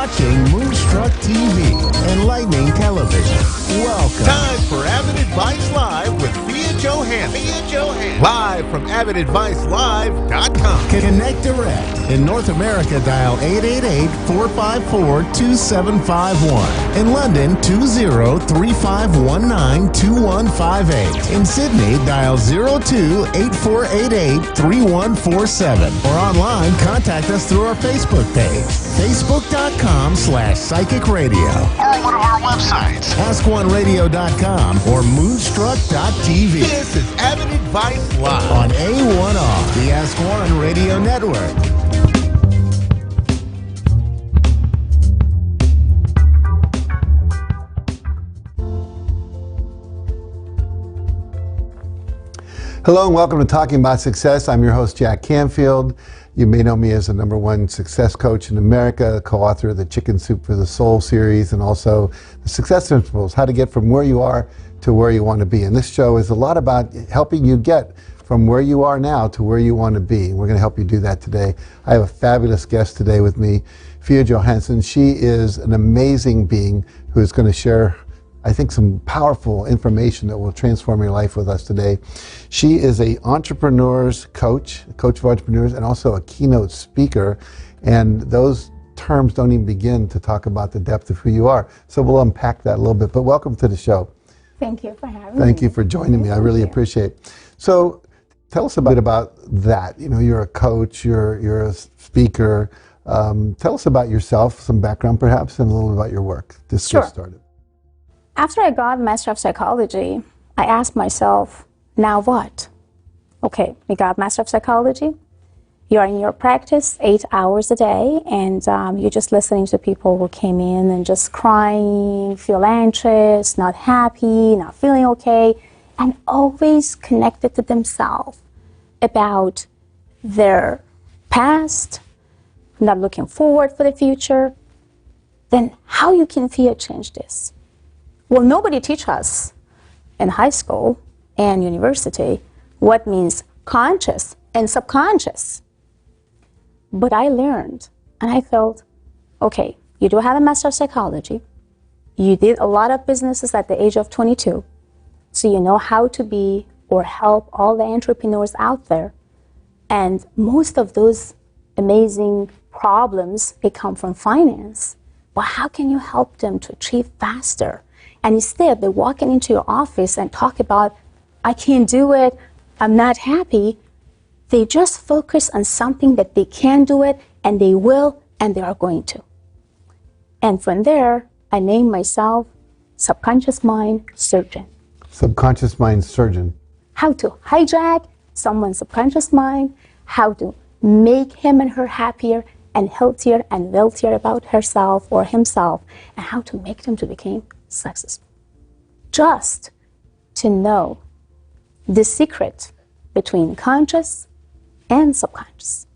watching Moonstruck TV and Lightning Television. Welcome. Time for Avid Advice Live with Thea Johansson. Live from AvidAdviceLive.com. Connect direct. In North America, dial 888-454-2751. In London, 20-3519-2158. In Sydney, dial 02-8488-3147. Or online, contact us through our Facebook page, facebook.com/Psychic Radio. Or one of our websites, AskOneRadio.com or Moonstruck.tv. This is Avid Advice Live on A1R, the Ask One Radio Network. Hello and welcome to Talking About Success. I'm your host, Jack Canfield. You may know me as the #1 success coach in America, co-author of the Chicken Soup for the Soul series, and also the Success Principles, how to get from where you are to where you want to be. And this show is a lot about helping you get from where you are now to where you want to be. And we're going to help you do that today. I have a fabulous guest today with me, Thea Johansson. She is an amazing being who is going to share, I think, some powerful information that will transform your life with us today. She is a entrepreneur's coach, a coach of entrepreneurs, and also a keynote speaker. And those terms don't even begin to talk about the depth of who you are. So we'll unpack that a little bit. But welcome to the show. Thank you for having me. Thank you for joining me. I really appreciate it. So tell us a bit about that. You know, you're a coach, you're a speaker. Tell us about yourself, some background perhaps, and a little about your work. Just get started. After I got Master of Psychology, I asked myself, now what? Okay, you got Master of Psychology, you're in your practice 8 hours a day, and you're just listening to people who came in and just crying, feel anxious, not happy, not feeling okay, and always connected to themselves about their past, not looking forward for the future. Then how you can change this? Well, nobody teach us in high school and university what means conscious and subconscious. But I learned, and I felt, okay, you do have a Master of Psychology. You did a lot of businesses at the age of 22. So you know how to be or help all the entrepreneurs out there. And most of those amazing problems, they come from finance. But how can you help them to achieve faster? And instead, they're walking into your office and talk about, I can't do it, I'm not happy. They just focus on something that they can do it, and they will, and they are going to. And from there, I named myself Subconscious Mind Surgeon. Subconscious Mind Surgeon. How to hijack someone's subconscious mind, how to make him and her happier and healthier and wealthier about herself or himself, and how to make them to become successful. Just to know the secret between conscious and subconscious.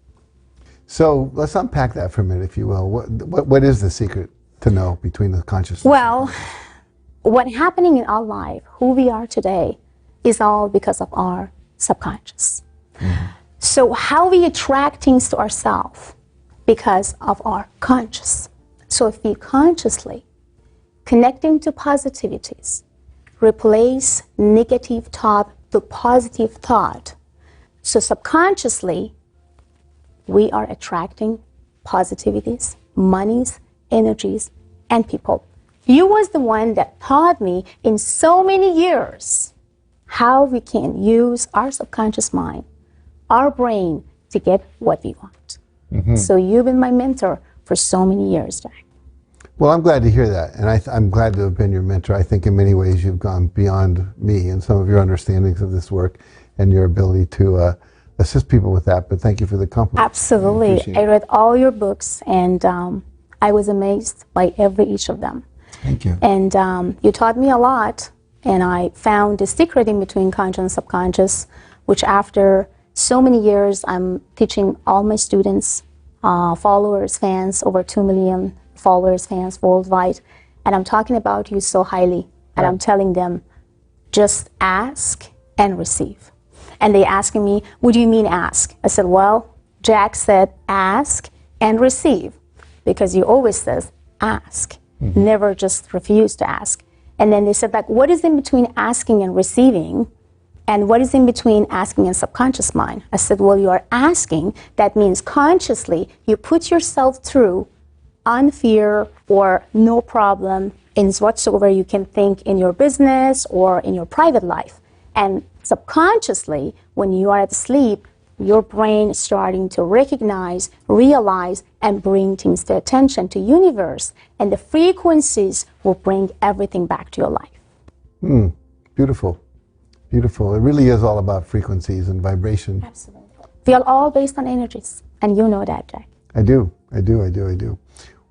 So let's unpack that for a minute, if you will. What is the secret to know between the conscious? Well, what's happening in our life, who we are today, is all because of our subconscious. Mm-hmm. So how we attract things to ourselves? Because of our conscious. So if we consciously connecting to positivities, replace negative thought to positive thought. So subconsciously, we are attracting positivities, monies, energies, and people. You was the one that taught me in so many years how we can use our subconscious mind, our brain, to get what we want. Mm-hmm. So you've been my mentor for so many years, Jack. Well, I'm glad to hear that, and I'm glad to have been your mentor. I think in many ways you've gone beyond me and some of your understandings of this work and your ability to assist people with that, but thank you for the compliment. Absolutely. I read all your books, and I was amazed by each of them. Thank you. And you taught me a lot, and I found the secret in between conscious and subconscious, which after so many years, I'm teaching all my students, followers, fans, over 2 million followers, fans worldwide, and I'm talking about you so highly, and I'm telling them, just ask and receive. And they asking me, what do you mean ask? I said, well, Jack said ask and receive, because you always says, ask. Never just refuse to ask. And then they said, like, what is in between asking and receiving? And what is in between asking and subconscious mind? I said, well, you are asking. That means consciously you put yourself through on fear or no problem in whatsoever you can think in your business or in your private life. And subconsciously, when you are asleep, your brain is starting to recognize, realize, and bring things to attention to universe. And the frequencies will bring everything back to your life. Beautiful. Beautiful. It really is all about frequencies and vibration. Absolutely. We are all based on energies. And you know that, Jack. I do.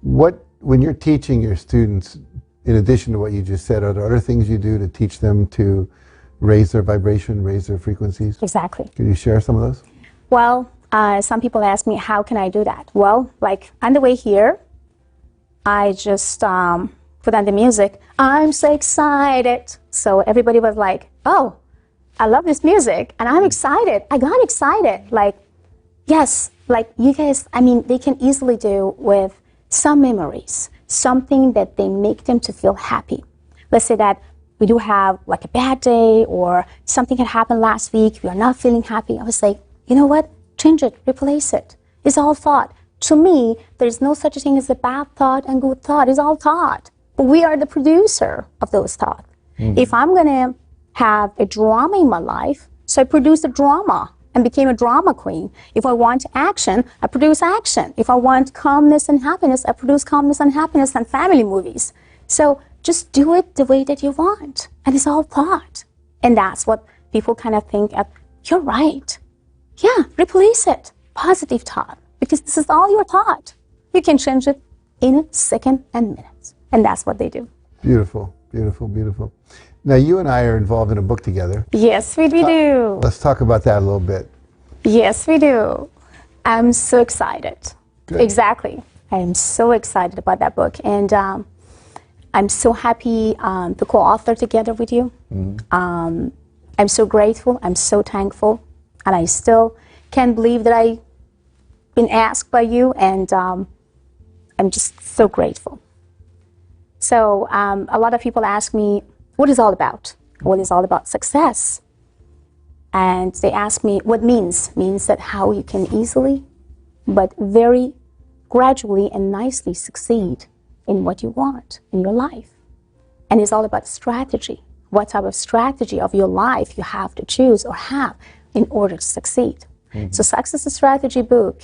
When you're teaching your students, in addition to what you just said, are there other things you do to teach them to raise their vibration, raise their frequencies? Exactly. Can you share some of those? Well, some people ask me, how can I do that? Well, like on the way here, I just put on the music. I'm so excited. So everybody was like, oh, I love this music. And I'm excited. I got excited. Like, yes, like you guys, I mean, they can easily do with some memories, something that they make them to feel happy. Let's say that we do have like a bad day or something had happened last week. We are not feeling happy. I was like, you know what? Change it, replace it. It's all thought. To me, there's no such a thing as a bad thought and good thought. It's all thought. But we are the producer of those thoughts. If I'm going to have a drama in my life, so I produce a drama and became a drama queen. If I want action, I produce action. If I want calmness and happiness, I produce calmness and happiness and family movies. So just do it the way that you want. And it's all thought. And that's what people kind of think of, you're right. Yeah, replace it. Positive thought. Because this is all your thought. You can change it in a second and minutes. And that's what they do. Beautiful, beautiful, beautiful. Now, you and I are involved in a book together. Yes, we do. Let's talk about that a little bit. Yes, we do. I'm so excited. Good. Exactly. I am so excited about that book. And I'm so happy to co-author together with you. I'm so grateful. I'm so thankful. And I still can't believe that I've been asked by you. And I'm just so grateful. So a lot of people ask me, what is all about? What is all about success? And they ask me what means that how you can easily, but very gradually and nicely succeed in what you want in your life. And it's all about strategy. What type of strategy of your life you have to choose or have in order to succeed. So Success Strategy book,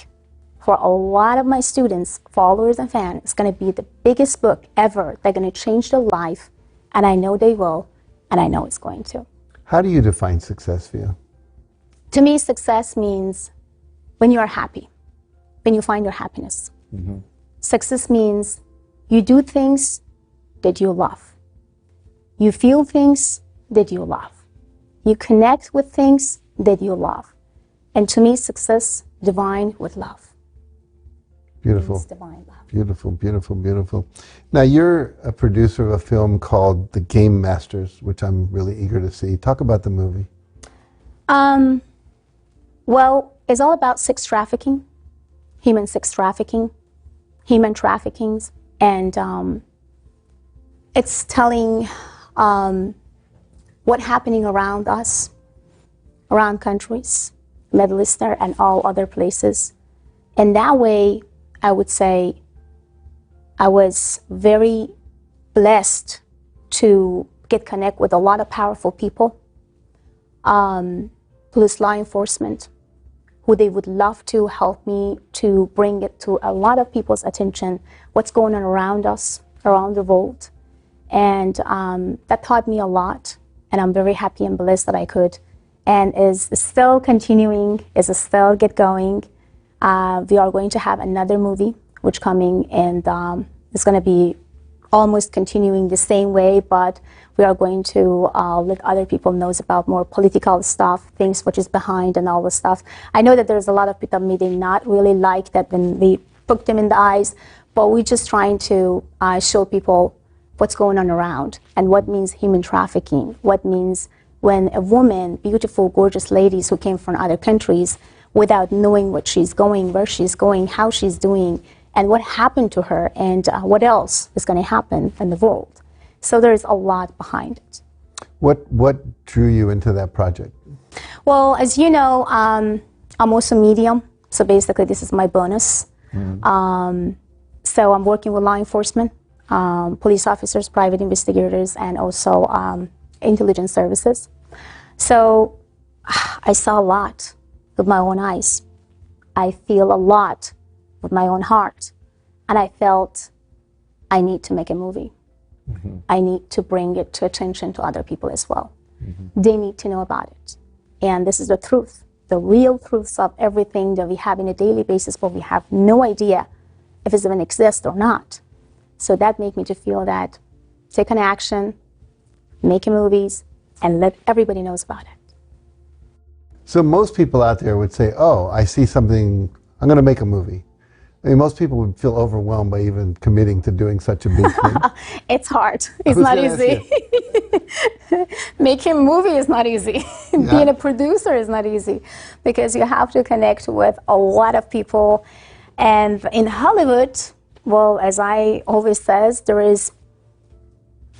for a lot of my students, followers, and fans, is going to be the biggest book ever. They're going to change their life, and I know they will, and I know it's going to. How do you define success for you? To me, success means when you are happy, when you find your happiness. Success means you do things that you love. You feel things that you love. You connect with things that you love. And to me, success, divine with love. Beautiful. It's divine love. Beautiful, beautiful, beautiful. Now, you're a producer of a film called The Game Masters, which I'm really eager to see. Talk about the movie. Well, it's all about sex trafficking, human sex trafficking, human traffickings, and it's telling what's happening around us, around countries, Middle Eastern and all other places. And that way, I would say I was very blessed to get connect with a lot of powerful people, police, law enforcement, who they would love to help me to bring it to a lot of people's attention, what's going on around us, around the world. And that taught me a lot, and I'm very happy and blessed that I could. And is still continuing, is still get going. We are going to have another movie which coming, and it's going to be almost continuing the same way, but we are going to let other people know about more political stuff, things which is behind and all the stuff. I know that there's a lot of people maybe not really like that when we poke them in the eyes, but we're just trying to show people what's going on around and what means human trafficking, what means when a woman, beautiful, gorgeous ladies who came from other countries, without knowing what she's going, where she's going, how she's doing, and what happened to her, and what else is going to happen in the world. So there's a lot behind it. What drew you into that project? Well, as you know, I'm also medium, so basically this is my bonus. So I'm working with law enforcement, police officers, private investigators, and also intelligence services. So I saw a lot with my own eyes. I feel a lot with my own heart. And I felt I need to make a movie. I need to bring it to attention to other people as well. They need to know about it. And this is the truth, the real truths of everything that we have on a daily basis, but we have no idea if it even exists or not. So that made me to feel that take an action, make movies, and let everybody knows about it. So most people out there would say, oh, I see something, I'm going to make a movie. I mean, most people would feel overwhelmed by even committing to doing such a big thing. It's hard. It's not easy. Making a movie is not easy. Yeah. Being a producer is not easy because you have to connect with a lot of people. And in Hollywood, well, as I always says, there is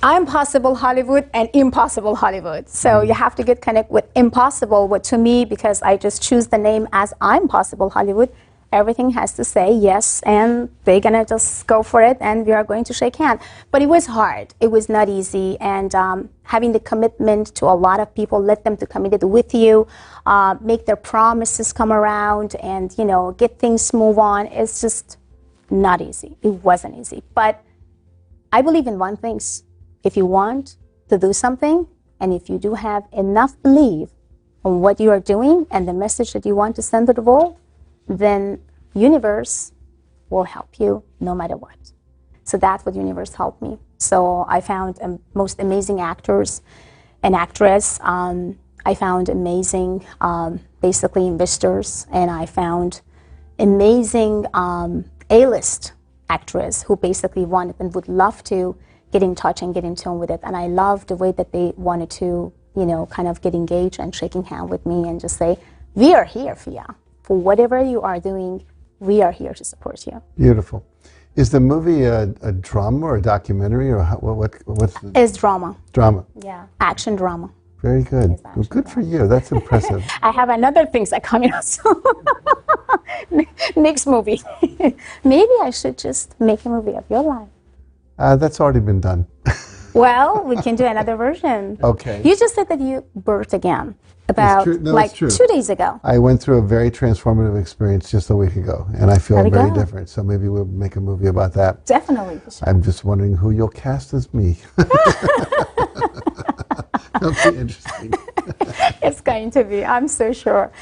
impossible Hollywood and impossible Hollywood. So you have to get connect with impossible, what to me, because I just choose the name as Impossible Hollywood, everything has to say yes, and they're gonna just go for it, and we are going to shake hands. But it was hard. It was not easy, and having the commitment to a lot of people, let them to commit it with you, make their promises come around, and get things move on. It's just not easy. It wasn't easy. But I believe in one thing. If you want to do something, and if you do have enough belief on what you are doing and the message that you want to send to the world, then universe will help you no matter what. So that's what universe helped me. So I found most amazing actors and actress. I found amazing, basically investors, and I found amazing A-list actress who basically wanted and would love to get in touch and get in tune with it. And I love the way that they wanted to, kind of get engaged and shaking hand with me and just say, we are here, Fia. For whatever you are doing, we are here to support you. Beautiful. Is the movie a drama or a documentary, or what's the... It's drama. Drama. Yeah, action drama. Very good. Well, good for you. That's impressive. I have another things that coming out soon. Next movie. Maybe I should just make a movie of your life. That's already been done. Well, we can do another version. Okay. You just said that you birthed again about like 2 days ago. I went through a very transformative experience just a week ago, and I feel very different. So maybe we'll make a movie about that. Definitely. Sure. I'm just wondering who you'll cast as me. That'll be interesting. It's going to be, I'm so sure.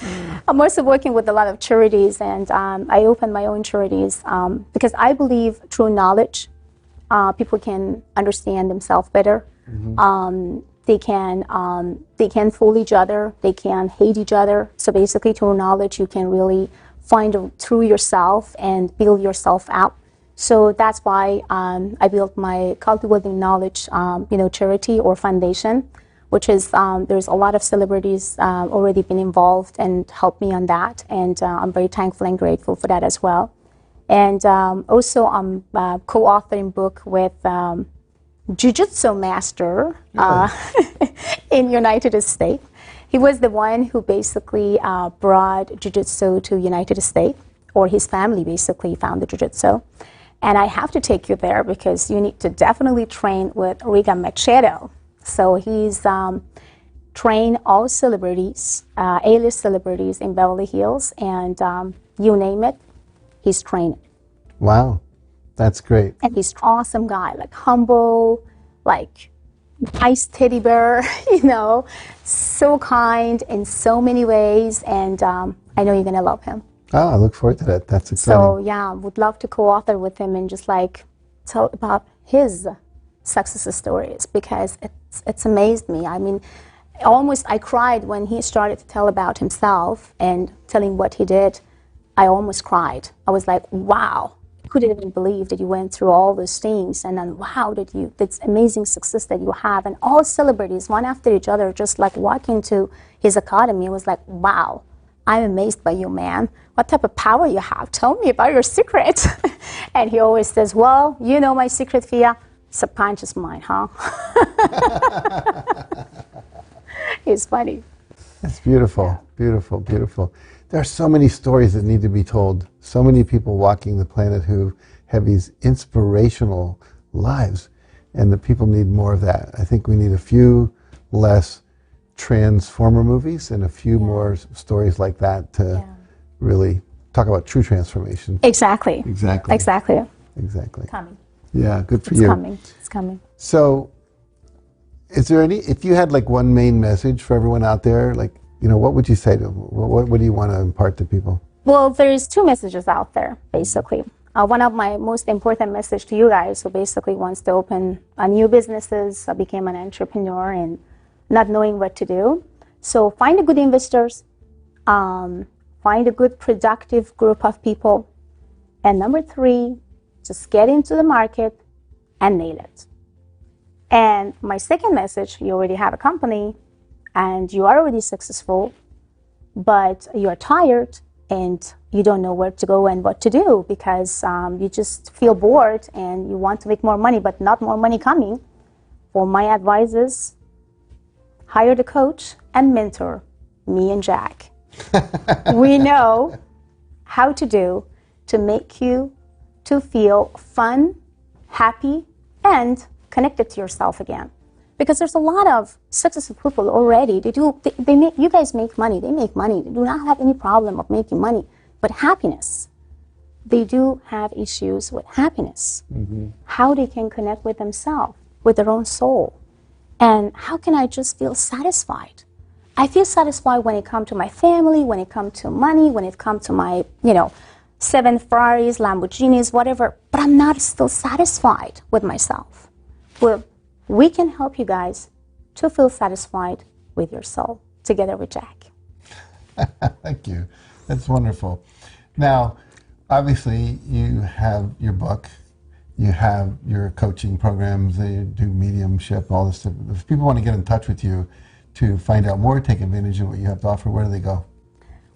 I'm also working with a lot of charities, and I open my own charities because I believe through knowledge, people can understand themselves better. They can fool each other. They can hate each other. So basically, through knowledge, you can really find through yourself and build yourself out. So that's why I built my Cultivating Knowledge, charity or foundation, which is there's a lot of celebrities already been involved and helped me on that, and I'm very thankful and grateful for that as well. And also, I'm co-authoring book with Jiu-Jitsu master in United States. He was the one who basically brought Jiu-Jitsu to United States, or his family basically found the Jiu-Jitsu. And I have to take you there because you need to definitely train with Riga Machado. So he's trained all celebrities, A-list celebrities in Beverly Hills, and you name it, he's trained. Wow, that's great. And he's an awesome guy, like humble, like nice teddy bear, so kind in so many ways, and I know you're gonna love him. Oh, I look forward to that. That's exciting. So yeah, would love to co-author with him and just like tell about his success stories, because it's amazed me. I mean, I cried when he started to tell about himself and telling what he did. I almost cried. I was like, wow, I couldn't even believe that you went through all those things, and then wow, that's amazing success that you have, and all celebrities, one after each other, just like walking to his academy. I was like, wow, I'm amazed by you, man. What type of power you have? Tell me about your secret. And he always says, well, you know my secret fear, subconscious mind, huh? It's funny. That's beautiful, beautiful, beautiful. There are so many stories that need to be told. So many people walking the planet who have these inspirational lives, and the people need more of that. I think we need a few less Transformer movies and a few more stories like that to really talk about true transformation. Exactly. Exactly. Exactly. Exactly. Coming. Yeah, good for It's you. coming. It's coming. So, is there any, if you had like one main message for everyone out there, like, you know, what would you say to them? What do you want to impart to people? Well, there's two messages out there, basically. One of my most important message to you guys who basically wants to open a new businesses, became an entrepreneur and not knowing what to do. So find a good investors, find a good productive group of people. And number three, just get into the market and nail it. And my second message, you already have a company and you are already successful, but you are tired and you don't know where to go and what to do because you just feel bored and you want to make more money, but not more money coming. Well, my advice is hire the coach and mentor, me and Jack. We know how to do to make you to feel fun, happy, and connected to yourself again. Because there's a lot of successful people already. They make, you guys make money. They make money. They do not have any problem of making money. But happiness, they do have issues with happiness. Mm-hmm. How they can connect with themselves, with their own soul. And how can I just feel satisfied? I feel satisfied when it comes to my family, when it comes to money, when it comes to my, 7 Ferraris, Lamborghinis, whatever. But I'm not still satisfied with myself. Well, we can help you guys to feel satisfied with your soul together with Jack. Thank you. That's wonderful. Now, obviously, you have your book, you have your coaching programs, you do mediumship, all this stuff. If people want to get in touch with you to find out more, take advantage of what you have to offer, where do they go?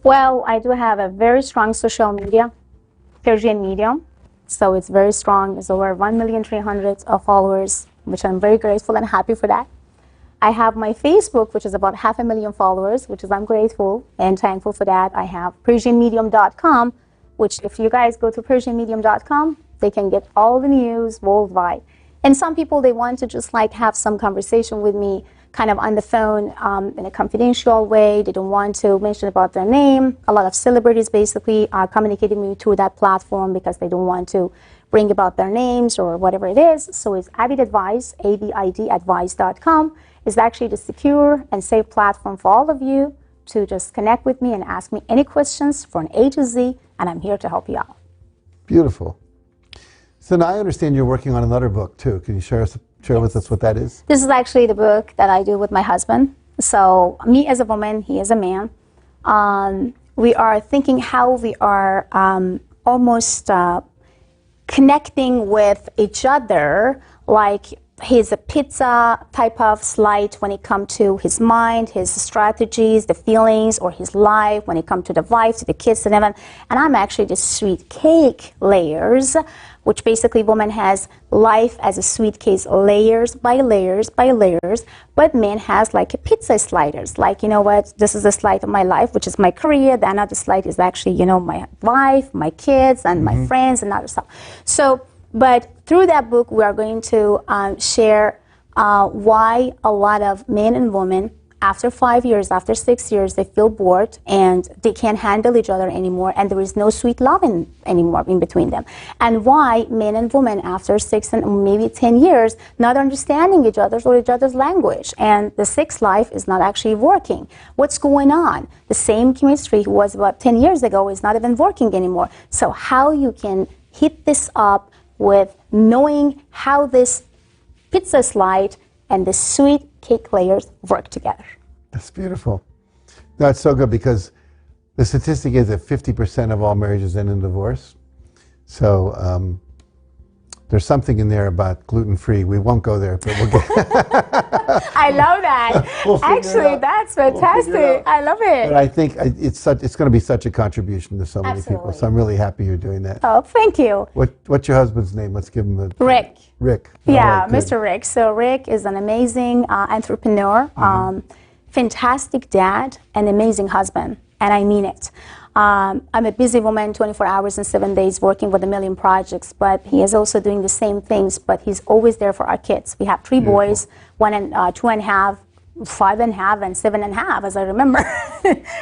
Well, I do have a very strong social media, Persian Medium. So it's very strong. It's over 1,300,000 of followers, which I'm very grateful and happy for that. I have my Facebook, which is about 500,000 followers, which is I'm grateful and thankful for that. I have PersianMedium.com, which if you guys go to PersianMedium.com, they can get all the news worldwide. And some people, they want to just like have some conversation with me kind of on the phone in a confidential way. They don't want to mention about their name. A lot of celebrities basically are communicating with me through that platform because they don't want to bring about their names or whatever it is. So it's Avid Advice, ABIDadvice.com. It's actually the secure and safe platform for all of you to just connect with me and ask me any questions from A to Z, and I'm here to help you out. Beautiful. So now I understand you're working on another book too. Can you share with us what that is? This is actually the book that I do with my husband. So me as a woman, he is a man. We are thinking how we are almost connecting with each other, like he's a pizza type of slide when it comes to his mind, his strategies, the feelings, or his life when it comes to the wife, to the kids, and everything. And I'm actually the sweet cake layers, which basically woman has life as a sweet cake, layers by layers by layers, but man has like a pizza sliders. Like, you know what, this is the slide of my life, which is my career. The another slide is actually, my wife, my kids, and my friends, and other stuff. So, but through that book, we are going to share why a lot of men and women, after 5 years, after 6 years, they feel bored and they can't handle each other anymore, and there is no sweet love anymore in between them. And why men and women, after 6 and maybe 10 years, not understanding each other's or each other's language, and the sex life is not actually working. What's going on? The same chemistry was about 10 years ago is not even working anymore. So how you can hit this up with knowing how this pizza slide and the sweet cake layers work together. That's beautiful. No, it's so good because the statistic is that 50% of all marriages end in divorce. So there's something in there about gluten-free. We won't go there, but we'll get. I love that. We'll figure it Actually, out. that's We'll figure it fantastic. out. I love it. But I think it's going to be such a contribution to so many people. Absolutely. So I'm really happy you're doing that. Oh, thank you. What's your husband's name? Let's give him a. Rick. Rick. All Yeah, right, good. Mr. Rick. So Rick is an amazing entrepreneur, fantastic dad, and amazing husband, and I mean it. I'm a busy woman, 24 hours and 7 days, working with a million projects, but he is also doing the same things, but he's always there for our kids. We have 3 boys, 1 and 2.5, 5.5, and 7.5, as I remember.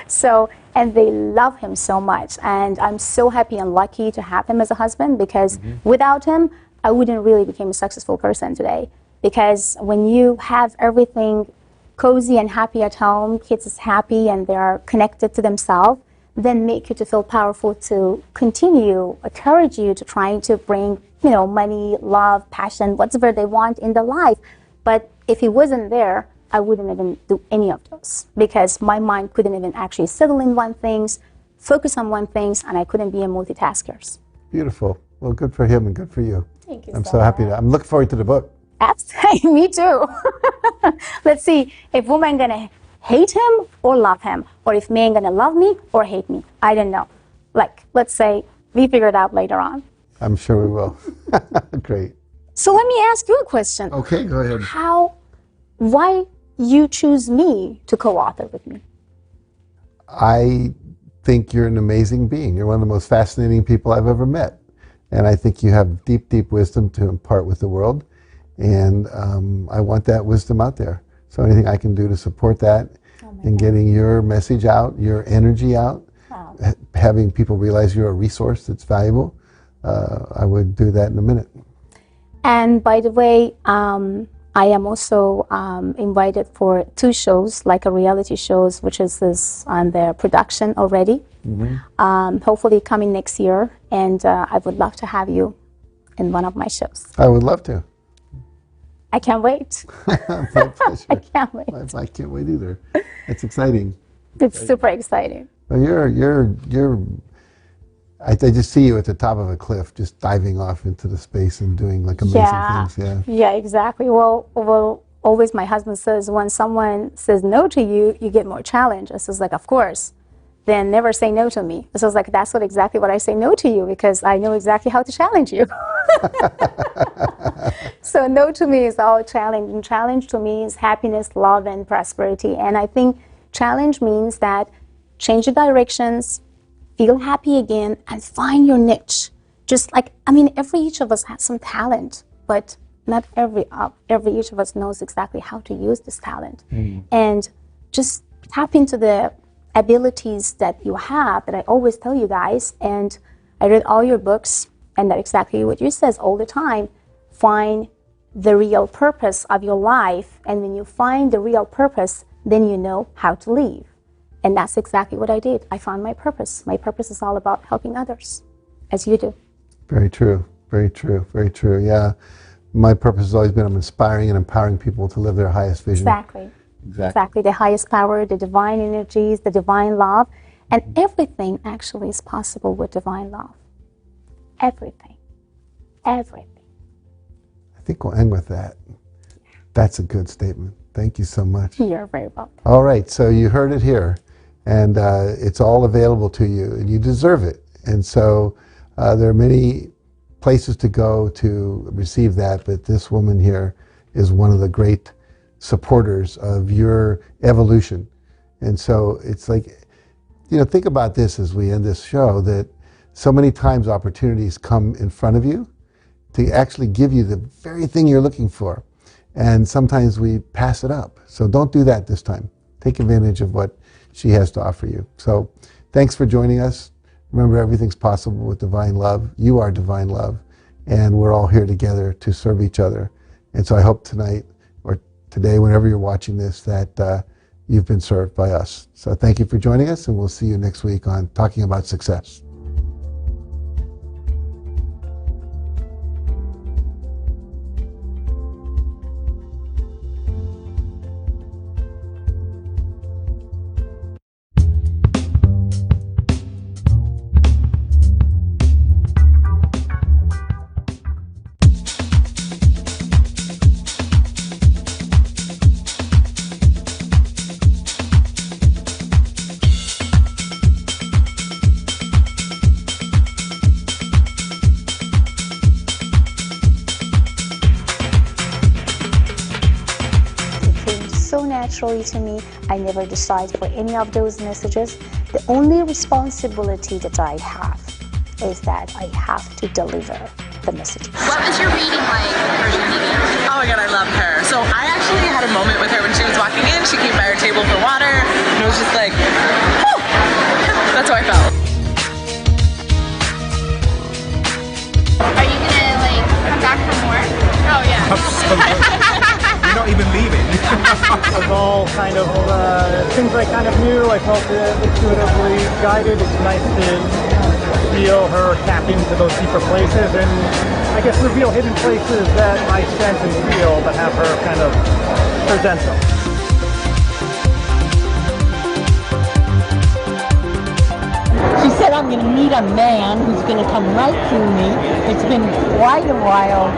So, and they love him so much, and I'm so happy and lucky to have him as a husband, because without him, I wouldn't really become a successful person today. Because when you have everything cozy and happy at home, kids is happy and they're connected to themselves, then make you to feel powerful to continue, encourage you to trying to bring, money, love, passion, whatever they want in their life. But if he wasn't there, I wouldn't even do any of those, because my mind couldn't even actually settle in one thing, focus on one thing, and I couldn't be a multitasker. Beautiful. Well, good for him and good for you. Thank you I'm so happy. I'm looking forward to the book. Absolutely, me too. Let's see if women gonna hate him or love him, or if men gonna love me or hate me. I don't know. Let's say we figure it out later on. I'm sure we will. Great. So let me ask you a question. Okay, go ahead. Why you choose me to co-author with me? I think you're an amazing being. You're one of the most fascinating people I've ever met. And I think you have deep, deep wisdom to impart with the world. And I want that wisdom out there. So anything I can do to support that and getting your message out, your energy out, having people realize you're a resource that's valuable, I would do that in a minute. And by the way, I am also invited for 2 shows, like a reality shows, which is on the production already. Hopefully coming next year, and I would love to have you in one of my shows. I would love to. I can't wait. My pleasure. I can't wait. I can't wait either. It's exciting. It's super exciting. Well, I just see you at the top of a cliff, just diving off into the space and doing like amazing things. Yeah. Yeah, exactly. Well, always my husband says, when someone says no to you, you get more challenge. I says, of course. Then never say no to me. I was that's exactly what I say no to you, because I know exactly how to challenge you. So no to me is all challenge. And challenge to me is happiness, love, and prosperity. And I think challenge means that change your directions, feel happy again, and find your niche. Just every each of us has some talent, but not every each of us knows exactly how to use this talent. And just tap into the abilities that you have, that I always tell you guys. And I read all your books, and that's exactly what you says all the time. Find the real purpose of your life, and when you find the real purpose, then you know how to live. And that's exactly what I did. I found my purpose. My purpose is all about helping others, as you do. Very true. Very true. Very true. Yeah. My purpose has always been inspiring and empowering people to live their highest vision. Exactly. The highest power, the divine energies, the divine love. And everything actually is possible with divine love. Everything. Everything. I think we'll end with that. That's a good statement. Thank you so much. You're very welcome. All right. So you heard it here. And it's all available to you. And you deserve it. And so there are many places to go to receive that. But this woman here is one of the great supporters of your evolution. And so it's think about this as we end this show, that so many times opportunities come in front of you to actually give you the very thing you're looking for. And sometimes we pass it up. So don't do that this time. Take advantage of what she has to offer you. So thanks for joining us. Remember, everything's possible with divine love. You are divine love. And we're all here together to serve each other. And so I hope tonight or today, whenever you're watching this, that you've been served by us. So thank you for joining us, and we'll see you next week on Talking About Success. naturally to me. I never decide for any of those messages. The only responsibility that I have is that I have to deliver the message. What was your reading like for Janine? Oh my god, I love her. So I actually had a moment with her when she was walking in. She came by our table for water, and it was just like, whew. That's how I felt. Are you gonna like come back for more? Oh yeah. You're not even leaving. It was all kind of things I kind of knew. I felt intuitively guided. It's nice to feel her tap into those deeper places and I guess reveal hidden places that I sense and feel but have her kind of present them. She said I'm going to meet a man who's going to come right through me. It's been quite a while,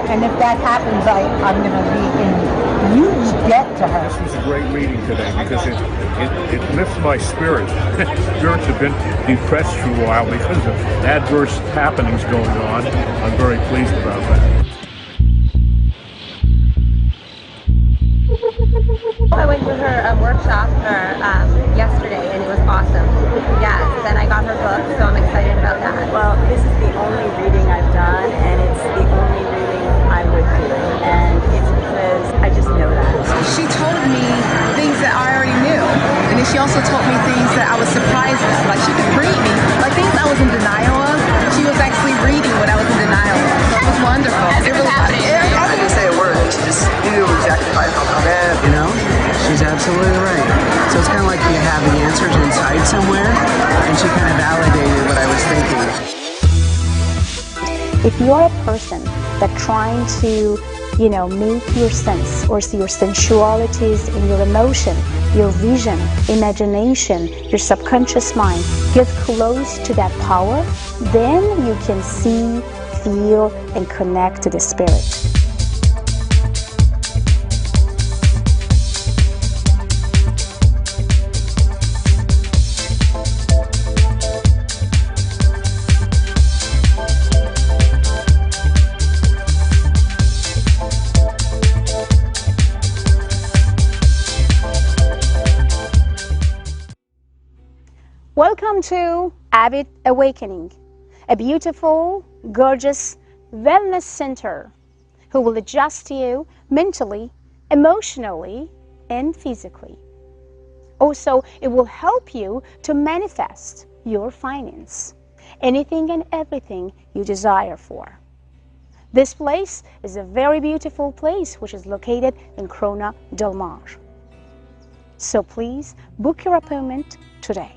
and if that happens, I'm going to be in huge debt to her. This was a great reading today because it lifts my spirits. Spirits have been depressed for a while because of adverse happenings going on. I'm very pleased about that. I went to her workshop yesterday and it was awesome. Yeah, then I got her book, so I'm excited about that. Well, this is the only reading I've done and it's the only reading I would do. And it's because I just know that. She told me things that I already knew. And then she also told me things that I was surprised at. Like she could read me. Like things I was in denial of, she was actually reading what I was in denial of. So it was wonderful. It really was. I didn't say a word. She just knew exactly how I felt about it. You know, she's absolutely right. So it's kind of like you have the answers inside somewhere, and she kind of validated what I was thinking. If you're a person that trying to, make your sense or see your sensualities in your emotion, your vision, imagination, your subconscious mind, get close to that power, then you can see, feel, and connect to the spirit. Welcome to Avid Awakening, a beautiful, gorgeous wellness center who will adjust you mentally, emotionally, and physically. Also, it will help you to manifest your finance, anything and everything you desire for. This place is a very beautiful place which is located in Corona Del Mar. So please book your appointment today.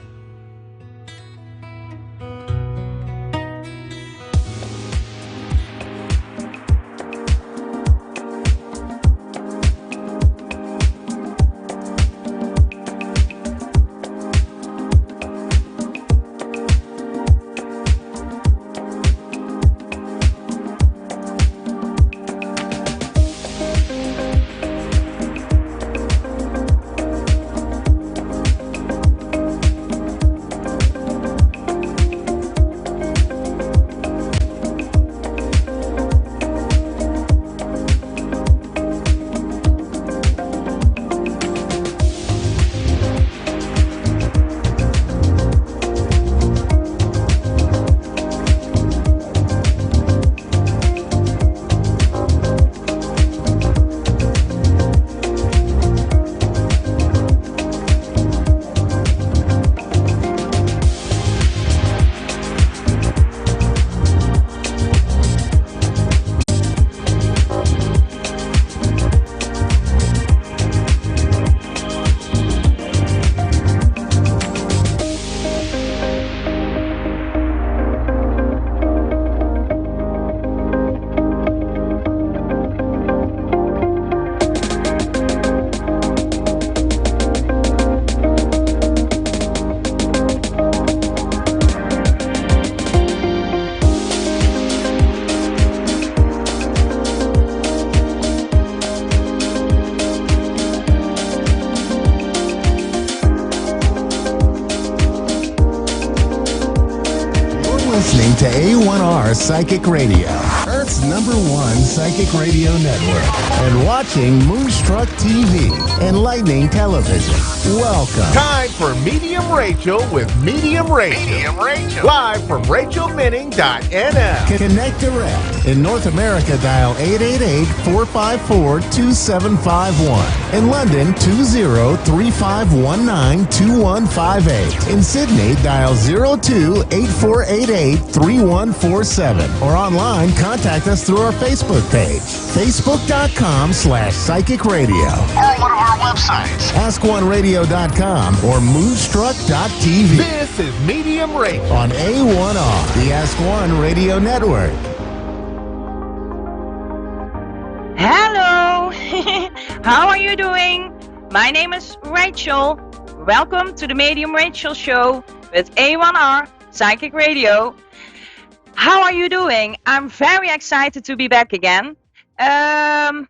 Listening to A1R Psychic Radio. Internet's #1 psychic radio network, and watching Moonstruck TV, enlightening television. Welcome. Time for Medium Rachel with Medium Rachel. Medium Rachel. Live from RachelMinning.nl. Connect direct. In North America, dial 888-454-2751. In London, 20-3519-2158. In Sydney, dial 02-8488-3147. Or online, contact us through our Facebook page, facebook.com/psychic radio. Or one of our websites, AskOneRadio.com or Moonstruck.tv. This is Medium Rachel on A1R, the Ask One Radio Network. Hello! How are you doing? My name is Rachel. Welcome to the Medium Rachel Show with A1R Psychic Radio. How are you doing? I'm very excited to be back again. My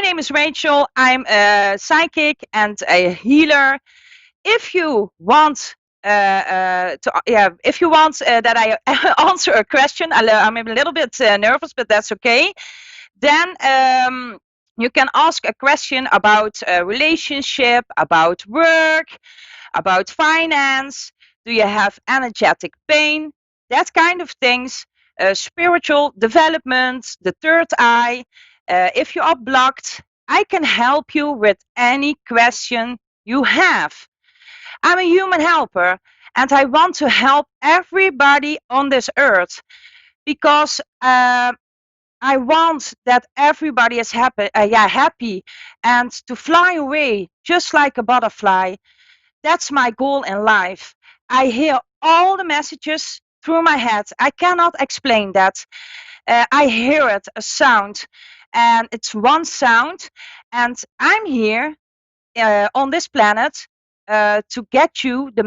name is Rachel. I'm a psychic and a healer. If you want that I answer a question, I'm a little bit nervous, but that's okay. Then you can ask a question about a relationship, about work, about finance. Do you have energetic pain? That kind of things. Spiritual development, the third eye. If you are blocked, I can help you with any question you have. I'm a human helper, and I want to help everybody on this earth because I want that everybody is happy and to fly away just like a butterfly. That's my goal in life. I hear all the messages through my head. I cannot explain that. I hear it, a sound, and it's one sound, and I'm here on this planet to get you to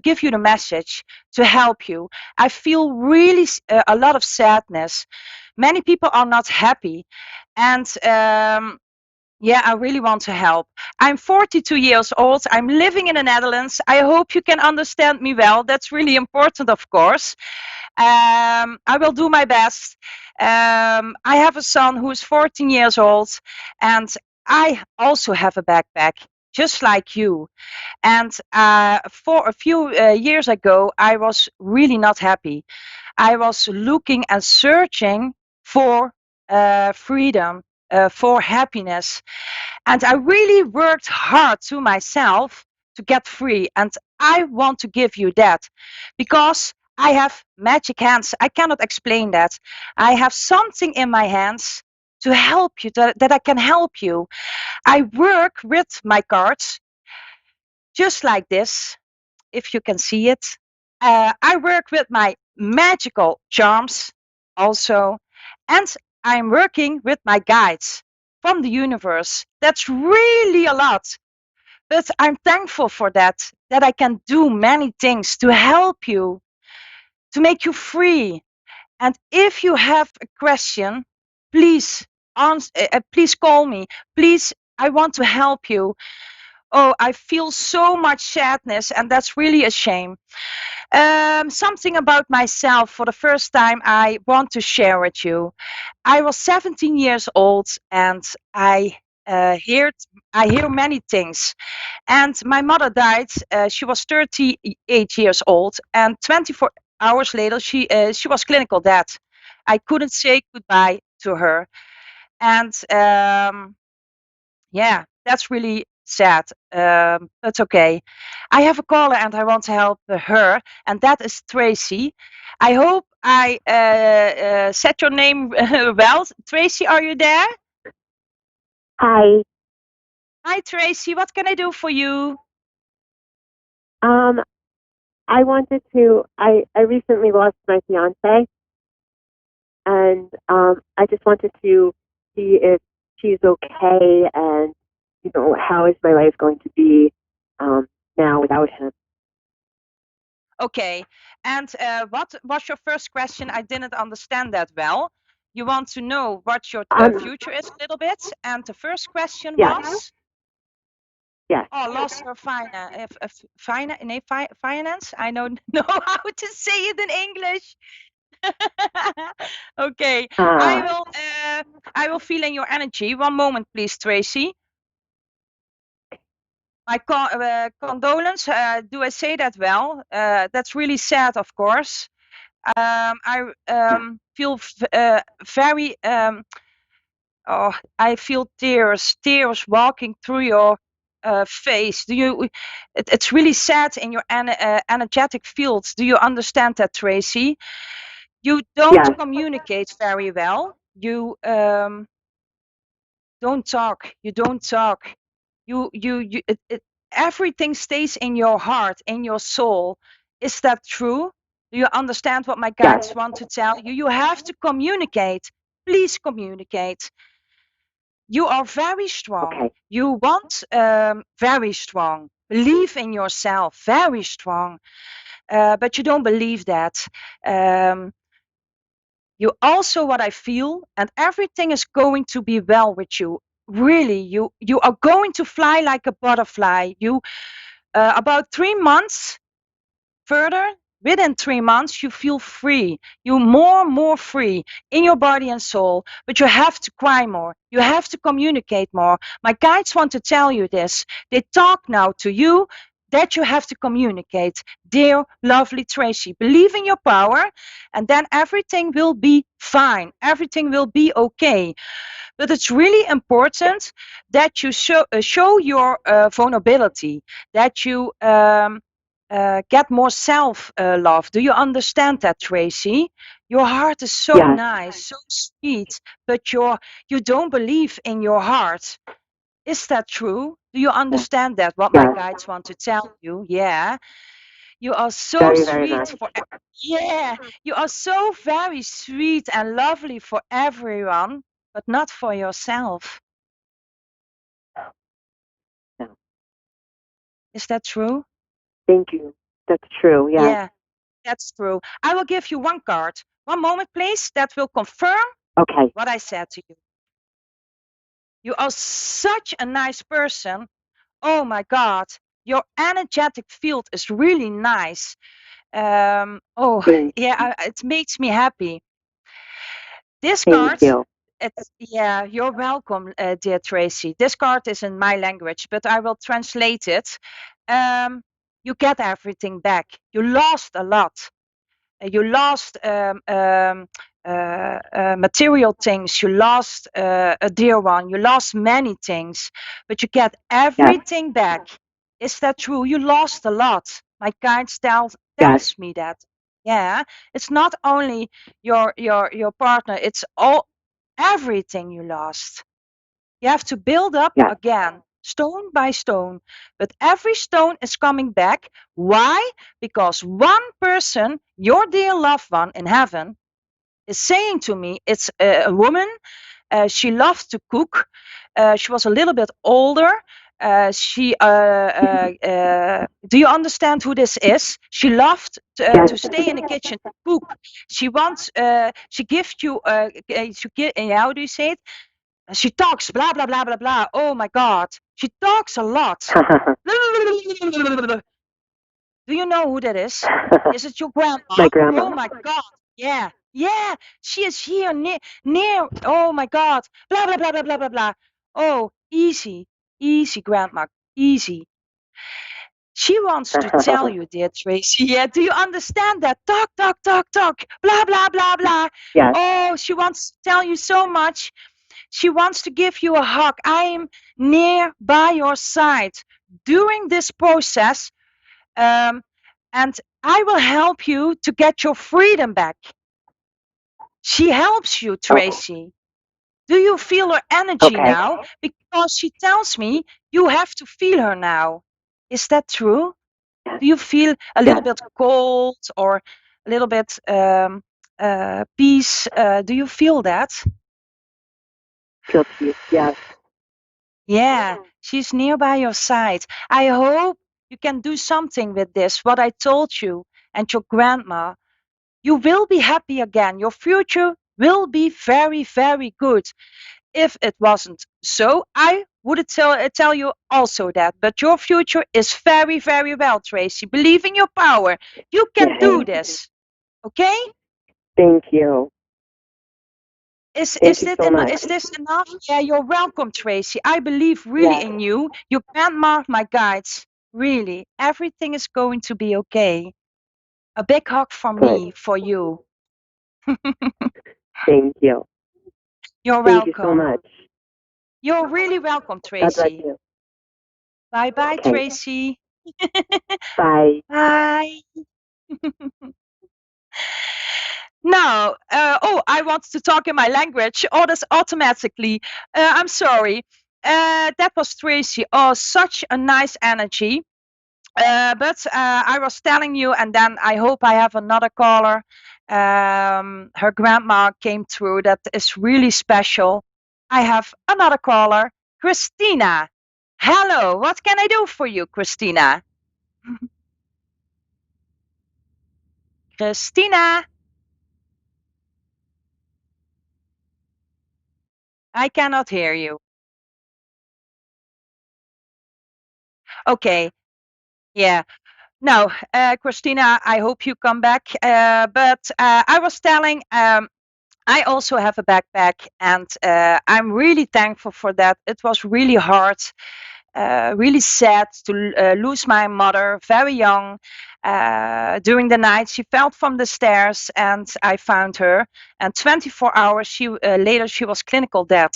give you the message, to help you. I feel really a lot of sadness. Many people are not happy, and I really want to help. I'm 42 years old. I'm living in the Netherlands. I hope you can understand me well. That's really important, of course. I will do my best. I have a son who is 14 years old, and I also have a backpack, just like you. And for a few years ago, I was really not happy. I was looking and searching for freedom, for happiness. And I really worked hard to myself to get free. And I want to give you that because I have magic hands. I cannot explain that. I have something in my hands to help you, that I can help you. I work with my cards just like this, if you can see it. I work with my magical charms also. And I'm working with my guides from the universe. That's really a lot. But I'm thankful for that I can do many things to help you, to make you free. And if you have a question, please call me. Please, I want to help you. Oh, I feel so much sadness, and that's really a shame. Something about myself for the first time I want to share with you. I was 17 years old, and I hear many things. And my mother died. She was 38 years old, and 24 hours later, she was clinical dead. I couldn't say goodbye to her, and that's really sad. That's okay. I have a caller and I want to help her, and that is Tracy. I hope I said your name well. Tracy, are you there? Hi. Hi, Tracy. What can I do for you? I wanted to. I recently lost my fiance, and I just wanted to see if she's okay, and how is my life going to be now without him. Okay. And what was your first question? I didn't understand that well. You want to know what your future is a little bit, and the first question was. Yes. Oh, lost her finance. I don't know how to say it in English. Okay, I will feel in your energy. One moment, please, Tracy. My condolence. Do I say that well? That's really sad, of course. I feel very. Oh, I feel tears walking through your face. Do you? It's really sad in your energetic fields. Do you understand that, Tracy? You don't communicate very well. You don't talk. You don't talk. Everything stays in your heart, in your soul. Is that true? Do you understand what my guides want to tell you? You have to communicate. Please communicate. You are very strong. Okay. You want very strong. Believe in yourself, very strong. But you don't believe that. You also what I feel, and everything is going to be well with you. Really, you are going to fly like a butterfly. You about 3 months further, within 3 months, you feel free. You more free in your body and soul. But you have to cry more. You have to communicate more. My guides want to tell you this. They talk now to you that you have to communicate. Dear, lovely Tracy, believe in your power, and then everything will be fine. Everything will be okay. But it's really important that you show your vulnerability, that you get more self love. Do you understand that, Tracy? Your heart is so nice, so sweet, but you don't believe in your heart. Is that true? Do you understand that? What my guides want to tell you? Yeah. You are so very, sweet for you are so very sweet and lovely for everyone, but not for yourself. Is that true? Thank you. That's true. Yeah, that's true. I will give you one card. One moment, please. That will confirm what I said to you. You are such a nice person. Oh my God. Your energetic field is really nice. It makes me happy. This card, you're welcome, dear Tracy. This card is in my language, but I will translate it. You get everything back. You lost a lot. You lost material things. You lost a dear one. You lost many things, but you get everything back. Is that true? You lost a lot. My guides tells me that. Yeah, it's not only your partner. It's everything you lost. You have to build up again, stone by stone. But every stone is coming back. Why? Because one person, your dear loved one in heaven, is saying to me, it's a woman. She loved to cook. She was a little bit older. Do you understand who this is? She loved to stay in the kitchen to cook. She wants. She gives you. How do you say it? She talks blah blah blah blah blah. Oh my God, she talks a lot. Do you know who that is? Is it your grandma? My grandma. Oh my God. Yeah. She is here near. Oh my God. Blah blah blah blah blah blah blah. Oh, easy, grandma, easy. She wants to tell you, dear Tracy. Yeah, do you understand that? Talk, talk, talk, talk. Blah blah blah blah. Yes. Oh, she wants to tell you so much. She wants to give you a hug. I am near by your side during this process, and I will help you to get your freedom back. She helps you, Tracy. Do you feel her energy now? Because she tells me you have to feel her now. Is that true? Do you feel a little bit cold or a little bit peace? Do you feel that? Feel peace, yes. Yeah, she's nearby your side. I hope you can do something with this, what I told you and your grandma. You will be happy again. Your future will be very, very good. If it wasn't so, I would tell you also that. But your future is very, very well, Tracy. Believe in your power. You can do this. Okay? Thank you. Is Thank is you this so much. is this enough? Yeah, you're welcome, Tracy. I believe really Yes. in you. You can't mark my guides. Really, everything is going to be okay. A big hug from Good. me for you. Thank you. You're Thank you so welcome. much. You're really welcome, God bless Tracy. you. Bye bye, Okay. Tracy. Bye. Bye. Now, I want to talk in my language. Oh, that's automatically. I'm sorry. That was Tracy. Oh, such a nice energy. But I was telling you, and then I hope I have another caller. Her grandma came through. That is really special. I have another caller, Christina. Hello, what can I do for you, Christina? Christina, I cannot hear you. Okay, yeah. No, Christina, I hope you come back. But I was telling, I also have a backpack, and I'm really thankful for that. It was really hard, really sad to lose my mother very young. During the night, she fell from the stairs, and I found her. And 24 hours later, she was clinical dead,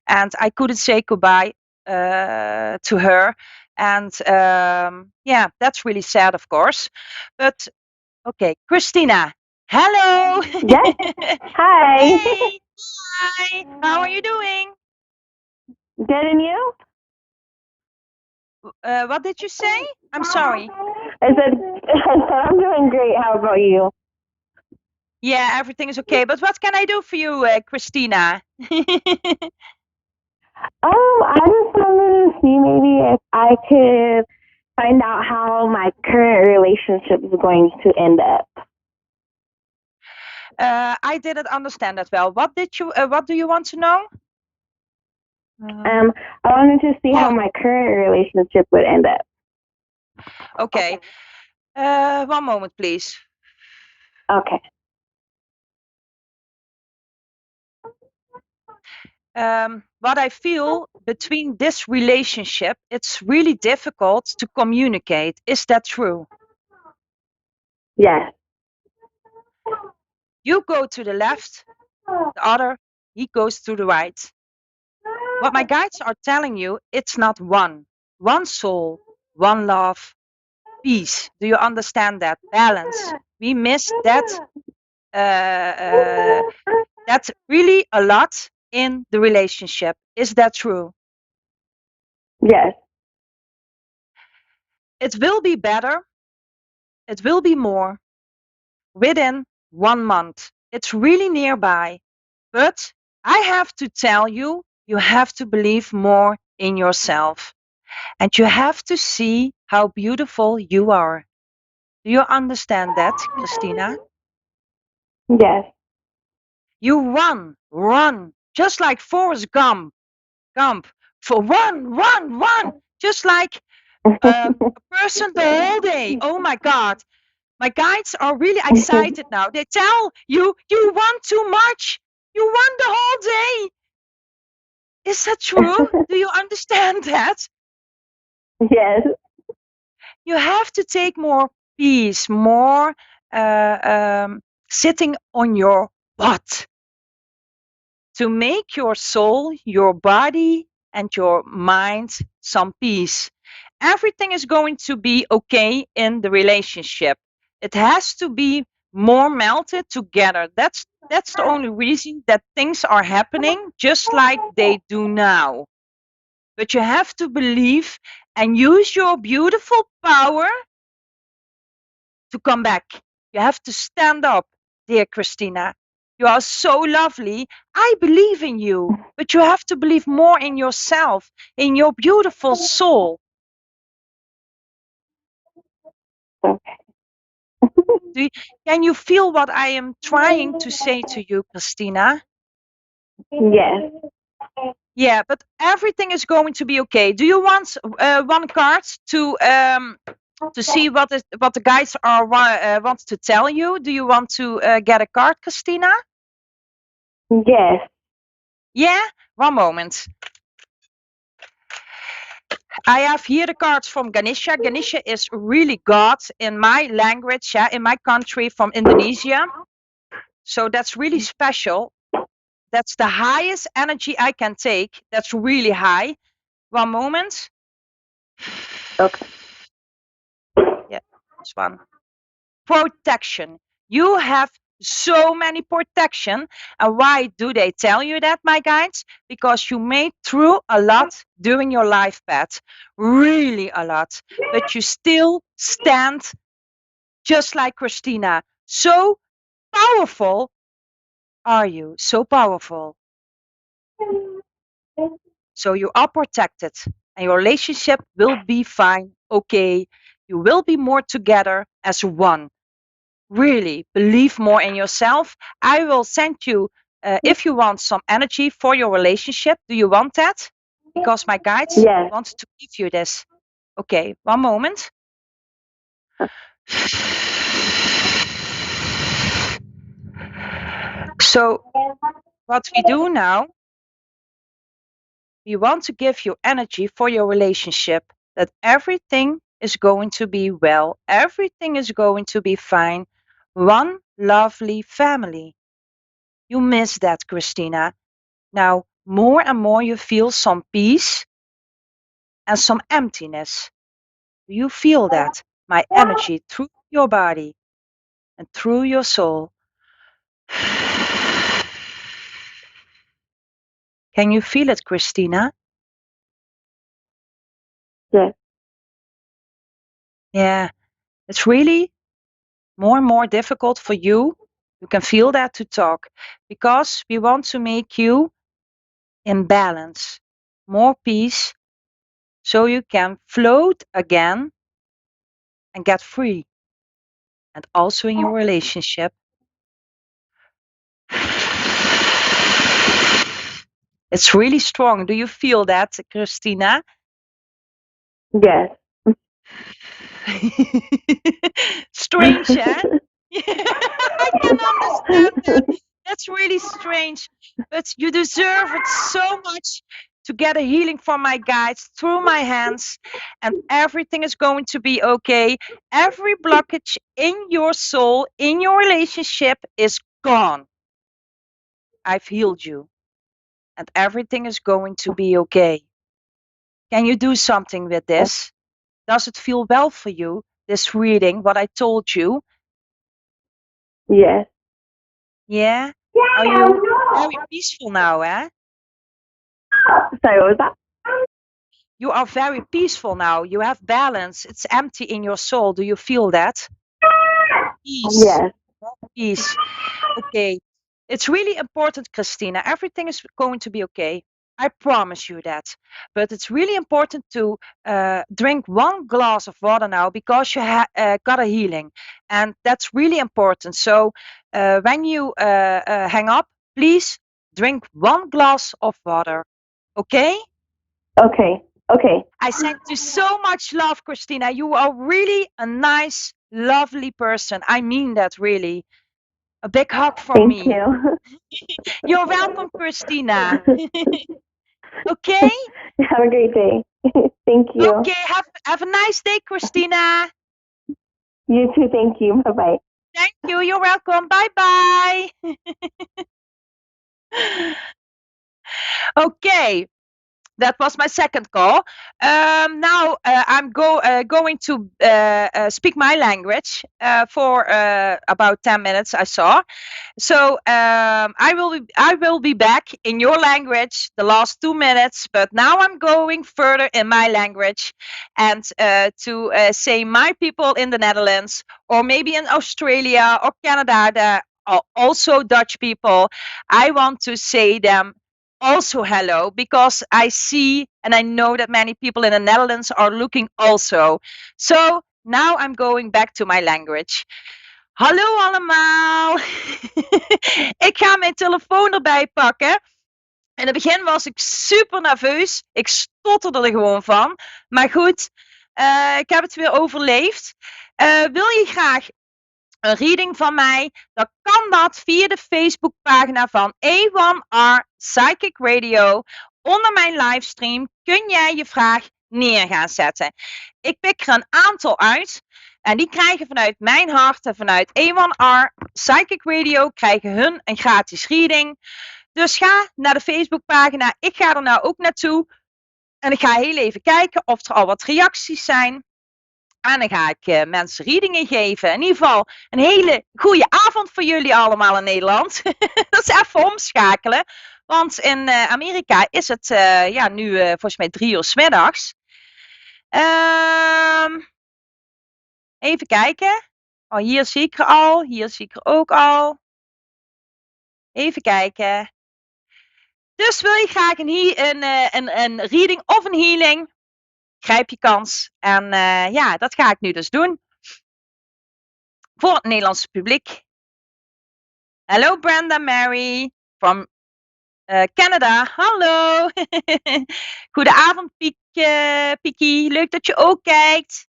and I couldn't say goodbye to her. And yeah, that's really sad, of course. But okay, Christina, hello. Yes. Hi. Hey, hi. How are you doing? Good, and you? What did you say? I'm sorry. I said, I'm doing great. How about you? Yeah, everything is okay. But what can I do for you, Christina? I just wanted to see maybe if I could find out how my current relationship is going to end up. I didn't understand that well. What do you want to know? I wanted to see how my current relationship would end up. Okay. One moment, please. Okay. What I feel between this relationship, it's really difficult to communicate. Is that true? Yes. You go to the left, the other, he goes to the right. What my guides are telling you, it's not one soul, one love, peace. Do you understand that? Balance. We miss that. That's really a lot in the relationship. Is that true? Yes. It will be better. It will be more within 1 month. It's really nearby. But I have to tell you, you have to believe more in yourself. And you have to see how beautiful you are. Do you understand that, Christina? Yes. You run, just like Forrest Gump, for run, just like a person the whole day. Oh my God. My guides are really excited now. They tell you, you run too much. You run the whole day. Is that true? Do you understand that? Yes. You have to take more peace, more sitting on your butt to make your soul, your body, and your mind some peace. Everything is going to be okay in the relationship. It has to be more melted together. That's the only reason that things are happening just like they do now. But you have to believe and use your beautiful power to come back. You have to stand up, dear Christina. You are so lovely. I believe in you, but you have to believe more in yourself, in your beautiful soul. Can you feel what I am trying to say to you, Christina? Yes. Yeah, but everything is going to be okay. Do you want one card to to see what the guys are want to tell you. Do you want to get a card, Christina? Yes. Yeah? One moment. I have here the cards from Ganesha. Ganesha is really God in my language, yeah, in my country, from Indonesia. So that's really special. That's the highest energy I can take. That's really high. One moment. Okay. Yeah, this one. Protection. You have so many protection. And why do they tell you that, my guides? Because you made through a lot during your life path. Really a lot. But you still stand just like Christina. So powerful are you. So powerful. So you are protected and your relationship will be fine. Okay. You will be more together as one. Really believe more in yourself. I will send you, if you want some energy for your relationship. Do you want that? Because my guides Yes. want to give you this. Okay, one moment. So what we do now, we want to give you energy for your relationship, that everything is going to be well, everything is going to be fine. One lovely family. You miss that, Christina. Now, more and more you feel some peace and some emptiness. Do you feel that? My energy through your body and through your soul. Can you feel it, Christina? Yes. Yeah, it's really more and more difficult for you. You can feel that to talk because we want to make you in balance, more peace, so you can float again and get free. And also in your relationship. It's really strong. Do you feel that, Christina? Yes. Strange, eh? I can understand that. That's really strange. But you deserve it so much to get a healing from my guides through my hands, and everything is going to be okay. Every blockage in your soul, in your relationship, is gone. I've healed you, and everything is going to be okay. Can you do something with this? Does it feel well for you, this reading, what I told you? Yes. Yeah? Are you very peaceful now, eh? Sorry, what was that? You are very peaceful now. You have balance. It's empty in your soul. Do you feel that? Peace. Yes. Peace. Okay. It's really important, Christina. Everything is going to be okay. I promise you that. But it's really important to drink 1 glass of water now because you got a healing. And that's really important. So when you hang up, please drink 1 glass of water. Okay? Okay. Okay. I send you so much love, Christina. You are really a nice, lovely person. I mean that really. A big hug from Thank me. you. You're welcome, Christina. Okay? Have a great day. Thank you. Okay, have a nice day, Christina. You too. Thank you. Bye bye. Thank you. You're welcome. Bye bye. Okay. That was my second call. Now I'm going to speak my language for about 10 minutes. I saw. So I will be back in your language the last 2 minutes, but now I'm going further in my language, and to say my people in the Netherlands, or maybe in Australia or Canada, there are also Dutch people. I want to say them also hello, because I see and I know that many people in the Netherlands are looking also. So now I'm going back to my language. Hallo allemaal. Ik ga mijn telefoon erbij pakken. In het begin was ik super nerveus. Ik stotterde er gewoon van. Maar goed, Ik heb het weer overleefd. Wil je graag een reading van mij, dan kan dat via de Facebookpagina van A1R Psychic Radio. Onder mijn livestream kun jij je vraag neer gaan zetten. Ik pik er een aantal uit en die krijgen vanuit mijn hart en vanuit A1R Psychic Radio krijgen hun een gratis reading. Dus ga naar de Facebookpagina. Ik ga er nou ook naartoe en ik ga heel even kijken of er al wat reacties zijn. En dan ga ik mensen readingen geven. In ieder geval een hele goede avond voor jullie allemaal in Nederland. Dat is even omschakelen. Want in Amerika is het nu volgens mij 3 uur 's middags. Even kijken. Oh, hier zie ik er al. Hier zie ik er ook al. Even kijken. Dus wil je graag een reading of een healing? Grijp je kans. En dat ga ik nu dus doen. Voor het Nederlandse publiek. Hallo Brenda Mary from Canada. Hallo. Goedenavond Piekie. Leuk dat je ook kijkt.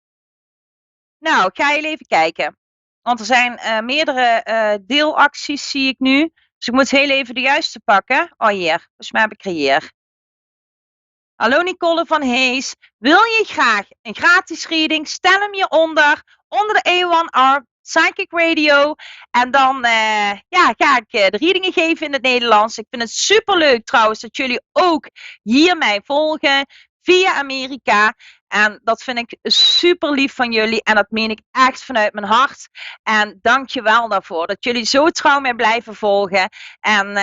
Nou, ik ga heel even kijken. Want er zijn meerdere deelacties zie ik nu. Dus ik moet heel even de juiste pakken. Oh hier, volgens mij heb ik er hier. Hallo Nicole van Hees. Wil je graag een gratis reading? Stel hem hieronder. Onder de A1R Psychic Radio. En dan ga ik de readingen geven in het Nederlands. Ik vind het superleuk trouwens dat jullie ook hier mij volgen via Amerika. En dat vind ik super lief van jullie. En dat meen ik echt vanuit mijn hart. En dank je wel daarvoor. Dat jullie zo trouw mij blijven volgen. En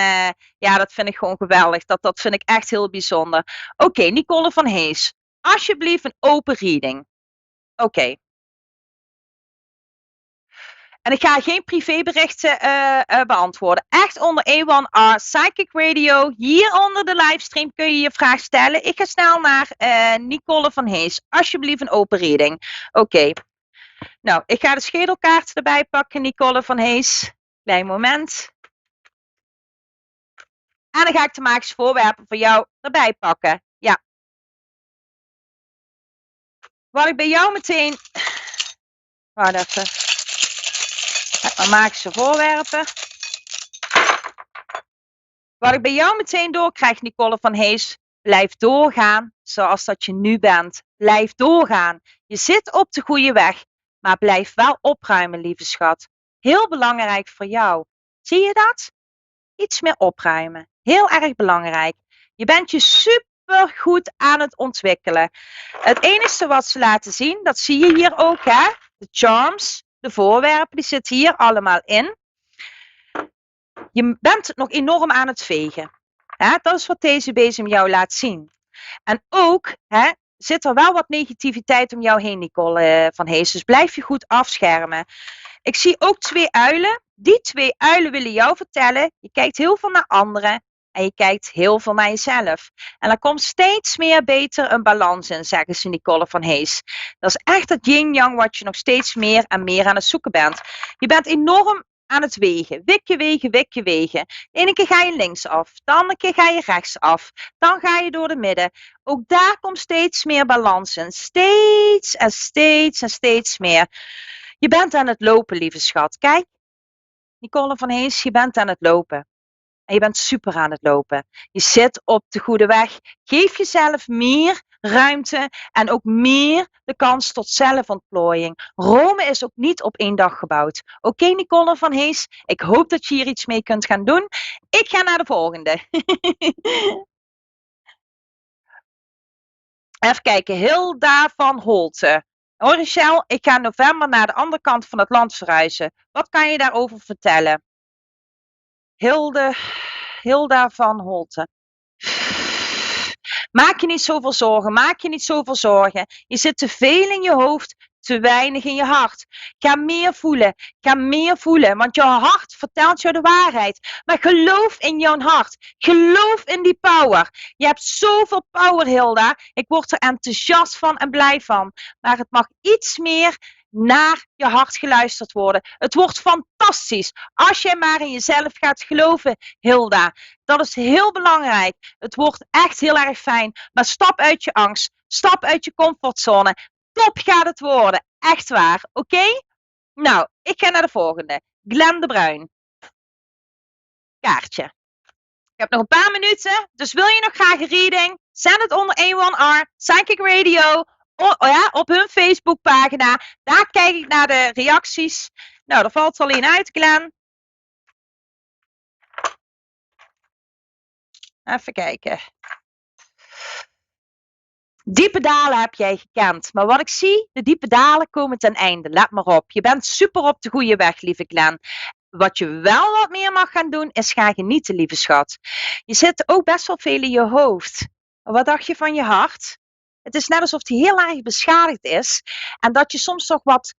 dat vind ik gewoon geweldig. Dat vind ik echt heel bijzonder. Oké, Nicole van Hees. Alsjeblieft een open reading. Oké. En ik ga geen privéberichten beantwoorden. Echt onder A1R Psychic Radio. Hier onder de livestream kun je je vraag stellen. Ik ga snel naar Nicole van Hees. Alsjeblieft een open reading. Oké. Nou, ik ga de schedelkaart erbij pakken, Nicole van Hees. Klein moment. En dan ga ik de magische voorwerpen voor jou erbij pakken. Ja. Wat ik bij jou meteen... Wacht even. Mijn magische voorwerpen. Wat ik bij jou meteen doorkrijg, Nicole van Hees. Blijf doorgaan zoals dat je nu bent. Blijf doorgaan. Je zit op de goede weg. Maar blijf wel opruimen, lieve schat. Heel belangrijk voor jou. Zie je dat? Iets meer opruimen. Heel erg belangrijk. Je bent je super goed aan het ontwikkelen. Het enige wat ze laten zien, dat zie je hier ook, hè? De charms, de voorwerpen, die zitten hier allemaal in. Je bent het nog enorm aan het vegen. Hè? Dat is wat deze bezem jou laat zien. En ook zit er wel wat negativiteit om jou heen, Nicole van Hees. Dus blijf je goed afschermen. Ik zie ook 2 uilen. Die 2 uilen willen jou vertellen. Je kijkt heel veel naar anderen. En je kijkt heel veel naar jezelf. En er komt steeds meer beter een balans in, zeggen ze Nicole van Hees. Dat is echt het yin-yang wat je nog steeds meer en meer aan het zoeken bent. Je bent enorm aan het wegen. Wikje wegen, wikje wegen. De ene keer ga je links af. De andere keer ga je rechts af. Dan ga je door de midden. Ook daar komt steeds meer balans in. Steeds en steeds en steeds meer. Je bent aan het lopen, lieve schat. Kijk. Nicole van Hees, je bent aan het lopen. En je bent super aan het lopen. Je zit op de goede weg. Geef jezelf meer ruimte en ook meer de kans tot zelfontplooiing. Rome is ook niet op 1 dag gebouwd. Oké, Nicole van Hees, ik hoop dat je hier iets mee kunt gaan doen. Ik ga naar de volgende. Even kijken, Hilda van Holte. Hoi Richel, ik ga in november naar de andere kant van het land verhuizen. Wat kan je daarover vertellen? Hilda van Holte. Maak je niet zoveel zorgen. Maak je niet zoveel zorgen. Je zit te veel in je hoofd, te weinig in je hart. Ga meer voelen. Ga meer voelen. Want jouw hart vertelt jou de waarheid. Maar geloof in jouw hart. Geloof in die power. Je hebt zoveel power, Hilda. Ik word er enthousiast van en blij van. Maar het mag iets meer naar je hart geluisterd worden. Het wordt fantastisch als jij maar in jezelf gaat geloven, Hilda. Dat is heel belangrijk. Het wordt echt heel erg fijn. Maar stap uit je angst. Stap uit je comfortzone. Top gaat het worden. Echt waar. Oké? Nou, ik ga naar de volgende. Glenn de Bruin. Kaartje. Ik heb nog een paar minuten. Dus wil je nog graag een reading? Zend het onder A1R Psychic Radio. Op hun Facebookpagina. Daar kijk ik naar de reacties. Nou, er valt alleen uit, Glenn. Even kijken. Diepe dalen heb jij gekend. Maar wat ik zie, de diepe dalen komen ten einde. Let maar op. Je bent super op de goede weg, lieve Glenn. Wat je wel wat meer mag gaan doen, is gaan genieten, lieve schat. Je zit ook best wel veel in je hoofd. Wat dacht je van je hart? Het is net alsof die heel erg beschadigd is. En dat je soms toch wat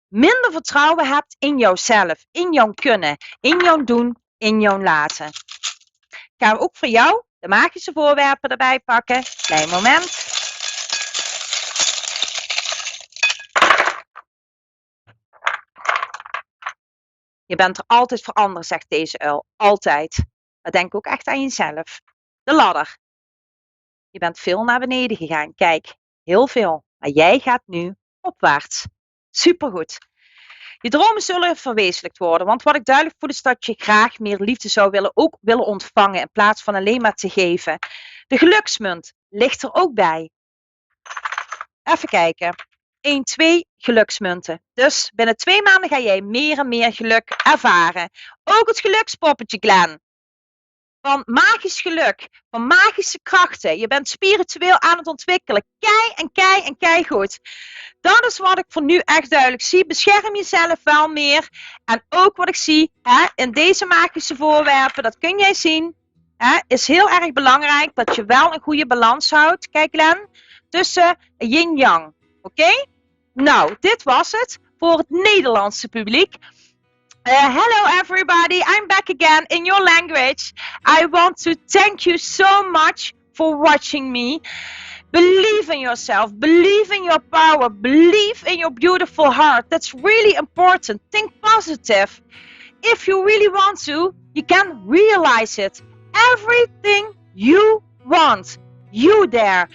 minder vertrouwen hebt in jouzelf. In jouw kunnen. In jouw doen. In jouw laten. Gaan we ook voor jou de magische voorwerpen erbij pakken. Klein moment. Je bent er altijd voor anderen, zegt deze uil. Altijd. Maar denk ook echt aan jezelf. De ladder. Je bent veel naar beneden gegaan. Kijk, heel veel. Maar jij gaat nu opwaarts. Supergoed. Je dromen zullen verwezenlijkt worden. Want wat ik duidelijk voel is dat je graag meer liefde zou willen ontvangen. In plaats van alleen maar te geven. De geluksmunt ligt er ook bij. Even kijken. 1, 2 geluksmunten. Dus binnen 2 maanden ga jij meer en meer geluk ervaren. Ook het gelukspoppetje, Glenn. Van magisch geluk. Van magische krachten. Je bent spiritueel aan het ontwikkelen. Kei goed. Dat is wat ik voor nu echt duidelijk zie. Bescherm jezelf wel meer. En ook wat ik zie in deze magische voorwerpen. Dat kun jij zien. Is heel erg belangrijk dat je wel een goede balans houdt. Kijk, Glenn. Tussen yin-yang. Oké? Nou, dit was het voor het Nederlandse publiek. Hello everybody, I'm back again in your language. I want to thank you so much for watching me. Believe in yourself, believe in your power, believe in your beautiful heart. That's really important. Think positive. If you really want to, you can realize it. Everything you want, you there.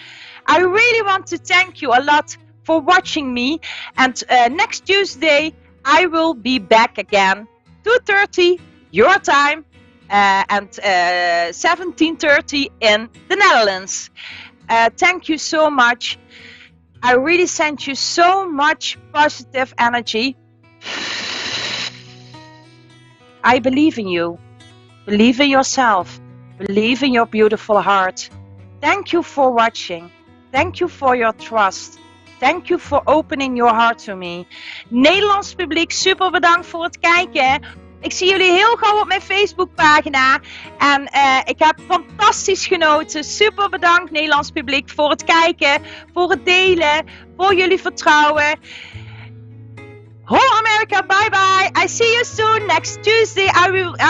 I really want to thank you a lot for watching me. And next Tuesday, I will be back again, 2:30 your time and 17:30 in the Netherlands. Thank you so much. I really send you so much positive energy. I believe in you. Believe in yourself. Believe in your beautiful heart. Thank you for watching. Thank you for your trust. Thank you for opening your heart to me. Nederlands publiek, super bedankt voor het kijken. Ik zie jullie heel gauw op mijn Facebookpagina. En ik heb fantastisch genoten. Super bedankt Nederlands publiek voor het kijken, voor het delen, voor jullie vertrouwen. Whole America, bye bye. I see you soon. Next Tuesday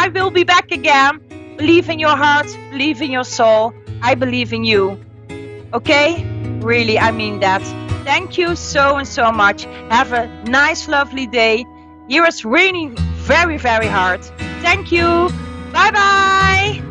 I will be back again. Believe in your heart, believe in your soul. I believe in you. Okay? Really, I mean that. Thank you so and so much. Have a nice, lovely day. Here it's raining very, very hard. Thank you. Bye bye.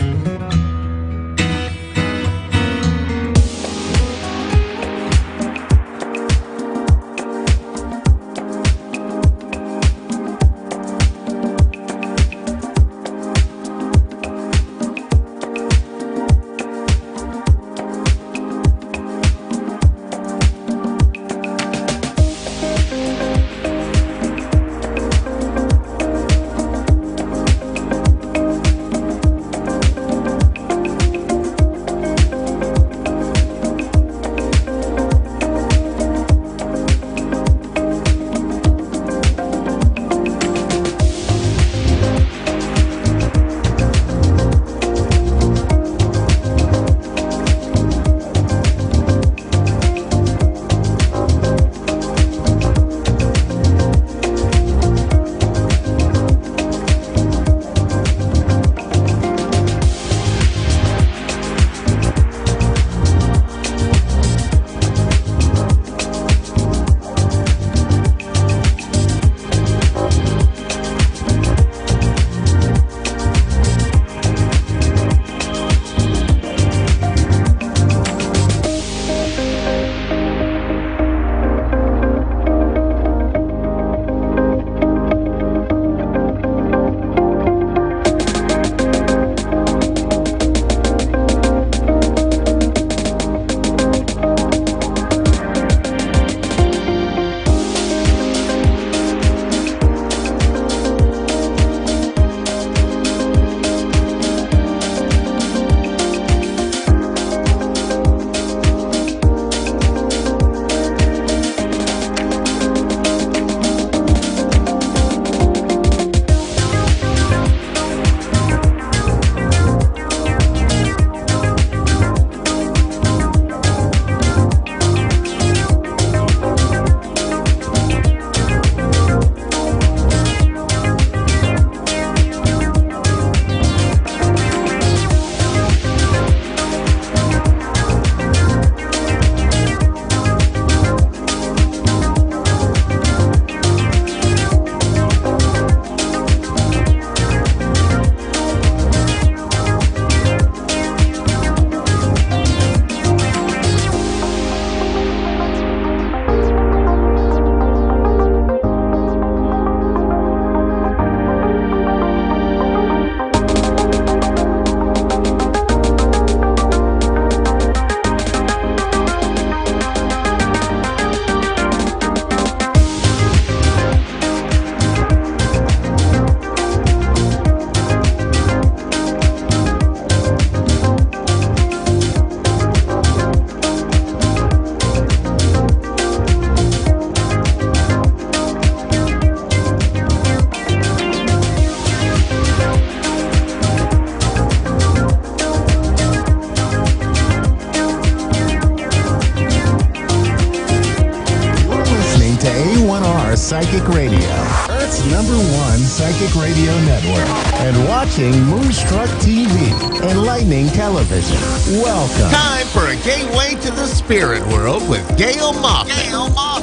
Psychic Radio, Earth's #1 psychic radio network, and watching Moonstruck TV, enlightening television. Welcome. Time for a gateway to the spirit world with Gail Moffat.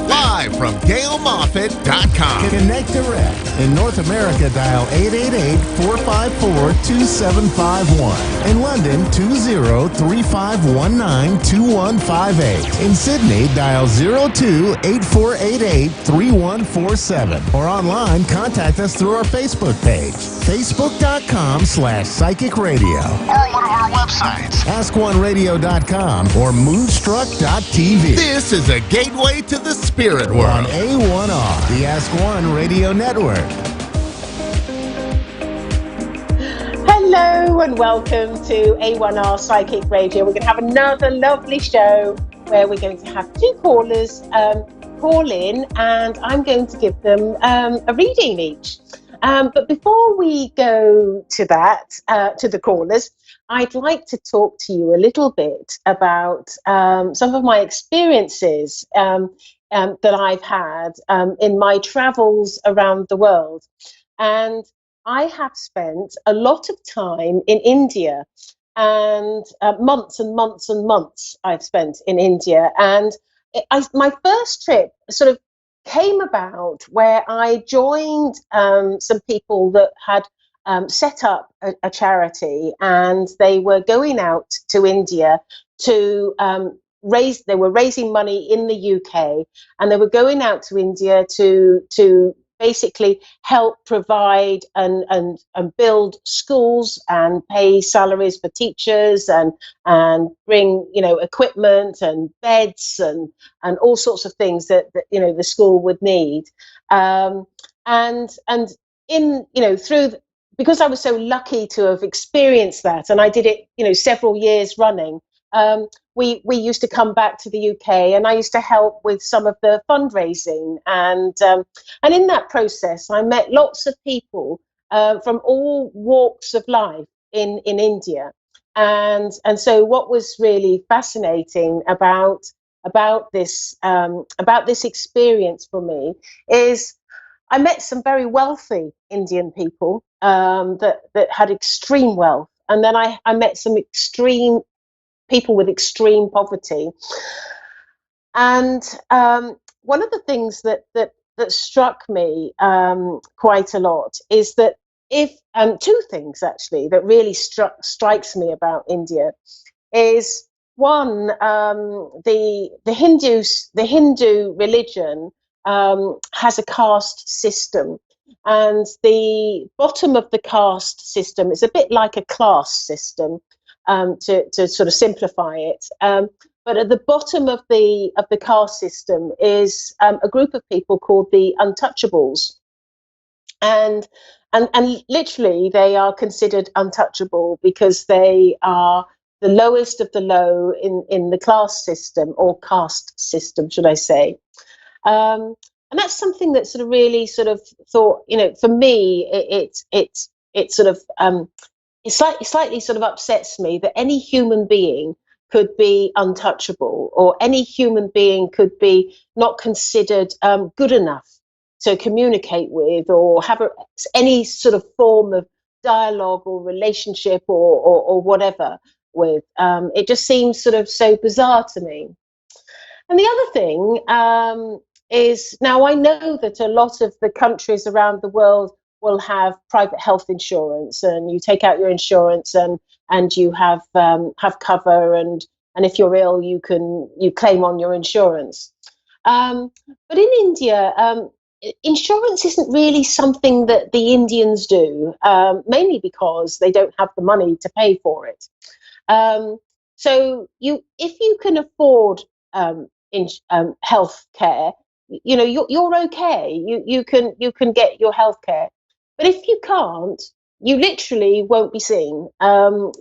Live from GailMoffat.com. Connect direct. In North America, dial 888-454-2751. In London, 20-3519-2158. In Sydney, dial 02-8488-3147. Or online, contact us through our Facebook page, facebook.com/psychic radio. Or one of our websites, AskOneRadio.com or Moonstruck.tv. This is a gateway to the spirit world on A1R, the Ask One Radio Network. Hello and welcome to A1R Psychic Radio. We're going to have another lovely show where we're going to have two callers call in, and I'm going to give them a reading each. But before we go to that, to the callers, I'd like to talk to you a little bit about some of my experiences that I've had in my travels around the world. And I have spent a lot of time in India, and months and months and months I've spent in India. And my first trip sort of came about where I joined some people that had set up a charity, and they were going out to India to they were raising money in the UK, and they were going out to India to basically help provide and build schools and pay salaries for teachers and bring, equipment and beds and all sorts of things that the school would need. And in, because I was so lucky to have experienced that, and I did it, several years running, we used to come back to the UK, and I used to help with some of the fundraising, and in that process I met lots of people from all walks of life in India, and so what was really fascinating about this experience for me is I met some very wealthy Indian people that had extreme wealth, and then I met some people with extreme poverty. And one of the things that struck me quite a lot is that two things actually that really strikes me about India is one, the Hindu religion has a caste system, and the bottom of the caste system is a bit like a class system, to sort of simplify it. But at the bottom of the caste system is a group of people called the untouchables, and literally they are considered untouchable because they are the lowest of the low in the class system, or caste system, should I say. And that's something that sort of really sort of thought, for me, it sort of it slightly sort of upsets me that any human being could be untouchable, or any human being could be not considered good enough to communicate with, or have any sort of form of dialogue or relationship or whatever with. It just seems sort of so bizarre to me. And the other thing is, now I know that a lot of the countries around the world will have private health insurance, and you take out your insurance and you have cover, and if you're ill you claim on your insurance. But in India, insurance isn't really something that the Indians do, mainly because they don't have the money to pay for it. So if you can afford health care, you're okay. You can get your health care. But if you can't, you literally won't be seen. There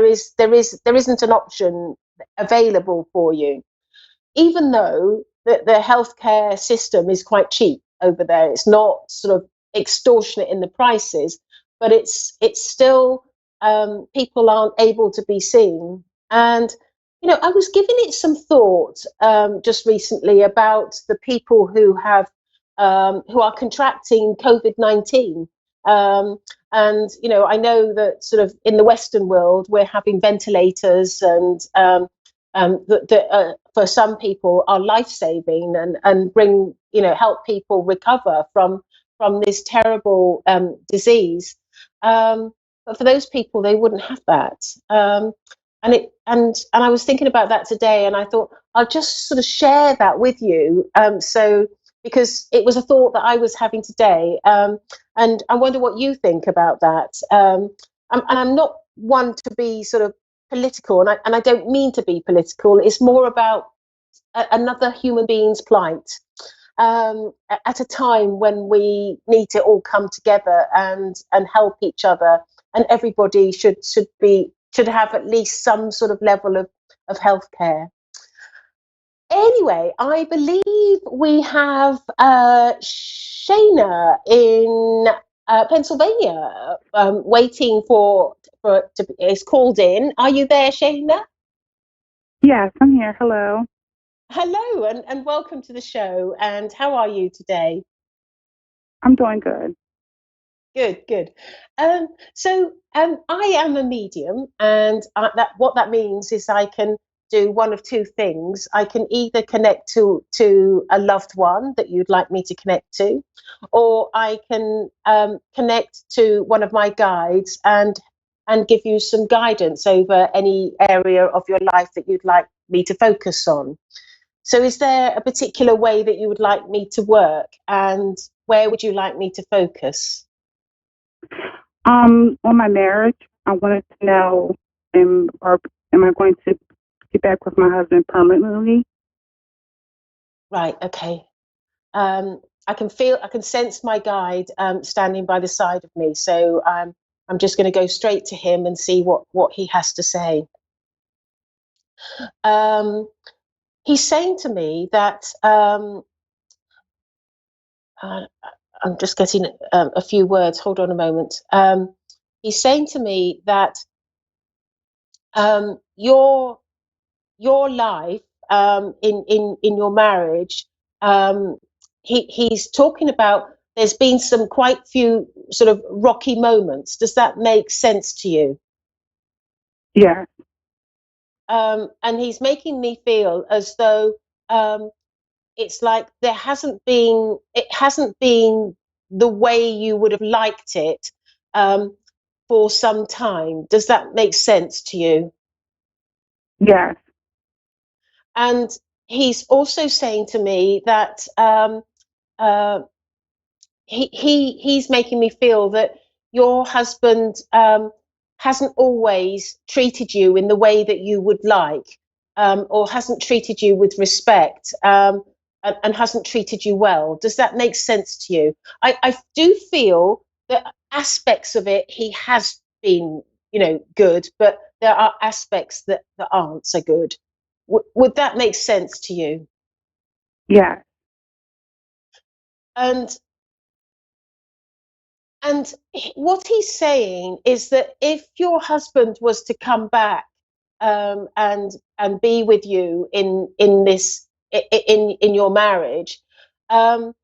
isn't an option available for you, even though the healthcare system is quite cheap over there. It's not sort of extortionate in the prices, but it's still people aren't able to be seen. And I was giving it some thought just recently about the people who have who are contracting COVID-19. And, you know, I know that sort of in the Western world, we're having ventilators and that for some people are life-saving and bring, you know, help people recover from this terrible disease. But for those people, they wouldn't have that. And I was thinking about that today, and I thought I'll just sort of share that with you. So because it was a thought that I was having today, and I wonder what you think about that. And I'm not one to be sort of political, and I don't mean to be political. It's more about another human being's plight at a time when we need to all come together and help each other, and everybody should have at least some sort of level of healthcare. Anyway, I believe we have Shayna in Pennsylvania waiting is called in. Are you there, Shayna? Yes, I'm here. Hello. Hello, and welcome to the show. And how are you today? I'm doing good. Good. So I am a medium, and what that means is I can do one of two things. I can either connect to a loved one that you'd like me to connect to, or I can connect to one of my guides and give you some guidance over any area of your life that you'd like me to focus on. So is there a particular way that you would like me to work, and where would you like me to focus? On my marriage, I wanted to know, am I going to get back with my husband permanently? Right. Okay. I can sense my guide standing by the side of me. So I'm just going to go straight to him and see what he has to say. He's saying to me that I'm just getting a few words. Hold on a moment. He's saying to me that your life in your marriage, he's talking about there's been some quite few sort of rocky moments. Does that make sense to you? Yeah. And he's making me feel as though it's like it hasn't been the way you would have liked it for some time. Does that make sense to you? Yes. And he's also saying to me that he's making me feel that your husband hasn't always treated you in the way that you would like, or hasn't treated you with respect, and hasn't treated you well. Does that make sense to you? I do feel that aspects of it he has been, good, but there are aspects that aren't so good. Would that make sense to you? Yeah. And what he's saying is that if your husband was to come back and be with you in this in your marriage, in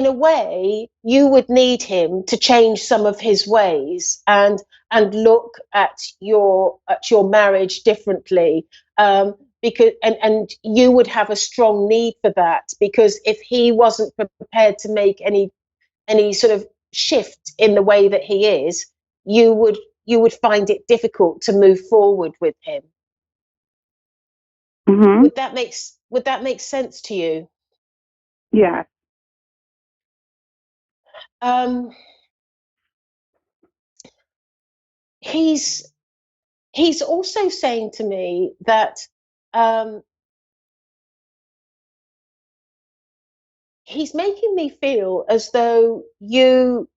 a way, you would need him to change some of his ways and look at your marriage differently. Because and you would have a strong need for that, because if he wasn't prepared to make any sort of shift in the way that he is, you would find it difficult to move forward with him. Mm-hmm. Would that make sense to you? Yeah. He's also saying to me that he's making me feel as though you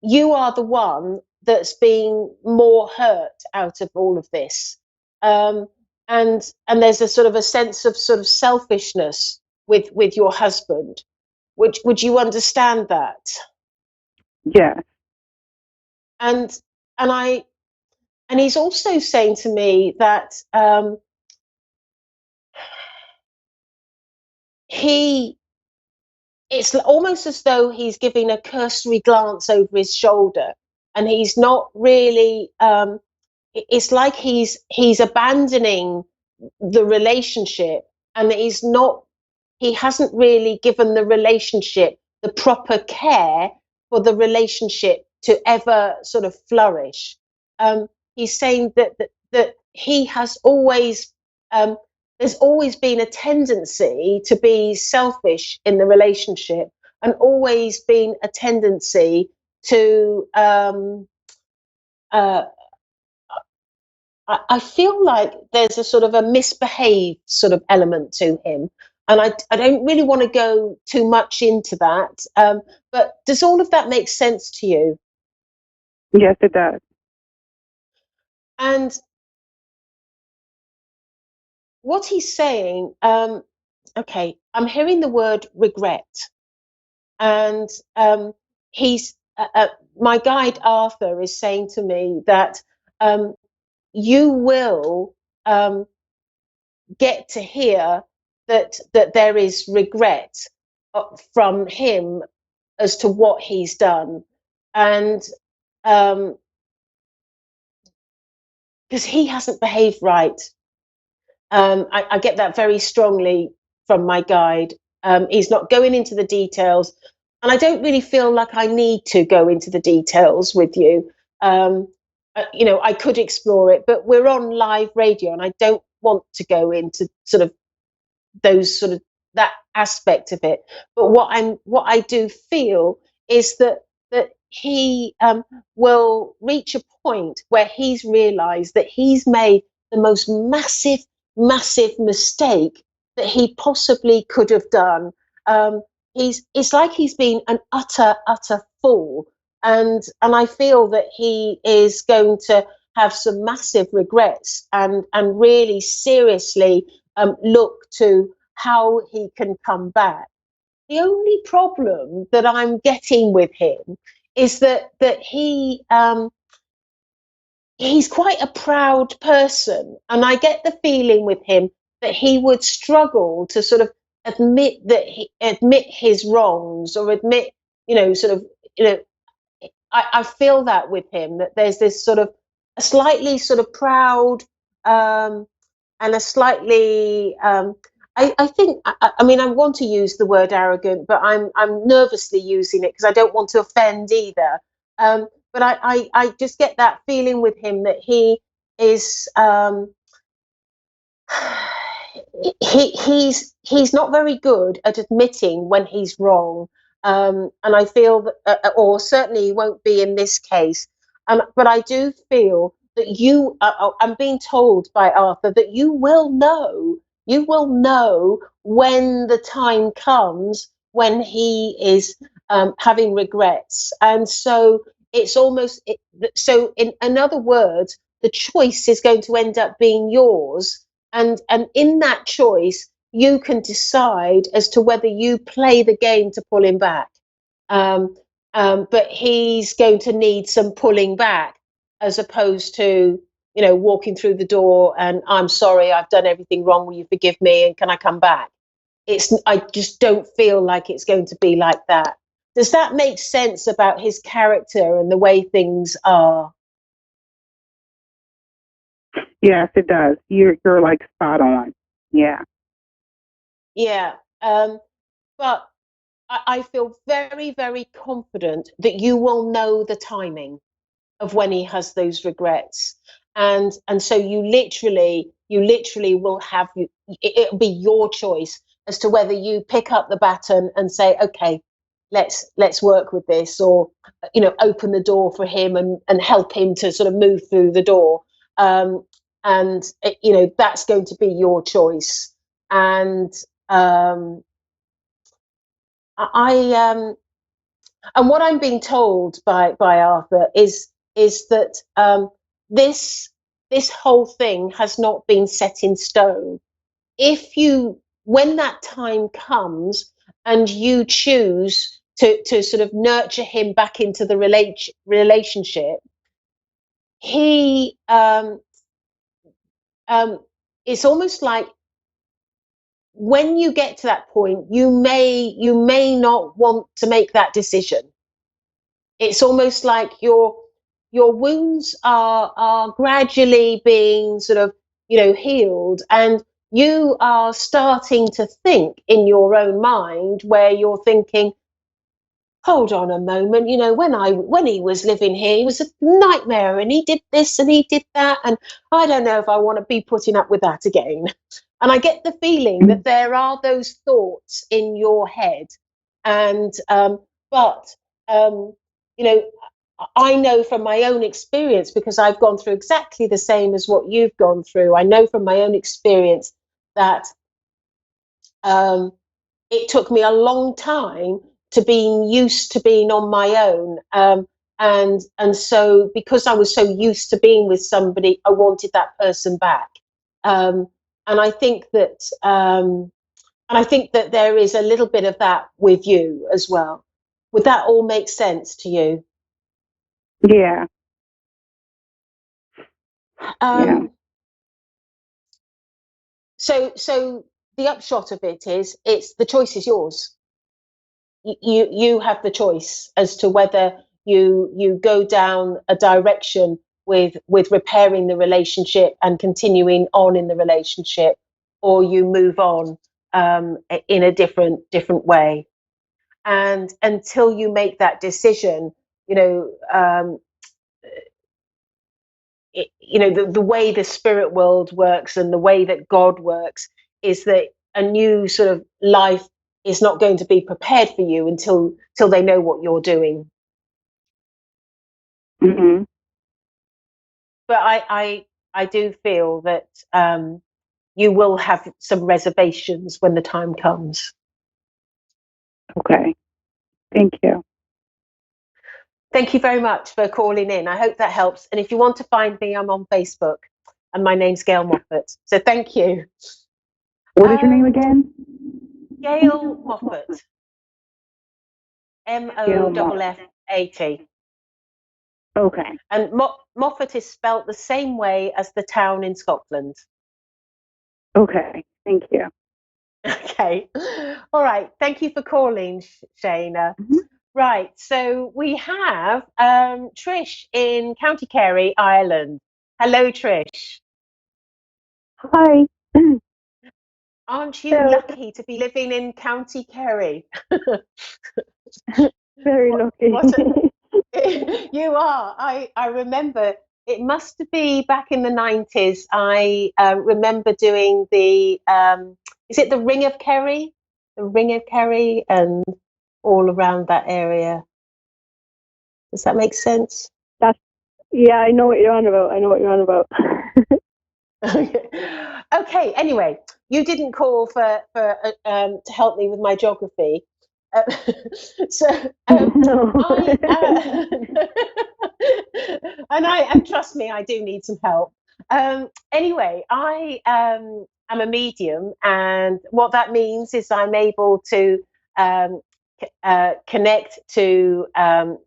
are the one that's being more hurt out of all of this, and there's a sort of a sense of sort of selfishness with your husband. Would you understand that? Yeah. And he's also saying to me that he it's almost as though he's giving a cursory glance over his shoulder, and he's not really. It's like he's abandoning the relationship, and he hasn't really given the relationship the proper care for the relationship to ever sort of flourish. He's saying that he has always there's always been a tendency to be selfish in the relationship, and always been a tendency to I feel like there's a sort of a misbehaved sort of element to him. And I don't really want to go too much into that. But does all of that make sense to you? Yes, it does. And what he's saying, okay, I'm hearing the word regret. And he's my guide Arthur is saying to me that you will get to hear that there is regret from him as to what he's done, and because he hasn't behaved right. I get that very strongly from my guide. He's not going into the details, and I don't really feel like I need to go into the details with you. I could explore it, but we're on live radio, and I don't want to go into sort of that aspect of it. But what I do feel is that he will reach a point where he's realized that he's made the most massive mistake that he possibly could have done. It's like he's been an utter fool, and I feel that he is going to have some massive regrets, and really seriously look to how he can come back. The only problem that I'm getting with him is that he's quite a proud person, and I get the feeling with him that he would struggle to sort of admit his wrongs, or admit, I feel that with him, that there's this sort of a slightly sort of proud, and a slightly I think I mean, I want to use the word arrogant, but I'm nervously using it because I don't want to offend either. But I just get that feeling with him that he is he's not very good at admitting when he's wrong, and I feel that, or certainly he won't be in this case. But I do feel that I'm being told by Arthur that you will know when the time comes when he is having regrets, and so it's almost so. In other words, the choice is going to end up being yours. And in that choice, you can decide as to whether you play the game to pull him back. But he's going to need some pulling back, as opposed to, walking through the door and, I'm sorry, I've done everything wrong. Will you forgive me? And can I come back? I just don't feel like it's going to be like that. Does that make sense about his character and the way things are? Yes, it does. You're like spot on. Yeah. Yeah. But I feel very, very confident that you will know the timing of when he has those regrets. And so you literally will have, it'll be your choice as to whether you pick up the baton and say, okay, let's work with this, or, open the door for him and help him to sort of move through the door. And that's going to be your choice. And and what I'm being told by Arthur is that this whole thing has not been set in stone. When that time comes and you choose to sort of nurture him back into the relationship, he it's almost like when you get to that point, you may not want to make that decision. It's almost like your wounds are gradually being sort of, healed, and you are starting to think in your own mind, where you're thinking, hold on a moment, when he was living here, he was a nightmare, and he did this and he did that, and I don't know if I want to be putting up with that again. And I get the feeling that there are those thoughts in your head, and but I know from my own experience, because I've gone through exactly the same as what you've gone through. I know from my own experience that it took me a long time to being used to being on my own. And so, because I was so used to being with somebody, I wanted that person back. And I think that there is a little bit of that with you as well. Would that all make sense to you? Yeah. So the upshot of it is, the choice is yours. You have the choice as to whether you go down a direction with repairing the relationship and continuing on in the relationship, or you move on in a different way. And until you make that decision, the way the spirit world works and the way that God works is that a new sort of life is not going to be prepared for you until they know what you're doing. Mm-hmm. But I do feel that you will have some reservations when the time comes. Okay. Thank you. Thank you very much for calling in. I hope that helps. And if you want to find me, I'm on Facebook, and my name's Gail Moffat. So thank you. What is your name again? Gail Moffat. Moffat. Okay. And Moffat is spelt the same way as the town in Scotland. Okay. Thank you. Okay. All right. Thank you for calling, Shayna. Mm-hmm. Right. So we have Trish in County Kerry, Ireland. Hello, Trish. Hi. Aren't you lucky to be living in County Kerry? Very lucky. You are. I remember, it must be back in the 90s. I remember doing the, is it the Ring of Kerry? The Ring of Kerry and all around that area. Does that make sense? Yeah, I know what you're on about. Okay, anyway, you didn't call for to help me with my geography. No. And trust me, I do need some help. Anyway, I am a medium, and what that means is I'm able to connect to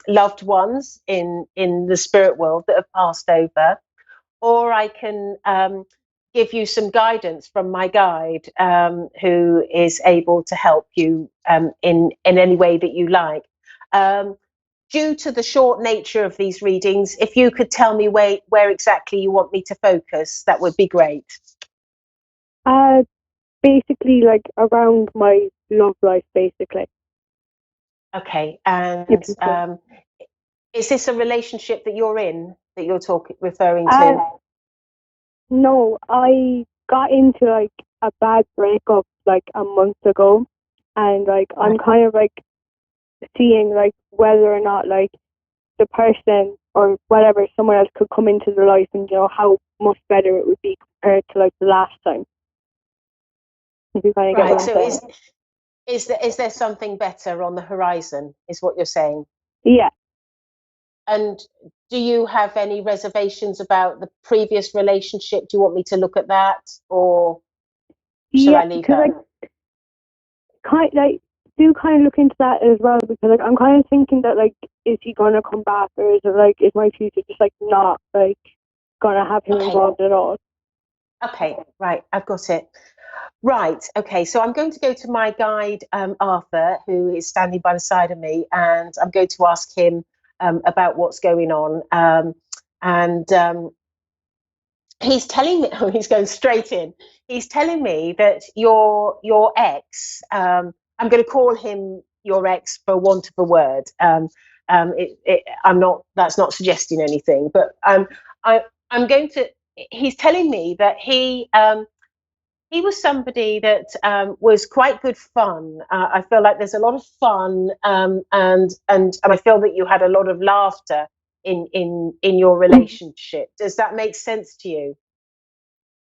loved ones in the spirit world that have passed over, or I can give you some guidance from my guide, who is able to help you in any way that you like. Due to the short nature of these readings, if you could tell me where exactly you want me to focus, that would be great. Basically, like around my love life, basically. Okay, and is this a relationship that you're in, that you're referring to? No, I got into like a bad breakup like a month ago, and like I'm kind of like seeing like whether or not like the person or whatever, someone else could come into their life, and how much better it would be compared to like the last time. If you kind of get what I'm saying. Is there something better on the horizon, is what you're saying? Yeah. And do you have any reservations about the previous relationship? Do you want me to look at that, or shall I leave that? Do kind of look into that as well, because like I'm kind of thinking that like, is he gonna come back, or is it like, is my future just like not like gonna have him involved at all? Okay, right, I've got it. Right. Okay. So I'm going to go to my guide, Arthur, who is standing by the side of me, and I'm going to ask him about what's going on. And he's telling me, oh, he's going straight in. He's telling me that your ex, I'm going to call him your ex for want of a word. I'm not. That's not suggesting anything, but I'm going to. He's telling me that he was somebody that was quite good fun. I feel like there's a lot of fun, and I feel that you had a lot of laughter in your relationship. Does that make sense to you?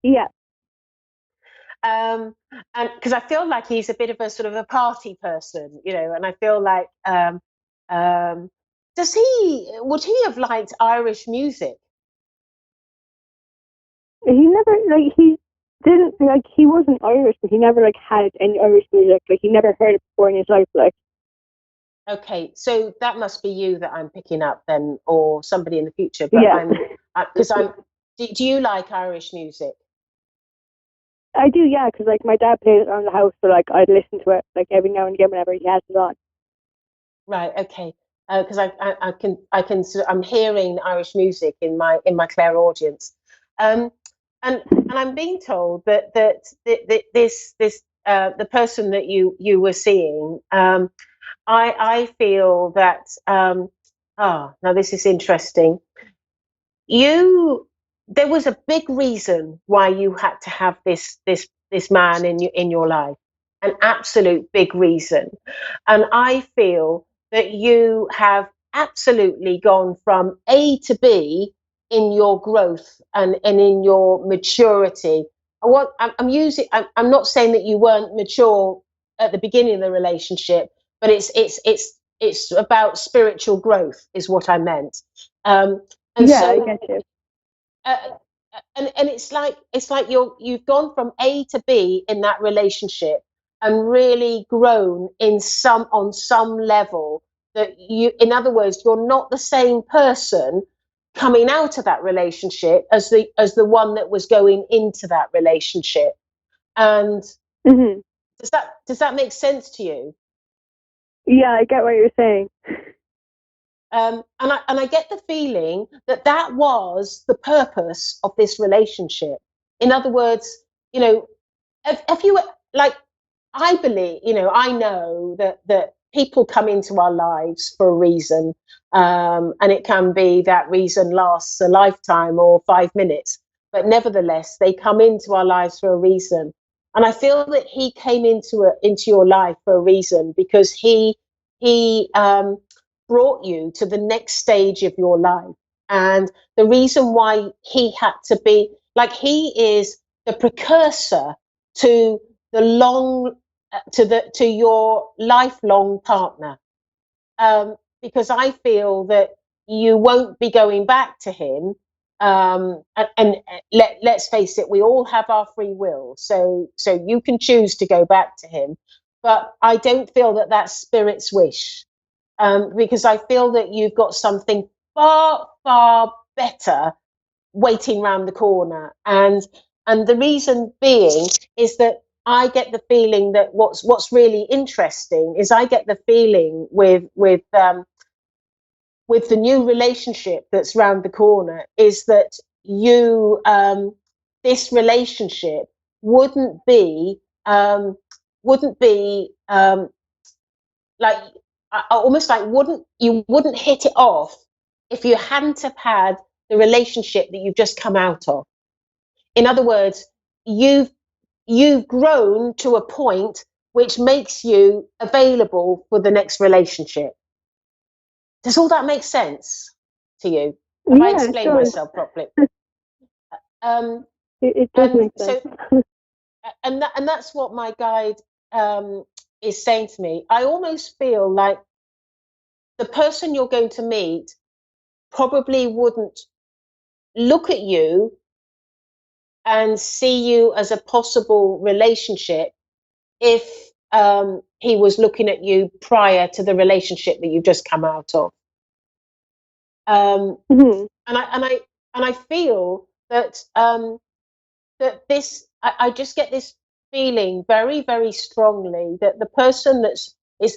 Yeah. And because I feel like he's a bit of a sort of a party person, you know, and I feel like would he have liked Irish music? He never, like, he didn't, like, he wasn't Irish, but he never, like, had any Irish music. Like, he never heard it before in his life, like. Okay, so that must be you that I'm picking up then, or somebody in the future. But Yeah. because I'm. Do you like Irish music? I do, yeah, because, like, my dad plays it around the house, so, like, I'd listen to it, like, every now and again whenever he has it on. Right. Okay. Because I'm hearing Irish music in my clairaudience, and I'm being told that this the person that you were seeing, I feel that now this is interesting. There was a big reason why you had to have this man in your life, an absolute big reason, and I feel that you have absolutely gone from A to B in your growth and in your maturity. I'm not saying that you weren't mature at the beginning of the relationship, but it's about spiritual growth is what I meant. And yeah, so I get you. And it's like you've gone from A to B in that relationship and really grown on some level, that you, in other words, you're not the same person coming out of that relationship as the one that was going into that relationship. And Mm-hmm. does that make sense to you? Yeah, I get what you're saying. And I get the feeling that was the purpose of this relationship. In other words, you know, if you, like, I believe, you know, I know that people come into our lives for a reason, and it can be that reason lasts a lifetime or 5 minutes, but nevertheless, they come into our lives for a reason. And I feel that he came into your life for a reason, because he brought you to the next stage of your life. And the reason why he had to be, like, he is the precursor to the long to your lifelong partner, because I feel that you won't be going back to him, and let's face it, we all have our free will, so you can choose to go back to him, but I don't feel that that's spirit's wish, because I feel that you've got something far better waiting round the corner. And the reason being is that I get the feeling that what's really interesting is I get the feeling with the new relationship that's round the corner is that you this relationship wouldn't be like almost like wouldn't hit it off if you hadn't have had the relationship that you've just come out of. In other words, you've grown to a point which makes you available for the next relationship. Does all that make sense to you? Have I explained myself properly? It does make sense. So, and that's what my guide is saying to me. I almost feel like the person you're going to meet probably wouldn't look at you and see you as a possible relationship if he was looking at you prior to the relationship that you've just come out of. Mm-hmm. And I feel that that this I just get this feeling very, very strongly that the person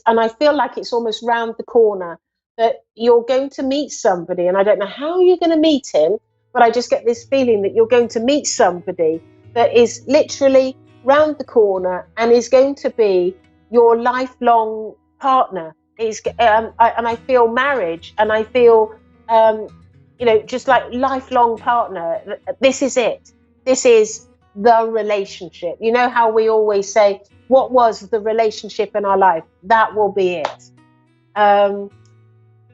and I feel like it's almost round the corner, that you're going to meet somebody, and I don't know how you're going to meet him, but I just get this feeling that you're going to meet somebody that is literally round the corner and is going to be your lifelong partner. And I feel marriage, and I feel, just like lifelong partner. This is it. This is the relationship. You know how we always say, what was the relationship in our life? That will be it. How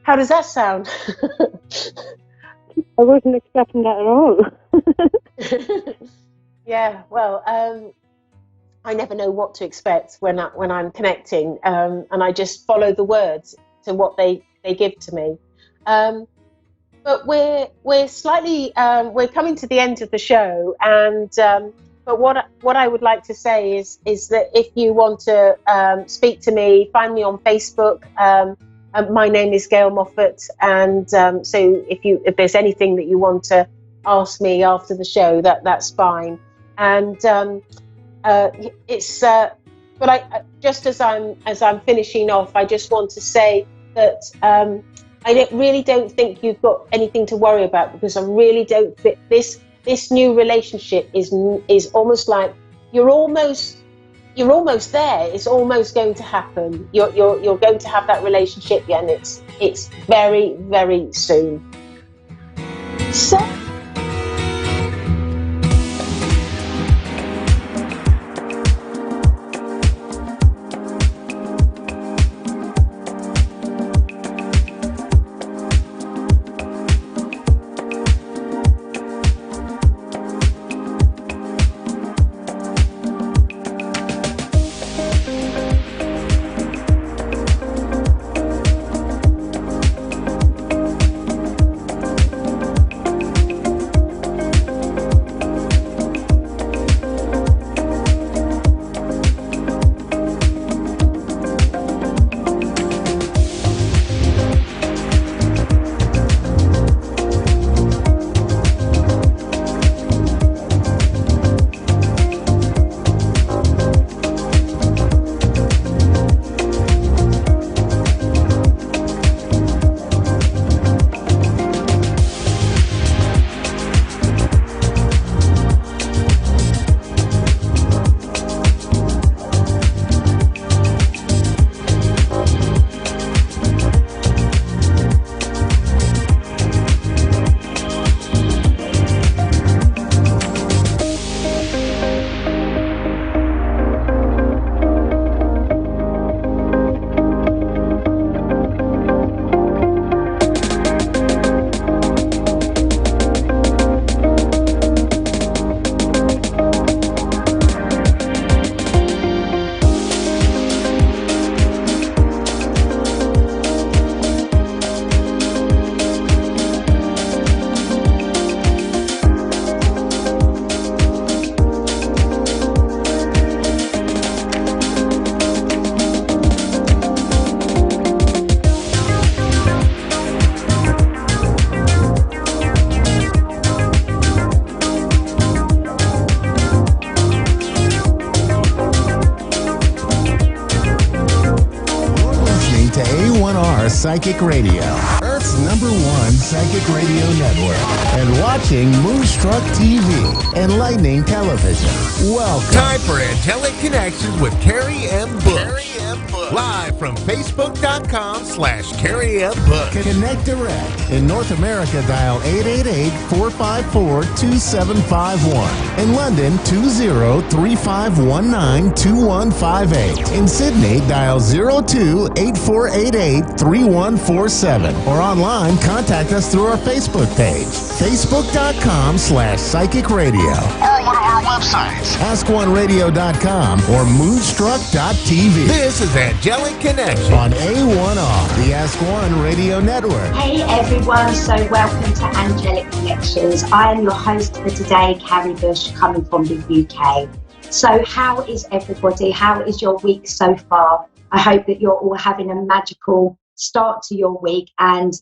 does that sound? I wasn't expecting that at all. Yeah, well, I never know what to expect when I'm connecting, and I just follow the words to what they give to me. But we're slightly we're coming to the end of the show, and but what I would like to say is that if you want to speak to me, find me on Facebook. My name is Gail Moffat, and so if there's anything that you want to ask me after the show, that's fine. And but I just as I'm finishing off, I just want to say that I really don't think you've got anything to worry about, because I really don't think this new relationship is almost like you're almost there. It's almost going to happen. You're going to have that relationship, and it's very, very soon. So. A1R Psychic Radio, Earth's #1 psychic radio network, and watching Moonstruck TV, enlightening television. Welcome. Time for Angelic Connections with Carrie M. Bush. Live from Facebook.com/Carrie M. Bush. Connect direct. In North America, dial 888-454-2751. In London, 20-3519-2158. In Sydney, dial 02-8488-3147. Or online, contact us through our Facebook page, Facebook.com/Psychic Radio. Or one of our websites, AskOneRadio.com or Moonstruck.tv. This is Angelic Connection on A1R, the Ask One Radio Network. Hey everyone, so welcome to Angelic Connections. I am your host for today, Carrie Bush, coming from the UK. So how is everybody? How is your week so far? I hope that you're all having a magical start to your week and,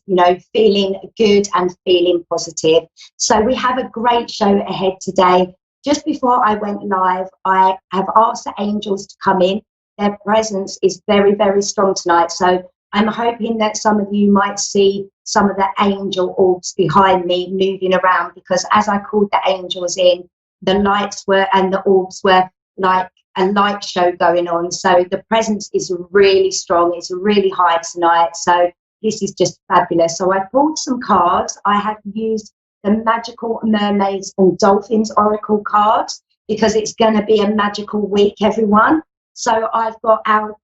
feeling good and feeling positive. So we have a great show ahead today. just before I went live, I have asked the angels to come in. Their presence is very, very strong tonight. So I'm hoping that some of you might see some of the angel orbs behind me moving around, because as I called the angels in, the lights were and the orbs were like a light show going on. So the presence is really strong. It's really high tonight. So this is just fabulous. So I've pulled some cards. I have used the Magical Mermaids and Dolphins Oracle cards because it's going to be a magical week, everyone. So I've got our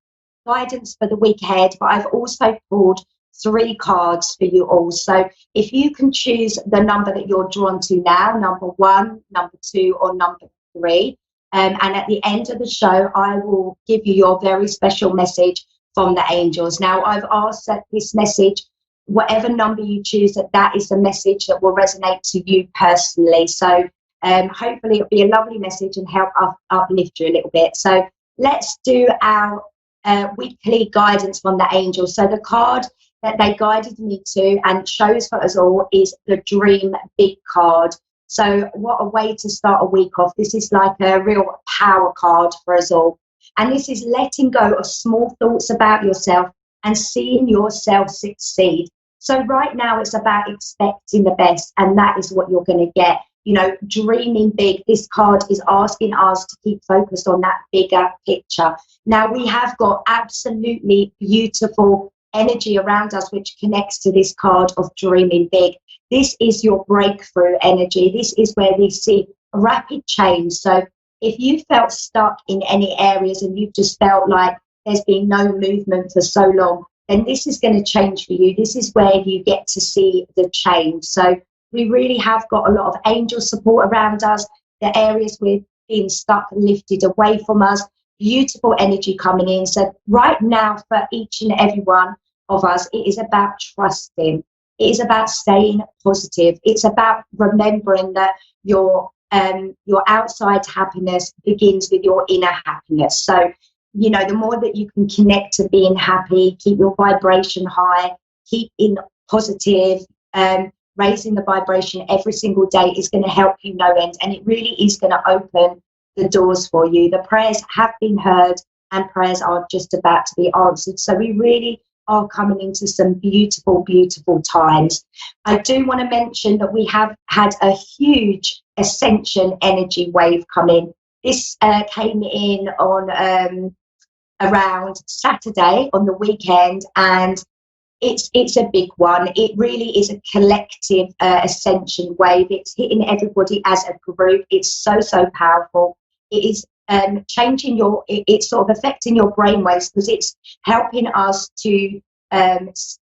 guidance for the week ahead, but I've also pulled 3 cards for you all. So if you can choose the number that you're drawn to now, number 1, number 2, or number 3, and at the end of the show, I will give you your very special message from the angels. Now, I've asked that this message, whatever number you choose, that is the message that will resonate to you personally. So hopefully it'll be a lovely message and help uplift you a little bit. So let's do our weekly guidance from the angels. So the card that they guided me to and shows for us all is the Dream Big card. So what a way to start a week off. This is like a real power card for us all. And this is letting go of small thoughts about yourself and seeing yourself succeed. So right now it's about expecting the best, and that is what you're going to get. You know, dreaming big. This card is asking us to keep focused on that bigger picture. Now, we have got absolutely beautiful energy around us, which connects to this card of dreaming big. This is your breakthrough energy. This is where we see rapid change. So if you felt stuck in any areas and you've just felt like there's been no movement for so long, then this is going to change for you. This is where you get to see the change. So we really have got a lot of angel support around us. The areas we're being stuck lifted away from us. Beautiful energy coming in. So right now, for each and every one of us, it is about trusting. It is about staying positive. It's about remembering that your outside happiness begins with your inner happiness. So, you know, the more that you can connect to being happy, keep your vibration high, keep in positive, raising the vibration every single day is going to help you no end. And it really is going to open the doors for you. The prayers have been heard and prayers are just about to be answered. So we really are coming into some beautiful, beautiful times. I do want to mention that we have had a huge ascension energy wave come in. This came in on around Saturday on the weekend, and it's a big one. It really is a collective ascension wave. It's hitting everybody as a group. It's so powerful. It is changing it's sort of affecting your brainwaves because it's helping us to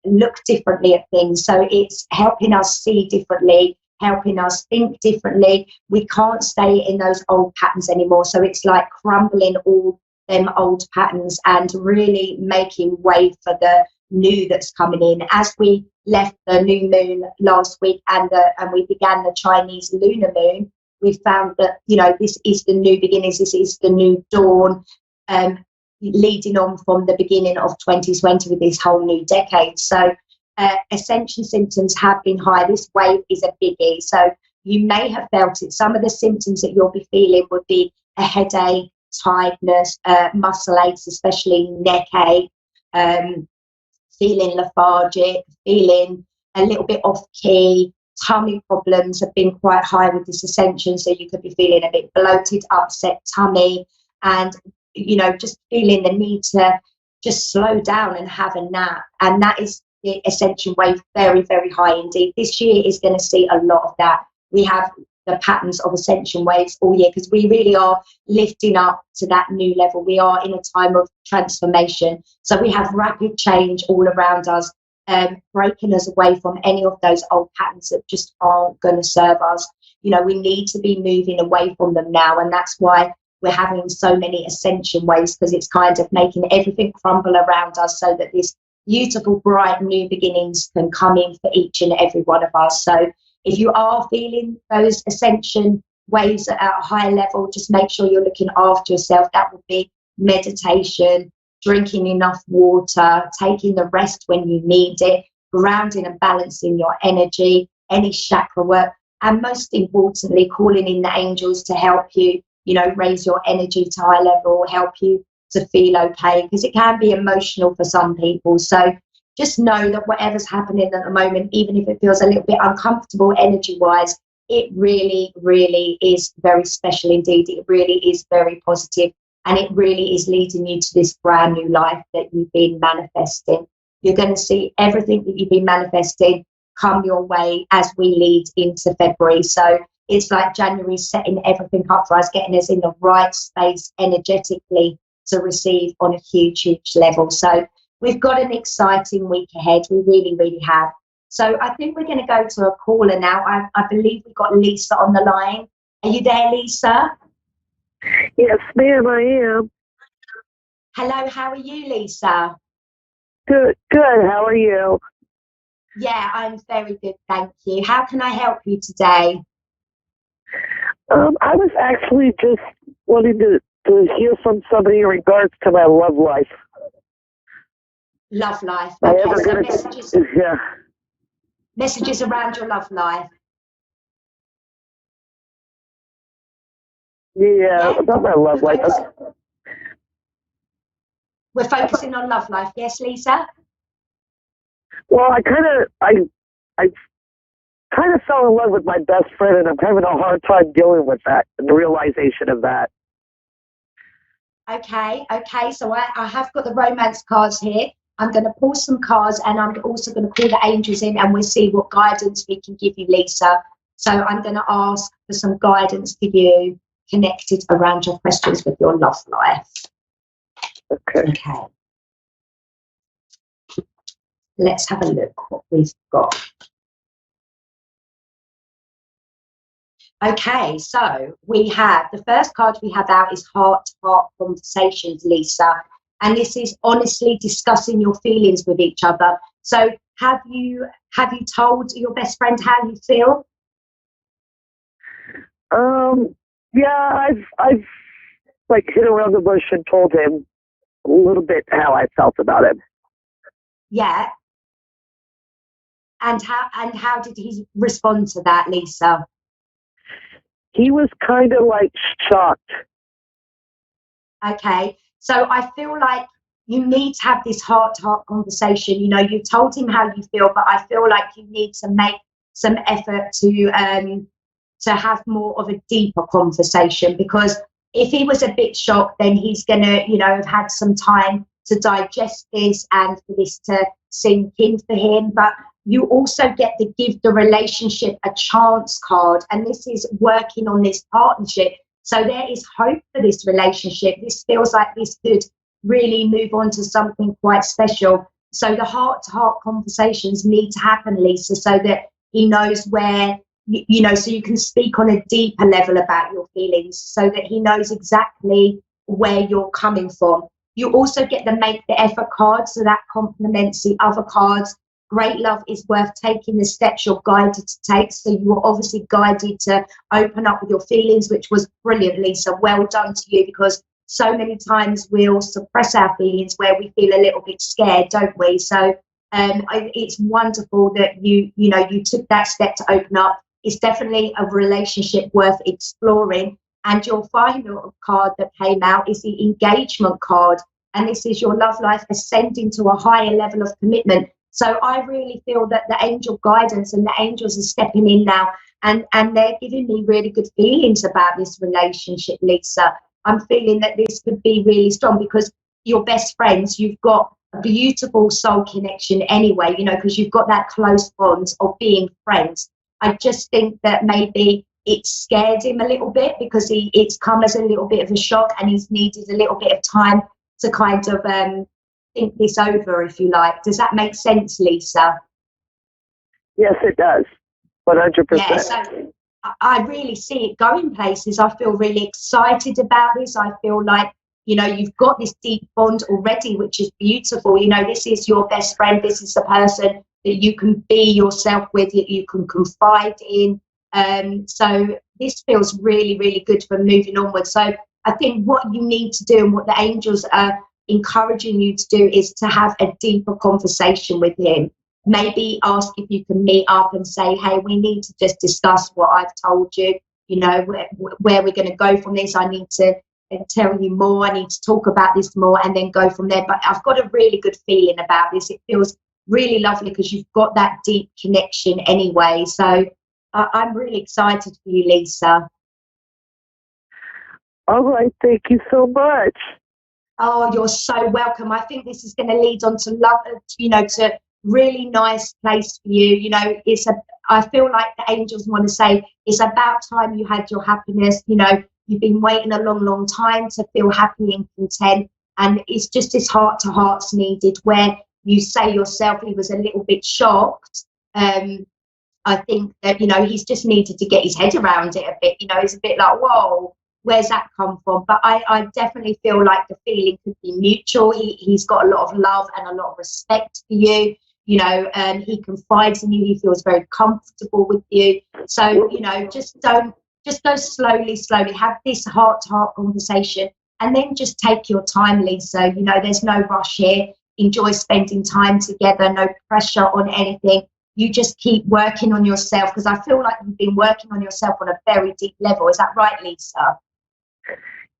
look differently at things. So it's helping us see differently, helping us think differently. We can't stay in those old patterns anymore. So it's like crumbling all them old patterns and really making way for the new that's coming in. As we left the new moon last week and we began the Chinese lunar moon, we found that, you know, this is the new beginnings, this is the new dawn, leading on from the beginning of 2020 with this whole new decade. So ascension symptoms have been high. This wave is a biggie. So you may have felt it. Some of the symptoms that you'll be feeling would be a headache, tiredness, muscle aches, especially neck ache, feeling lethargic, feeling a little bit off key. Tummy problems have been quite high with this ascension, so you could be feeling a bit bloated, upset tummy, and, you know, just feeling the need to just slow down and have a nap. And that is the ascension wave, very, very high indeed. This year is going to see a lot of that. We have the patterns of ascension waves all year because we really are lifting up to that new level. We are in a time of transformation. So we have rapid change all around us, breaking us away from any of those old patterns that just aren't going to serve us. You know, we need to be moving away from them now. And that's why we're having so many ascension waves, because it's kind of making everything crumble around us so that this beautiful, bright new beginnings can come in for each and every one of us. So if you are feeling those ascension waves at a high level, just make sure you're looking after yourself. That would be meditation, drinking enough water, taking the rest when you need it, grounding and balancing your energy, any chakra work. and most importantly, calling in the angels to help you, raise your energy to high level, help you to feel okay, because it can be emotional for some people. So just know that whatever's happening at the moment, even if it feels a little bit uncomfortable energy-wise, it really, really is very special indeed. It really is very positive, and it really is leading you to this brand new life that you've been manifesting. You're going to see everything that you've been manifesting come your way as we lead into February. So it's like January setting everything up for us, getting us in the right space energetically to receive on a huge, huge level. So we've got an exciting week ahead. We really, really have. So I think we're going to go to a caller now. I believe we've got Lisa on the line. Are you there, Lisa? Yes, ma'am, I am. Hello, how are you, Lisa? Good. How are you? Yeah, I'm very good, thank you. How can I help you today? I was actually just wanting to hear from somebody in regards to my love life. Love life. Okay, so messages. Yeah. Messages around your love life. Yeah, about my love life. We're focusing on love life. Yes, Lisa? Well, I kind of fell in love with my best friend, and I'm having a hard time dealing with that and the realization of that. Okay. So I have got the romance cards here. I'm going to pull some cards, and I'm also going to call the angels in, and we'll see what guidance we can give you, Lisa. So I'm going to ask for some guidance for you connected around your questions with your love life. Okay. Let's have a look what we've got. Okay, so we have, the first card we have out is heart-to-heart conversations, Lisa. And this is honestly discussing your feelings with each other. So have you told your best friend how you feel? Yeah, I've like hit around the bush and told him a little bit how I felt about him. Yeah. And how did he respond to that, Lisa? He was kind of like shocked. Okay, so I feel like you need to have this heart-to-heart conversation. You've told him how you feel, but I feel like you need to make some effort to have more of a deeper conversation, because if he was a bit shocked, then he's going to, have had some time to digest this and for this to sink in for him. But you also get to give the relationship a chance card, and this is working on this partnership. So there is hope for this relationship. This feels like this could really move on to something quite special. So the heart-to-heart conversations need to happen, Lisa, so that he knows where, so you can speak on a deeper level about your feelings, so that he knows exactly where you're coming from. You also get the make the effort card, so that complements the other cards. Great love is worth taking the steps you're guided to take. So you were obviously guided to open up with your feelings, which was brilliant, Lisa. Well done to you, because so many times we'll suppress our feelings where we feel a little bit scared, don't we? So it's wonderful that you took that step to open up. It's definitely a relationship worth exploring. And your final card that came out is the engagement card. And this is your love life ascending to a higher level of commitment. So I really feel that the angel guidance and the angels are stepping in now, and they're giving me really good feelings about this relationship, Lisa. I'm feeling that this could be really strong, because your best friends, you've got a beautiful soul connection anyway, because you've got that close bond of being friends. I just think that maybe it scared him a little bit, because it's come as a little bit of a shock, and he's needed a little bit of time to kind of think this over, if you like. Does that make sense, Lisa? Yes, it does. 100%. Yeah, so I really see it going places. I feel really excited about this. I feel like, you've got this deep bond already, which is beautiful. This is your best friend. This is the person that you can be yourself with, that you can confide in. So this feels really, really good for moving onward. So I think what you need to do, and what the angels are encouraging you to do, is to have a deeper conversation with him. maybe ask if you can meet up and say, hey, we need to just discuss what I've told you, you know, where we're going to go from this. I need to tell you more. I need to talk about this more and then go from there. But I've got a really good feeling about this. It feels really lovely because you've got that deep connection anyway. So I'm really excited for you, Lisa. All right. Thank you so much. Oh, you're so welcome. I think this is going to lead on to love, you know, to really nice place for you. You know, I feel like the angels want to say it's about time you had your happiness. You know, you've been waiting a long, long time to feel happy and content. And it's just this heart to heart's needed where you say yourself he was a little bit shocked. I think that, you know, he's just needed to get his head around it a bit. You know, it's a bit like, whoa, where's that come from? But I definitely feel like the feeling could be mutual. He's got a lot of love and a lot of respect for you. You know, he confides in you. He feels very comfortable with you. So, you know, just go slowly, have this heart-to-heart conversation, and then just take your time, Lisa. You know, there's no rush here. Enjoy spending time together. No pressure on anything. You just keep working on yourself, because I feel like you've been working on yourself on a very deep level. Is that right, Lisa?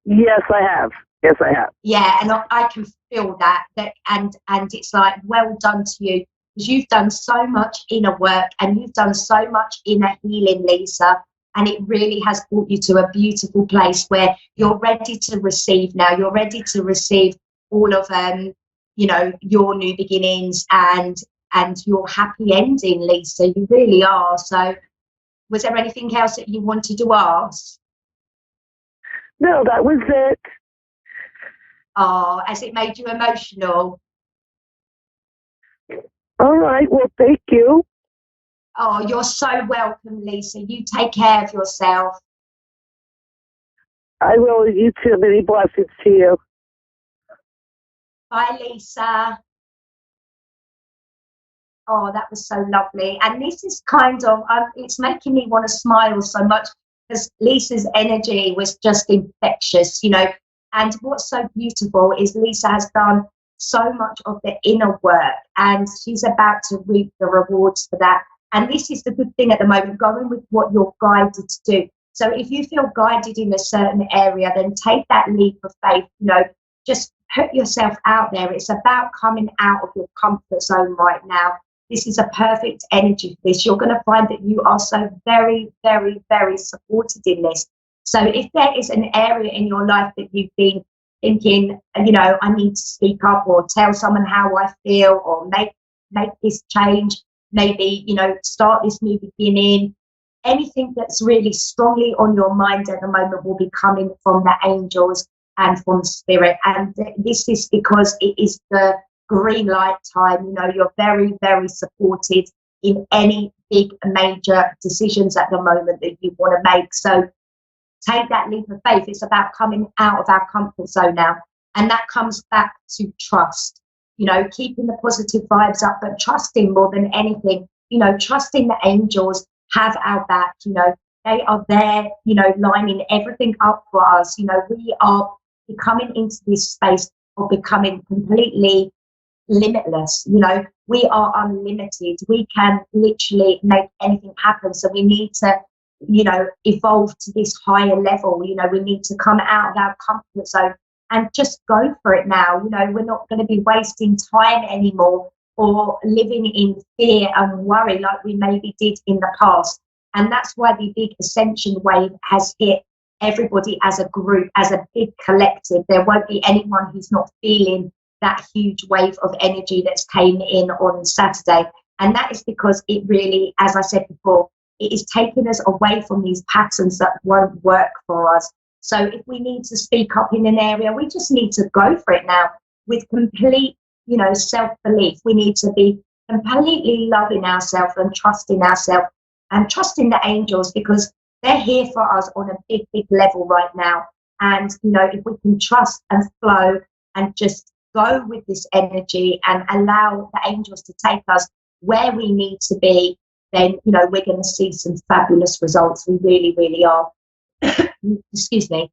Yes, I have. Yes, I have. Yeah, and I can feel that and it's like, well done to you, because you've done so much inner work and you've done so much inner healing, Lisa, and it really has brought you to a beautiful place where you're ready to receive now. You're ready to receive all of you know, your new beginnings and your happy ending, Lisa. You really are. So was there anything else that you wanted to ask? No, that was it. Oh, has it made you emotional? All right. Well, thank you. Oh, you're so welcome, Lisa. You take care of yourself. I will. You too. Many blessings to you. Bye, Lisa. Oh, that was so lovely. And this is kind of, it's making me want to smile so much, because Lisa's energy was just infectious, you know. And what's so beautiful is Lisa has done so much of the inner work, and she's about to reap the rewards for that. And this is the good thing at the moment, going with what you're guided to do. So if you feel guided in a certain area, then take that leap of faith, you know, just put yourself out there. It's about coming out of your comfort zone right now. This is a perfect energy for this. You're going to find that you are so very, very, very supported in this. So if there is an area in your life that you've been thinking, you know, I need to speak up or tell someone how I feel, or make this change, maybe, you know, start this new beginning, anything that's really strongly on your mind at the moment will be coming from the angels and from spirit. And this is because it is the green light time. You know, you're very, very supported in any big major decisions at the moment that you want to make. So take that leap of faith. It's about coming out of our comfort zone now. And that comes back to trust, you know, keeping the positive vibes up, but trusting more than anything, you know, trusting the angels have our back. You know, they are there, you know, lining everything up for us. You know, we are coming into this space of becoming completely limitless. You know, we are unlimited. We can literally make anything happen. So we need to, you know, evolve to this higher level. You know, we need to come out of our comfort zone and just go for it now. You know, we're not going to be wasting time anymore or living in fear and worry like we maybe did in the past. And that's why the big ascension wave has hit everybody as a group, as a big collective. There won't be anyone who's not feeling that huge wave of energy that's came in on Saturday. And that is because it really, as I said before, it is taking us away from these patterns that won't work for us. So if we need to speak up in an area, we just need to go for it now with complete, you know, self-belief. We need to be completely loving ourselves and trusting the angels, because they're here for us on a big, big level right now. And, you know, if we can trust and flow and just go with this energy and allow the angels to take us where we need to be, then, you know, we're going to see some fabulous results. We really, really are. Excuse me.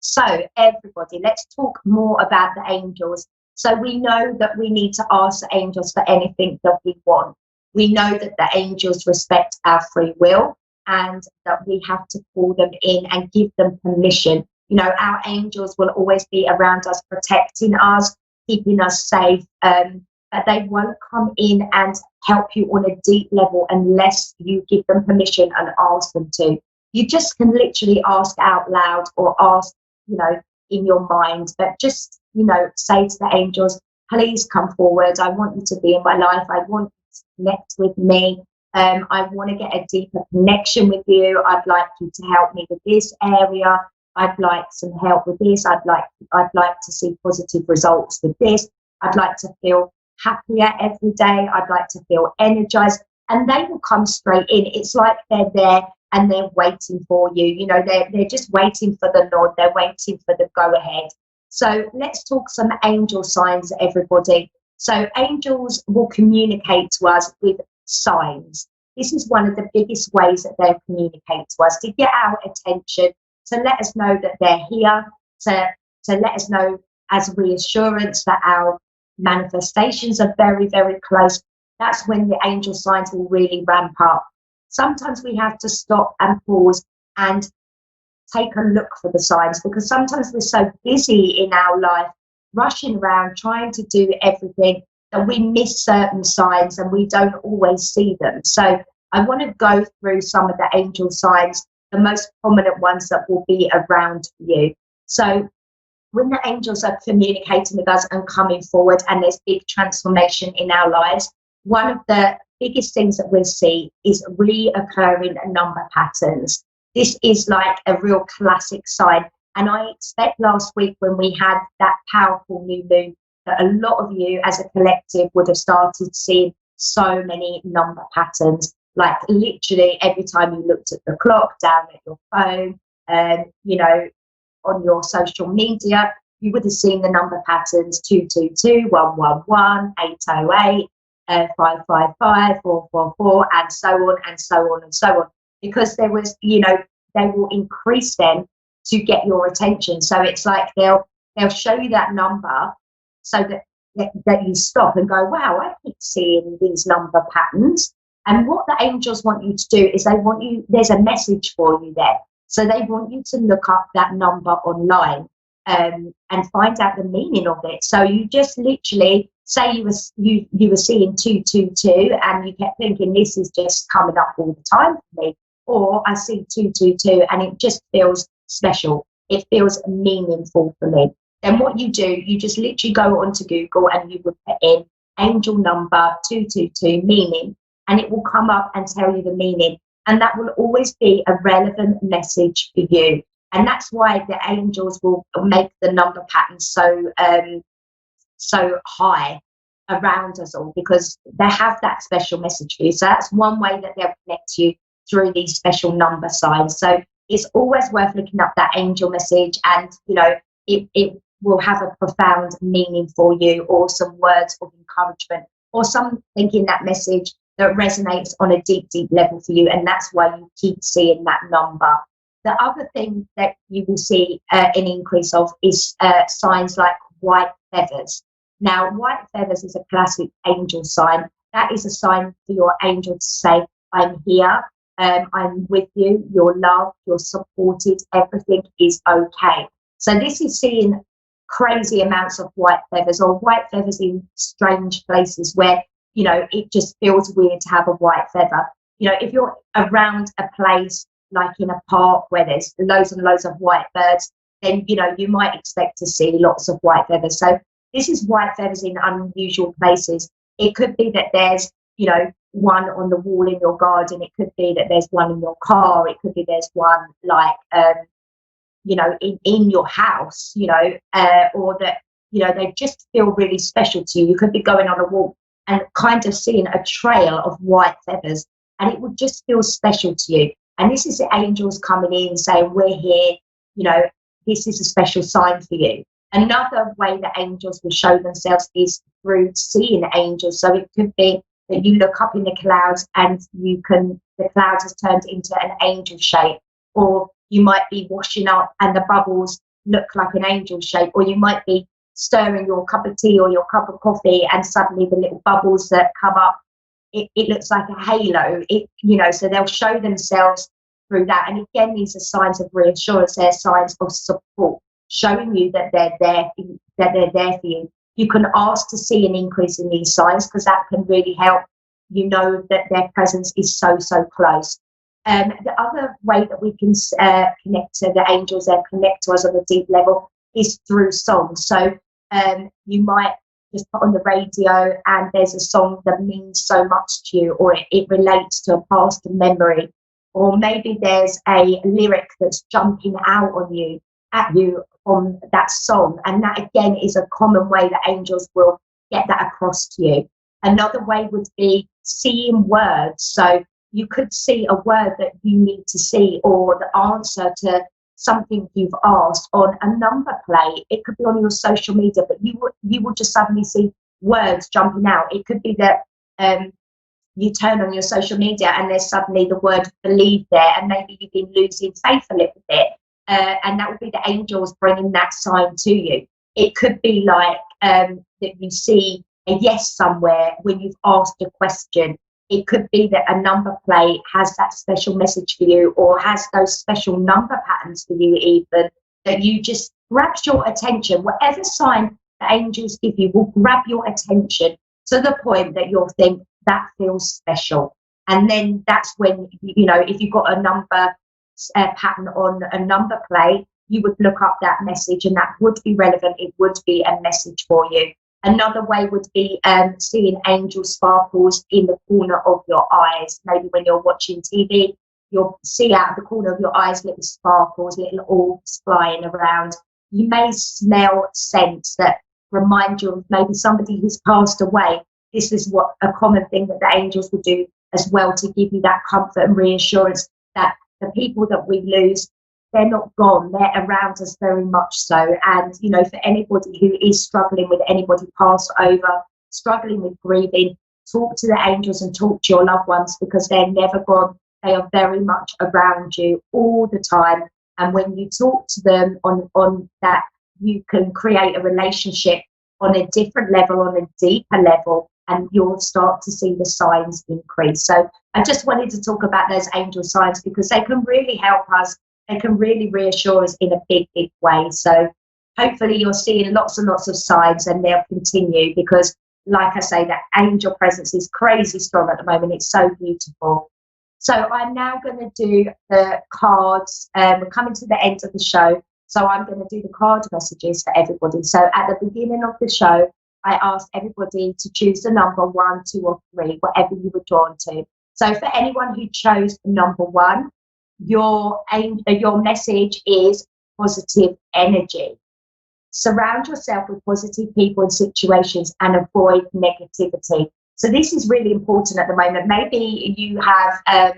So everybody, let's talk more about the angels. So we know that we need to ask the angels for anything that we want. We know that the angels respect our free will and that we have to call them in and give them permission. You know, our angels will always be around us, protecting us, keeping us safe, but they won't come in and help you on a deep level unless you give them permission and ask them to. You just can literally ask out loud or ask, you know, in your mind, but just, you know, say to the angels, please come forward. I want you to be in my life. I want you to connect with me. I want to get a deeper connection with you. I'd like you to help me with this area. I'd like some help with this. I'd like to see positive results with this. I'd like to feel happier every day. I'd like to feel energized. And they will come straight in. It's like they're there and they're waiting for you. You know, they're just waiting for the nod. They're waiting for the go ahead. So let's talk some angel signs, everybody. So angels will communicate to us with signs. This is one of the biggest ways that they communicate to us, to get our attention, to let us know that they're here, to let us know as reassurance that our manifestations are very, very close. That's when the angel signs will really ramp up. Sometimes we have to stop and pause and take a look for the signs, because sometimes we're so busy in our life, rushing around, trying to do everything, that we miss certain signs and we don't always see them. So I want to go through some of the angel signs, the most prominent ones that will be around you. So when the angels are communicating with us and coming forward and there's big transformation in our lives, one of the biggest things that we'll see is reoccurring number patterns. This is like a real classic sign. And I expect last week when we had that powerful new moon, that a lot of you as a collective would have started seeing so many number patterns. Like literally every time you looked at the clock, down at your phone, you know, on your social media, you would have seen the number patterns 222, 111, 808, 555, 444, and so on and so on and so on. Because there was, you know, they will increase them to get your attention. So it's like they'll show you that number so that you stop and go, wow, I keep seeing these number patterns. And what the angels want you to do is they want you, there's a message for you there. So they want you to look up that number online and find out the meaning of it. So you just literally say you were seeing 222 and you kept thinking this is just coming up all the time for me. Or I see 222 and it just feels special. It feels meaningful for me. Then what you do, you just literally go onto Google and you would put in angel number 222 meaning, and it will come up and tell you the meaning. And that will always be a relevant message for you. And that's why the angels will make the number pattern so high around us all, because they have that special message for you. So that's one way that they'll connect you through these special number signs. So it's always worth looking up that angel message, and you know it will have a profound meaning for you, or some words of encouragement, or something in that message that resonates on a deep, deep level for you, and that's why you keep seeing that number. The other thing that you will see an increase of is signs like white feathers. Now, white feathers is a classic angel sign. That is a sign for your angel to say, I'm here, I'm with you, you're loved, you're supported, everything is okay. So this is seeing crazy amounts of white feathers, or white feathers in strange places where, you know, it just feels weird to have a white feather. You know, if you're around a place like in a park where there's loads and loads of white birds, then, you know, you might expect to see lots of white feathers. So this is white feathers in unusual places. It could be that there's, you know, one on the wall in your garden. It could be that there's one in your car. It could be there's one like, you know, in your house, you know, or that, you know, they just feel really special to you. You could be going on a walk and kind of seeing a trail of white feathers, and it would just feel special to you. And this is the angels coming in saying, we're here, you know, this is a special sign for you. Another way that angels will show themselves is through seeing angels. So it could be that you look up in the clouds and the clouds has turned into an angel shape, or you might be washing up and the bubbles look like an angel shape, or you might be stirring your cup of tea or your cup of coffee, and suddenly the little bubbles that come up, it looks like a halo. So they'll show themselves through that. And again, these are signs of reassurance. They're signs of support, showing you that they're there for you. You can ask to see an increase in these signs, because that can really help you know that their presence is so close. The other way that we can connect to the angels, they connect to us on a deep level, is through song. So you might just put on the radio and there's a song that means so much to you, or it relates to a past memory, or maybe there's a lyric that's jumping out at you from that song, and that again is a common way that angels will get that across to you. Another way would be seeing words. So you could see a word that you need to see, or the answer to something you've asked on a number plate. It could be on your social media, but you will just suddenly see words jumping out. It could be that you turn on your social media and there's suddenly the word believe there, and maybe you've been losing faith a little bit, and that would be the angels bringing that sign to you. It could be like that you see a yes somewhere when you've asked a question. It could be that a number plate has that special message for you, or has those special number patterns for you, even, that you just grabs your attention. Whatever sign the angels give you will grab your attention to the point that you'll think, that feels special. And then that's when, if you've got a number pattern on a number plate, you would look up that message, and that would be relevant. It would be a message for you. Another way would be seeing angel sparkles in the corner of your eyes. Maybe when you're watching TV, you'll see out of the corner of your eyes little sparkles, little orbs flying around. You may smell scents that remind you of maybe somebody who's passed away. This is what a common thing that the angels will do as well, to give you that comfort and reassurance that the people that we lose, they're not gone, they're around us very much so. And, for anybody who is struggling with anybody passed over, struggling with grieving, talk to the angels and talk to your loved ones, because they're never gone. They are very much around you all the time. And when you talk to them on that, you can create a relationship on a different level, on a deeper level, and you'll start to see the signs increase. So I just wanted to talk about those angel signs, because they can really help us. They can really reassure us in a big way. So hopefully you're seeing lots and lots of signs, and they'll continue, because, like I say, that angel presence is crazy strong at the moment. It's so beautiful. So I'm now going to do the cards. We're coming to the end of the show, so I'm going to do the card messages for everybody. So at the beginning of the show, I asked everybody to choose the number 1, 2, or 3, whatever you were drawn to. So for anyone who chose number 1, your message is positive energy. Surround yourself with positive people and situations, and avoid negativity. So this is really important at the moment. Maybe you have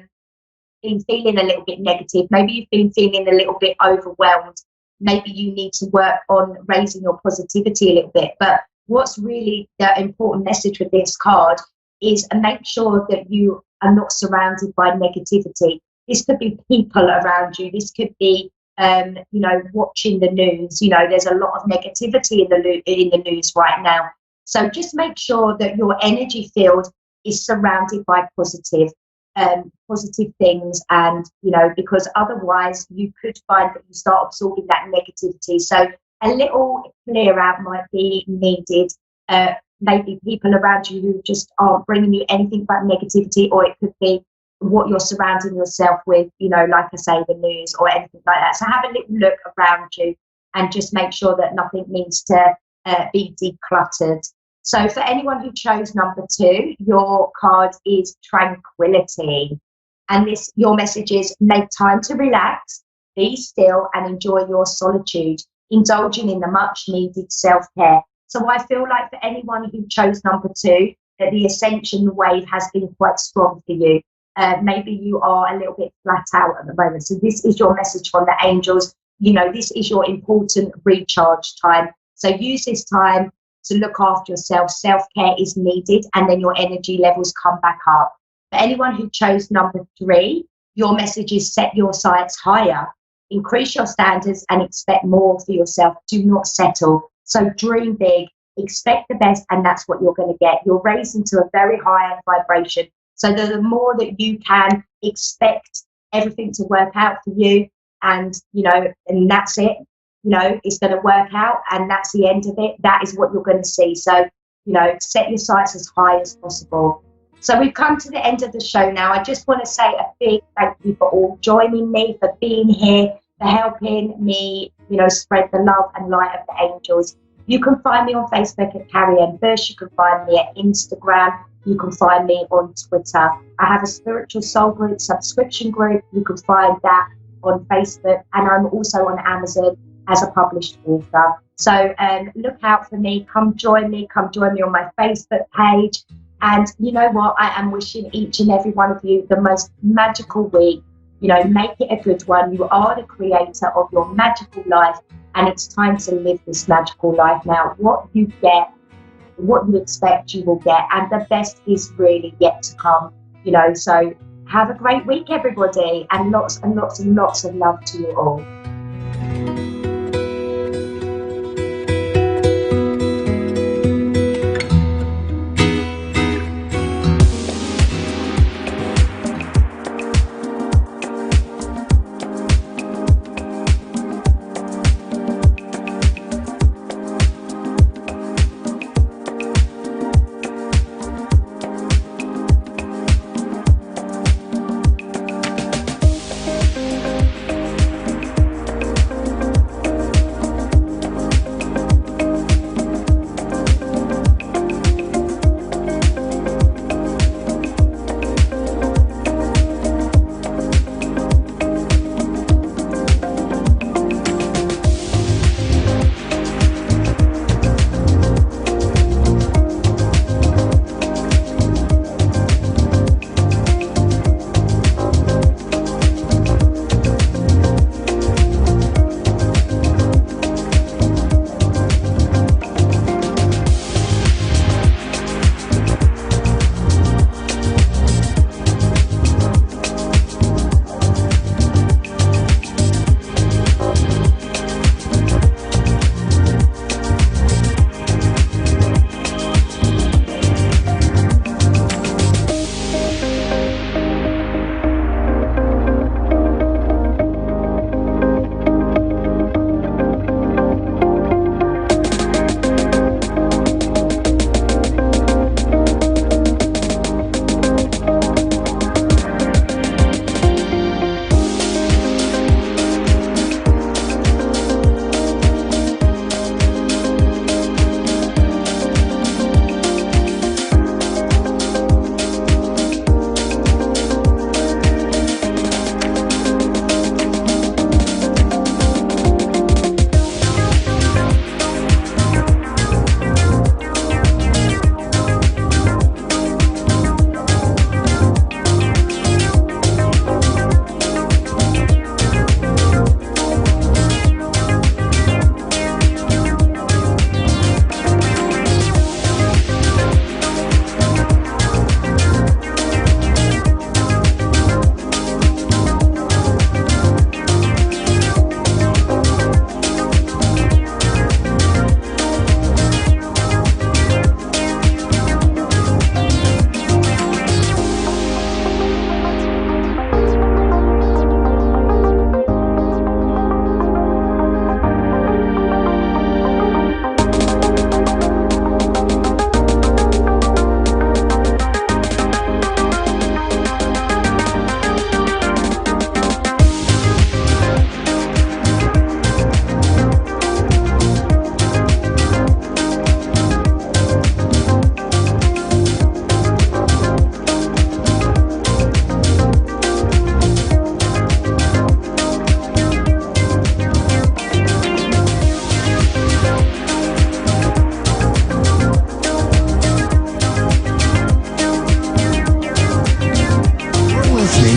been feeling a little bit negative. Maybe you've been feeling a little bit overwhelmed. Maybe you need to work on raising your positivity a little bit. But what's really the important message with this card is make sure that you are not surrounded by negativity. This could be people around you. This could be, watching the news. There's a lot of negativity in the news right now. So just make sure that your energy field is surrounded by positive things, and because otherwise you could find that you start absorbing that negativity. So a little clear out might be needed. Maybe people around you who just aren't bringing you anything but negativity, or it could be what you're surrounding yourself with, like I say, the news or anything like that. So have a little look around you and just make sure that nothing needs to be decluttered. So for anyone who chose number 2, your card is tranquility. And your message is: make time to relax, be still, and enjoy your solitude, indulging in the much needed self-care. So I feel like for anyone who chose number 2, that the ascension wave has been quite strong for you. Maybe you are a little bit flat out at the moment. So this is your message from the angels. This is your important recharge time. So use this time to look after yourself. Self-care is needed, and then your energy levels come back up. For anyone who chose number 3, your message is: set your sights higher, increase your standards, and expect more for yourself. Do not settle. So dream big, expect the best, and that's what you're going to get. You're raised into a very high vibration. So the more that you can expect everything to work out for you, and, you know, and that's it, you know, it's going to work out, and that's the end of it. That is what you're going to see. So, you know, set your sights as high as possible. So we've come to the end of the show now. I just want to say a big thank you for all joining me, for being here, for helping me, you know, spread the love and light of the angels. You can find me on Facebook at Carrie Ann Bush. You can find me at Instagram. You can find me on Twitter. I have a Spiritual Soul Group subscription group. You can find that on Facebook. And I'm also on Amazon as a published author. So look out for me. Come join me. Come join me on my Facebook page. And you know what? I am wishing each and every one of you the most magical week. You know, make it a good one. You are the creator of your magical life, and it's time to live this magical life now. What you get, what you expect, you will get, and the best is really yet to come. You know, so have a great week, everybody, and lots and lots and lots of love to you all.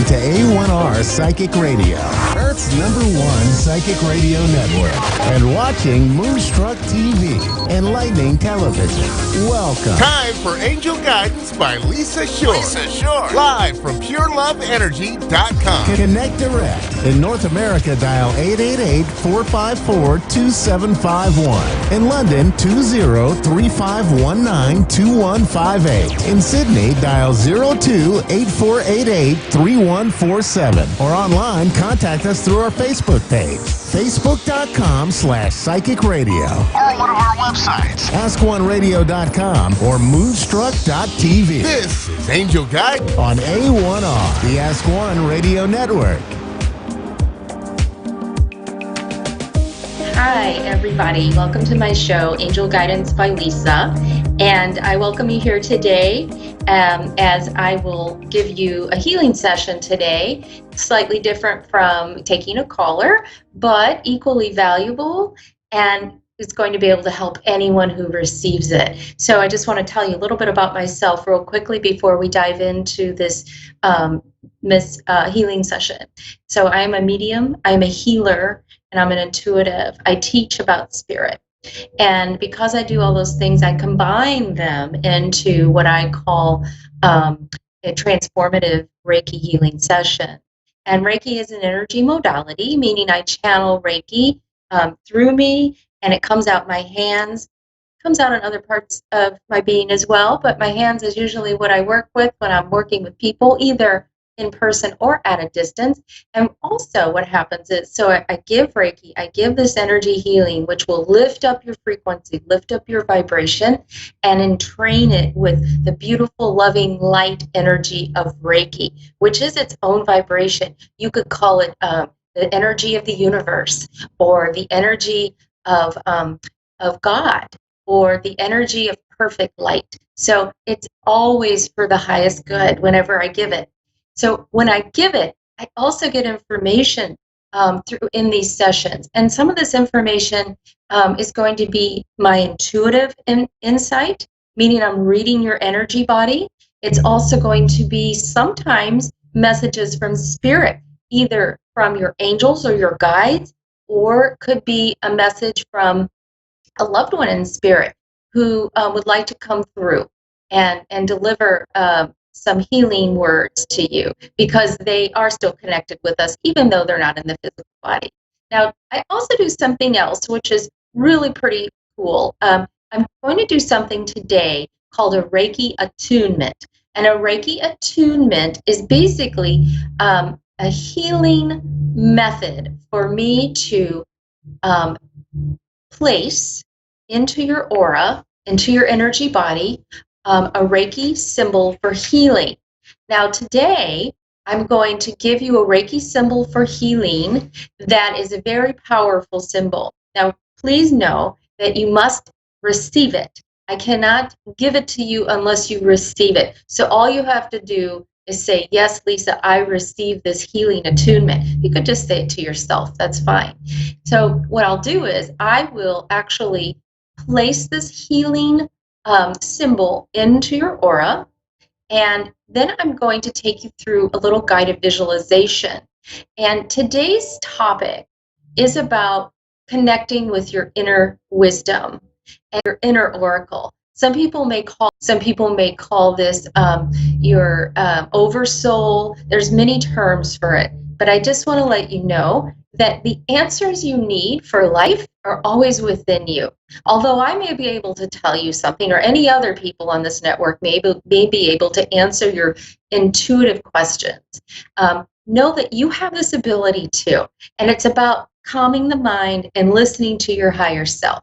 To A1R Psychic Radio, Earth's #1 psychic radio network, and watching Moonstruck TV and Lightning Television. Welcome. Time for Angel Guidance by Lisa Shore. Live from PureLoveEnergy.com. Connect direct. In North America, dial 888-454-2751. In London, 20-3519-2158. In Sydney, dial 02-8488-3147. Or online, contact us through our Facebook page, facebook.com/psychic radio. Or one of our websites, AskOneRadio.com or Moonstruck.tv. This is Angel Guidance on A1R, the Ask One Radio Network. Hi, everybody. Welcome to my show, Angel Guidance by Lisa. And I welcome you here today as I will give you a healing session today, slightly different from taking a caller, but equally valuable, and it's going to be able to help anyone who receives it. So I just want to tell you a little bit about myself real quickly before we dive into this healing session. So I'm a medium, I'm a healer, and I'm an intuitive. I teach about spirit. And because I do all those things, I combine them into what I call a transformative Reiki healing session. And Reiki is an energy modality, meaning I channel Reiki through me, and it comes out my hands, comes out in other parts of my being as well, but my hands is usually what I work with when I'm working with people, either in person or at a distance. And also what happens is, so I give Reiki, I give this energy healing, which will lift up your frequency, lift up your vibration, and entrain it with the beautiful, loving, light energy of Reiki, which is its own vibration. You could call it the energy of the universe, or the energy of God, or the energy of perfect light. So it's always for the highest good whenever I give it. So when I give it, I also get information through in these sessions. And some of this information is going to be my intuitive insight, meaning I'm reading your energy body. It's also going to be sometimes messages from spirit, either from your angels or your guides, or could be a message from a loved one in spirit who would like to come through and deliver some healing words to you, because they are still connected with us, even though they're not in the physical body. Now, I also do something else, which is really pretty cool. I'm going to do something today called a Reiki attunement. And a Reiki attunement is basically a healing method for me to place into your aura, into your energy body, a Reiki symbol for healing. Now today, I'm going to give you a Reiki symbol for healing that is a very powerful symbol. Now, please know that you must receive it. I cannot give it to you unless you receive it. So all you have to do is say, yes, Lisa, I receive this healing attunement. You could just say it to yourself. That's fine. So what I'll do is I will actually place this healing symbol into your aura, and then I'm going to take you through a little guided visualization. And today's topic is about connecting with your inner wisdom and your inner oracle. Some people may call this your oversoul. There's many terms for it, but I just want to let you know that the answers you need for life are always within you. Although I may be able to tell you something, or any other people on this network may be able to answer your intuitive questions, know that you have this ability too. And it's about calming the mind and listening to your higher self.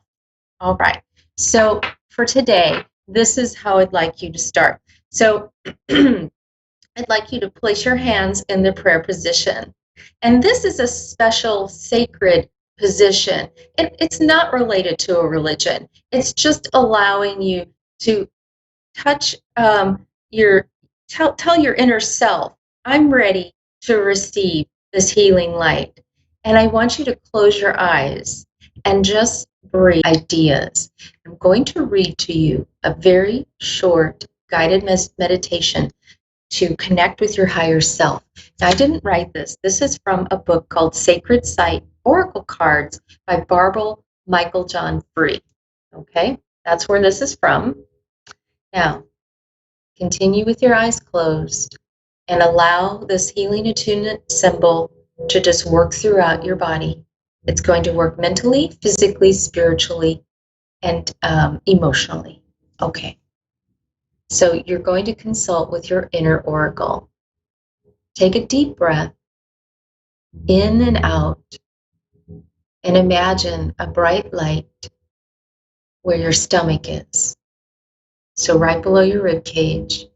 All right. So for today, this is how I'd like you to start. So I'd like you to place your hands in the prayer position. And this is a special sacred position. It's not related to a religion. It's just allowing you to touch tell your inner self, I'm ready to receive this healing light. And I want you to close your eyes and just breathe ideas. I'm going to read to you a very short guided meditation to connect with your higher self. Now, I didn't write this. This is from a book called Sacred Sight Oracle Cards by Barbara Michael John Free. Okay, that's where this is from. Now, continue with your eyes closed and allow this healing attunement symbol to just work throughout your body. It's going to work mentally, physically, spiritually, and emotionally. Okay. So you're going to consult with your inner oracle. Take a deep breath in and out and imagine a bright light where your stomach is. So right below your rib cage,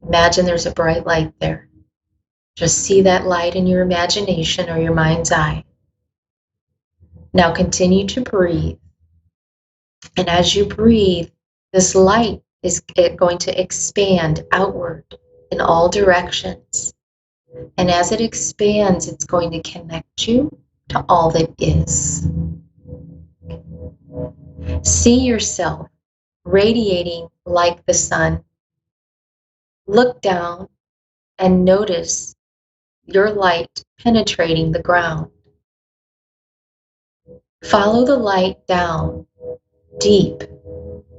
imagine there's a bright light there. Just see that light in your imagination or your mind's eye. Now continue to breathe. And as you breathe, this light is going to expand outward in all directions. And as it expands, it's going to connect you to all that is. See yourself radiating like the sun. Look down and notice your light penetrating the ground. Follow the light down deep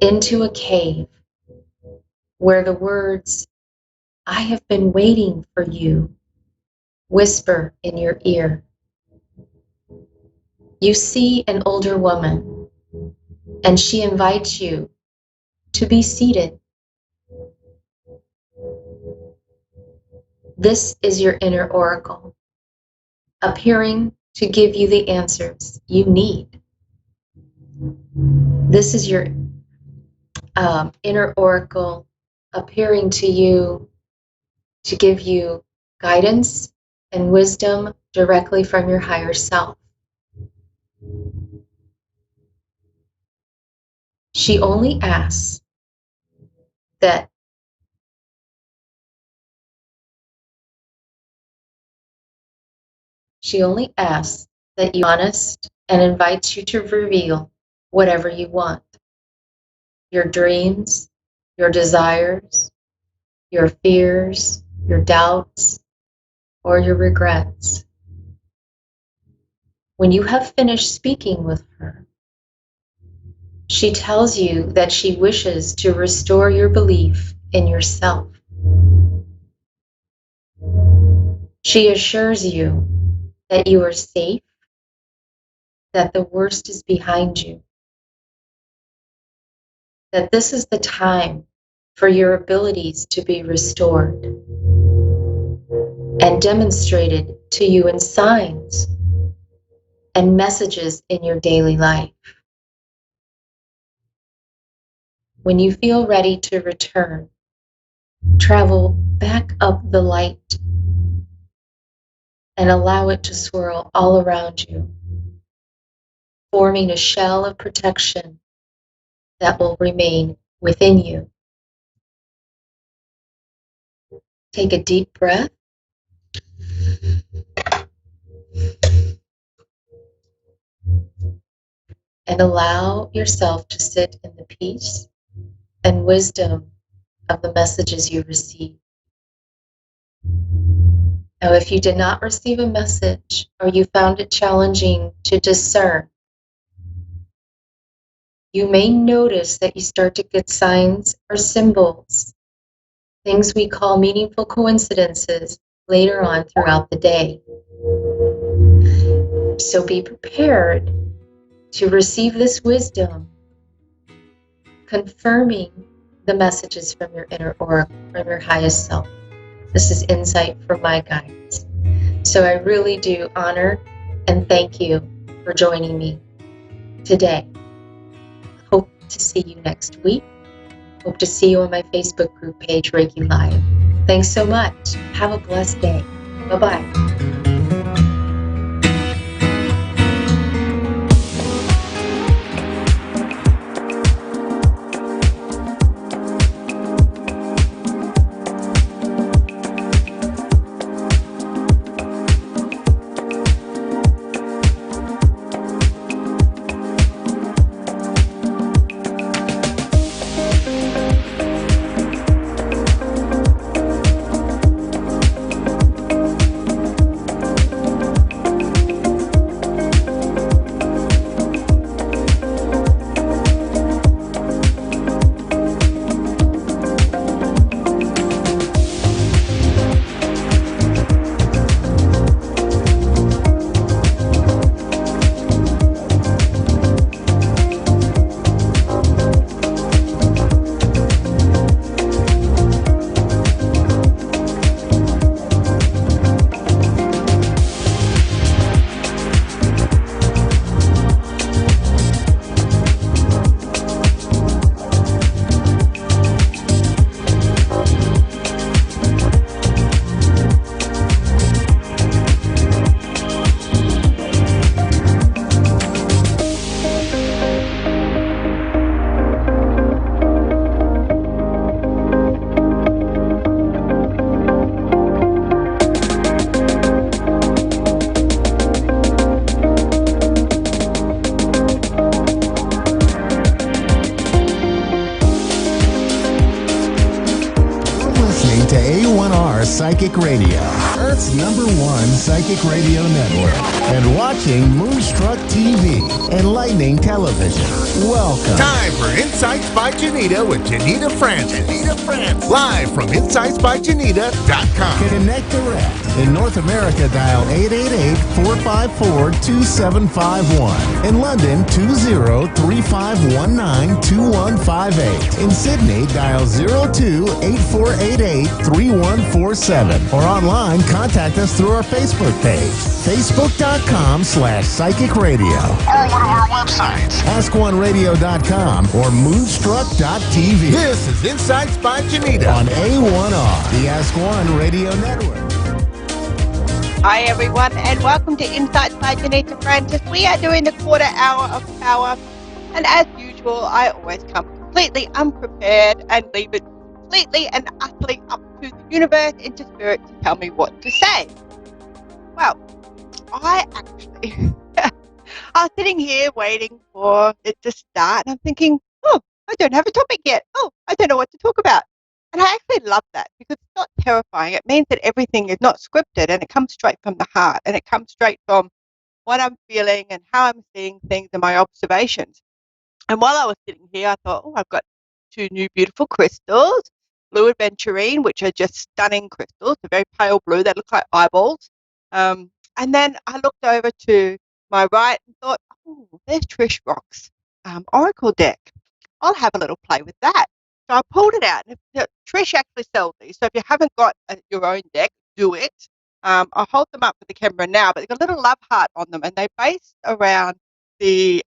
into a cave where the words, "I have been waiting for you," whisper in your ear. You see an older woman, and she invites you to be seated. This is your inner oracle, appearing to give you the answers you need. This is your inner oracle appearing to you to give you guidance and wisdom directly from your higher self. She only asks that you be honest and invites you to reveal whatever you want. Your dreams, your desires, your fears, your doubts, or your regrets. When you have finished speaking with her, she tells you that she wishes to restore your belief in yourself. She assures you that you are safe, that the worst is behind you, that this is the time for your abilities to be restored and demonstrated to you in signs and messages in your daily life. When you feel ready to return, travel back up the light and allow it to swirl all around you, forming a shell of protection that will remain within you. Take a deep breath. And allow yourself to sit in the peace and wisdom of the messages you receive. Now, if you did not receive a message or you found it challenging to discern, you may notice that you start to get signs or symbols, things we call meaningful coincidences later on throughout the day. So be prepared to receive this wisdom, confirming the messages from your inner oracle, from your highest self. This is insight from my guides. So I really do honor and thank you for joining me today. Hope to see you next week. Hope to see you on my Facebook group page, Reiki Live. Thanks so much. Have a blessed day. Bye-bye. Psychic Radio, Earth's #1 psychic radio network, and watching Moonstruck TV, enlightening television. Welcome. Time for Insights by Janita with Janita Francis. Live from InsightsByJanita.com. Connect direct. In North America, dial 888-454-2751. In London, 20-3519-2158. In Sydney, dial 02-8488-3147. Or online, contact us through our Facebook page, facebook.com/psychic radio. Or one of our websites, askoneradio.com or moonstruck.tv. This is Insights by Janita on A1R, the Ask One Radio Network. Hi everyone, and welcome to Insights by Janita Francis. We are doing the quarter hour of power, and as usual, I always come completely unprepared and leave it completely and utterly up to the universe and to spirit to tell me what to say. Well, I was sitting here waiting for it to start, and I'm thinking, oh, I don't have a topic yet. Oh, I don't know what to talk about. And I actually love that because it's not terrifying. It means that everything is not scripted and it comes straight from the heart and it comes straight from what I'm feeling and how I'm seeing things and my observations. And while I was sitting here, I thought, oh, I've got 2 new beautiful crystals, blue aventurine, which are just stunning crystals. They're very pale blue. They look like eyeballs. And then I looked over to my right and thought, oh, there's Trish Rock's Oracle deck. I'll have a little play with that. So I pulled it out. Trish actually sells these. So if you haven't got your own deck, do it. I'll hold them up with the camera now, but they've got a little love heart on them, and they're based around the,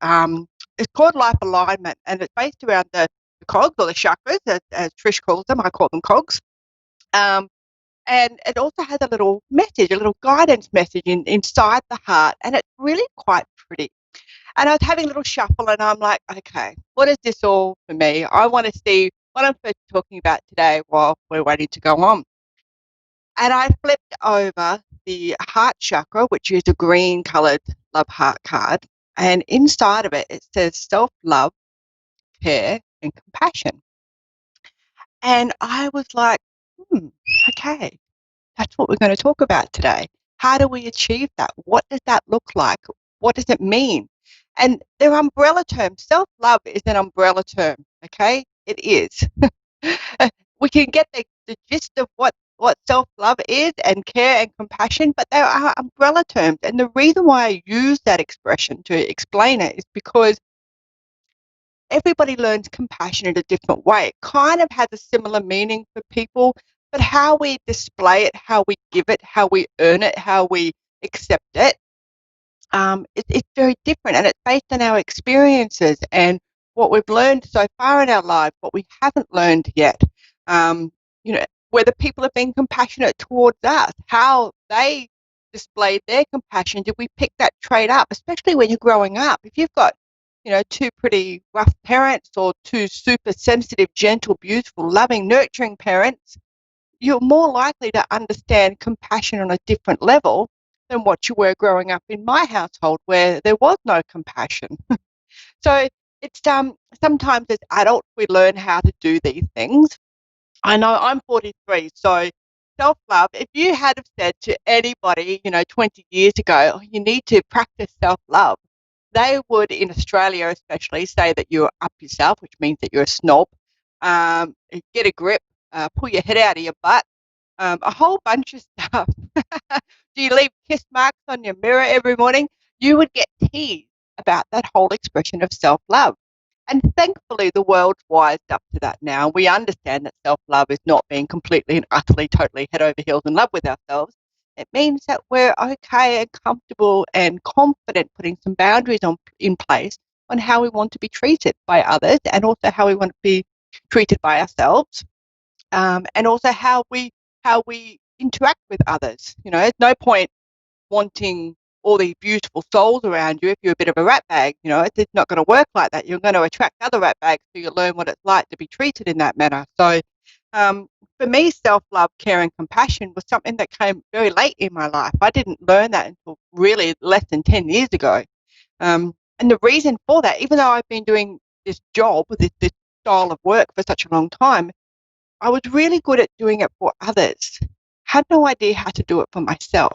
it's called life alignment, and it's based around the cogs or the chakras, as Trish calls them. I call them cogs. And it also has a little message, a little guidance message inside the heart, and it's really quite pretty. And I was having a little shuffle, and I'm like, okay, what is this all for me? I want to see what I'm first talking about today while we're waiting to go on. And I flipped over the heart chakra, which is a green coloured love heart card. And inside of it, it says self-love, care, and compassion. And I was like, okay, that's what we're going to talk about today. How do we achieve that? What does that look like? What does it mean? And they're umbrella terms. Self-love is an umbrella term, okay? It is. We can get the gist of what self-love is and care and compassion, but they are umbrella terms. And the reason why I use that expression to explain it is because everybody learns compassion in a different way. It kind of has a similar meaning for people, but how we display it, how we give it, how we earn it, how we accept it, it's very different, and it's based on our experiences and what we've learned so far in our lives, what we haven't learned yet. Whether people have been compassionate towards us, how they displayed their compassion. Did we pick that trait up, especially when you're growing up? If you've got, 2 pretty rough parents or 2 super sensitive, gentle, beautiful, loving, nurturing parents, you're more likely to understand compassion on a different level than what you were growing up in my household, where there was no compassion. So it's sometimes as adults we learn how to do these things. I know I'm 43, so self-love, if you had have said to anybody, 20 years ago, oh, you need to practice self-love, they would, in Australia especially, say that you're up yourself, which means that you're a snob, get a grip, pull your head out of your butt, a whole bunch of stuff. Do you leave kiss marks on your mirror every morning? You would get teased about that whole expression of self-love. And thankfully, the world's wised up to that now. We understand that self-love is not being completely and utterly, totally head over heels in love with ourselves. It means that we're okay and comfortable and confident putting some boundaries in place on how we want to be treated by others, and also how we want to be treated by ourselves, and also how we interact with others. There's no point wanting all these beautiful souls around you if you're a bit of a rat bag. It's not going to work like that. You're going to attract other rat bags, so you learn what it's like to be treated in that manner. So for me, self-love, care, and compassion was something that came very late in my life. I didn't learn that until really less than 10 years ago. And the reason for that, even though I've been doing this job, this style of work for such a long time, I was really good at doing it for others. had no idea how to do it for myself.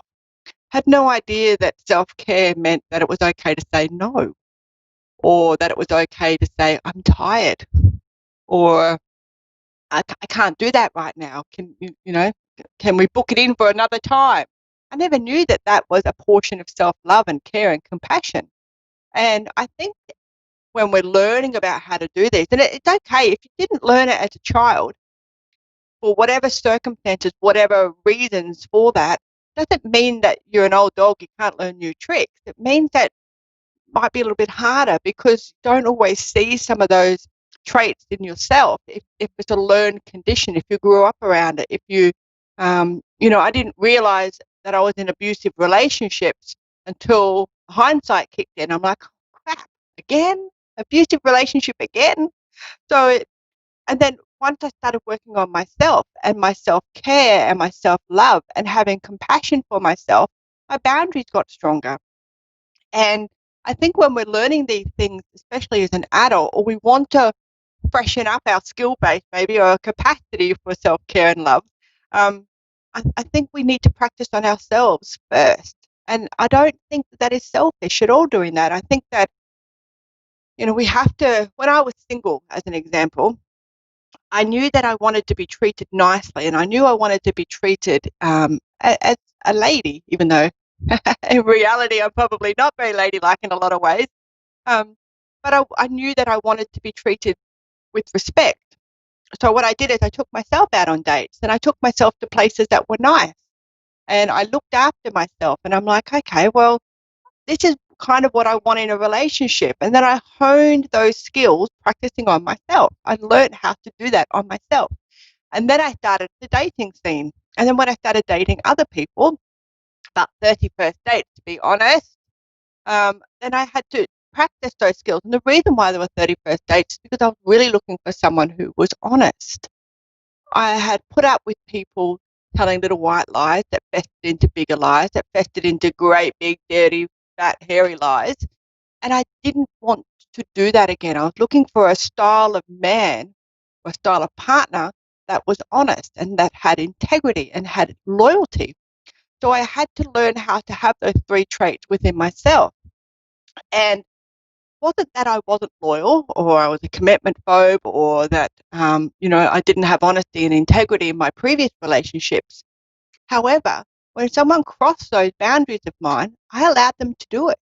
Had no idea that self-care meant that it was okay to say no, or that it was okay to say, I'm tired, or I can't do that right now. Can we book it in for another time? I never knew that that was a portion of self-love and care and compassion. And I think when we're learning about how to do this, and it's okay if you didn't learn it as a child, for whatever circumstances, whatever reasons for that, doesn't mean that you're an old dog, you can't learn new tricks. It means that might be a little bit harder because you don't always see some of those traits in yourself if it's a learned condition, if you grew up around it, if you, I didn't realize that I was in abusive relationships until hindsight kicked in. I'm like, oh, crap, again? Abusive relationship again? And then once I started working on myself and my self-care and my self-love and having compassion for myself, my boundaries got stronger. And I think when we're learning these things, especially as an adult, or we want to freshen up our skill base maybe, or capacity for self-care and love, I think we need to practice on ourselves first. And I don't think that is selfish at all doing that. I think that, we have to, when I was single, as an example, I knew that I wanted to be treated nicely, and I knew I wanted to be treated as a lady, even though in reality I'm probably not very ladylike in a lot of ways. But I knew that I wanted to be treated with respect. So what I did is I took myself out on dates, and I took myself to places that were nice, and I looked after myself, and I'm like, okay, well, this is kind of what I want in a relationship. And then I honed those skills practicing on myself. I learned how to do that on myself. And then I started the dating scene. And then when I started dating other people, about 30 first dates, to be honest, then I had to practice those skills. And the reason why there were 30 first dates is because I was really looking for someone who was honest. I had put up with people telling little white lies that festered into bigger lies, that festered into great, big, dirty, fat, hairy lies. And I didn't want to do that again. I was looking for a style of man, or a style of partner that was honest and that had integrity and had loyalty. So I had to learn how to have those three traits within myself. And it wasn't that I wasn't loyal, or I was a commitment phobe, or that, I didn't have honesty and integrity in my previous relationships. However, when someone crossed those boundaries of mine, I allowed them to do it.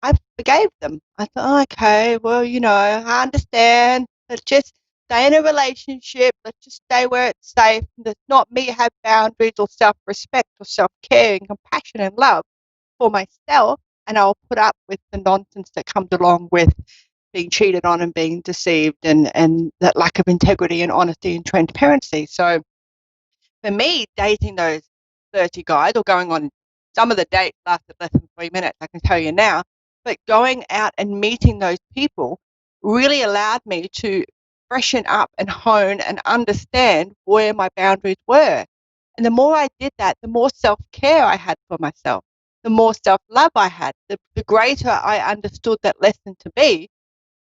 I forgave them. I thought, okay, well, I understand. Let's just stay in a relationship. Let's just stay where it's safe. Let's not me have boundaries or self-respect or self-care and compassion and love for myself. And I'll put up with the nonsense that comes along with being cheated on and being deceived, and that lack of integrity and honesty and transparency. So for me, dating those 30 guys, or going on, some of the dates lasted less than 3 minutes, I can tell you now, but going out and meeting those people really allowed me to freshen up and hone and understand where my boundaries were. And the more I did that, the more self-care I had for myself, the more self-love I had, the greater I understood that lesson to be,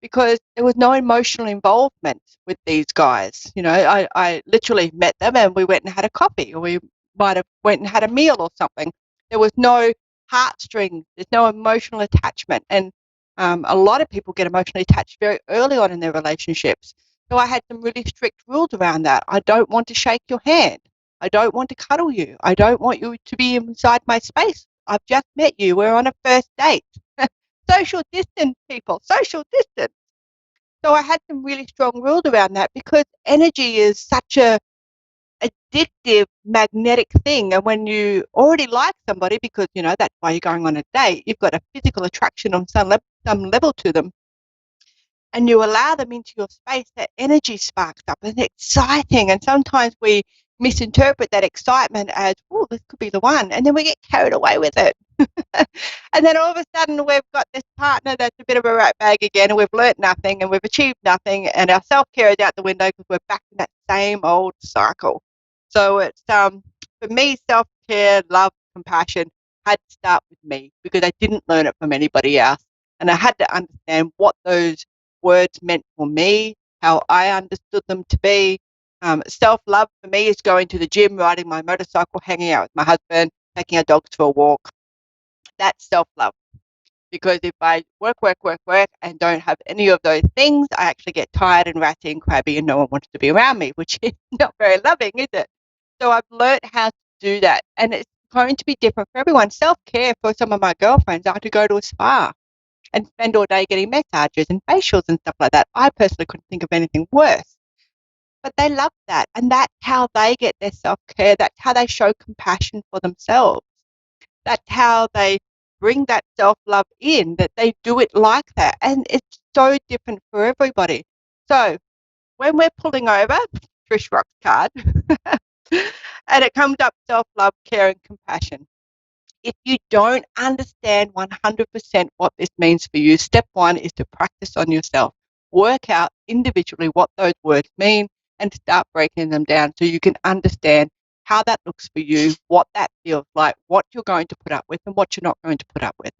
because there was no emotional involvement with these guys. I literally met them and we went and had a coffee, or we might have went and had a meal or something. There was no heartstrings. There's no emotional attachment. And a lot of people get emotionally attached very early on in their relationships. So I had some really strict rules around that. I don't want to shake your hand. I don't want to cuddle you. I don't want you to be inside my space. I've just met you. We're on a first date. Social distance, people, social distance. So I had some really strong rules around that, because energy is such a addictive, magnetic thing. And when you already like somebody, because, that's why you're going on a date, you've got a physical attraction on some level to them, and you allow them into your space, that energy sparks up and it's exciting. And sometimes we misinterpret that excitement as, oh, this could be the one. And then we get carried away with it. And then all of a sudden we've got this partner that's a bit of a rat bag again, and we've learnt nothing and we've achieved nothing, and our self-care is out the window because we're back in that same old cycle. So it's, for me, self-care, love, compassion had to start with me, because I didn't learn it from anybody else. And I had to understand what those words meant for me, how I understood them to be, Self-love for me is going to the gym, riding my motorcycle, hanging out with my husband, taking our dogs for a walk. That's self-love. Because if I work, and don't have any of those things, I actually get tired and ratty and crabby and no one wants to be around me, which is not very loving, is it? So I've learned how to do that. And it's going to be different for everyone. Self-care for some of my girlfriends are to go to a spa and spend all day getting massages and facials and stuff like that. I personally couldn't think of anything worse. But they love that. And that's how they get their self-care. That's how they show compassion for themselves. That's how they bring that self-love in, that they do it like that. And it's so different for everybody. So when we're pulling over, Trish Rock's card, and it comes up self-love, care, and compassion. If you don't understand 100% what this means for you, step one is to practice on yourself. Work out individually what those words mean and start breaking them down so you can understand how that looks for you, what that feels like, what you're going to put up with and what you're not going to put up with.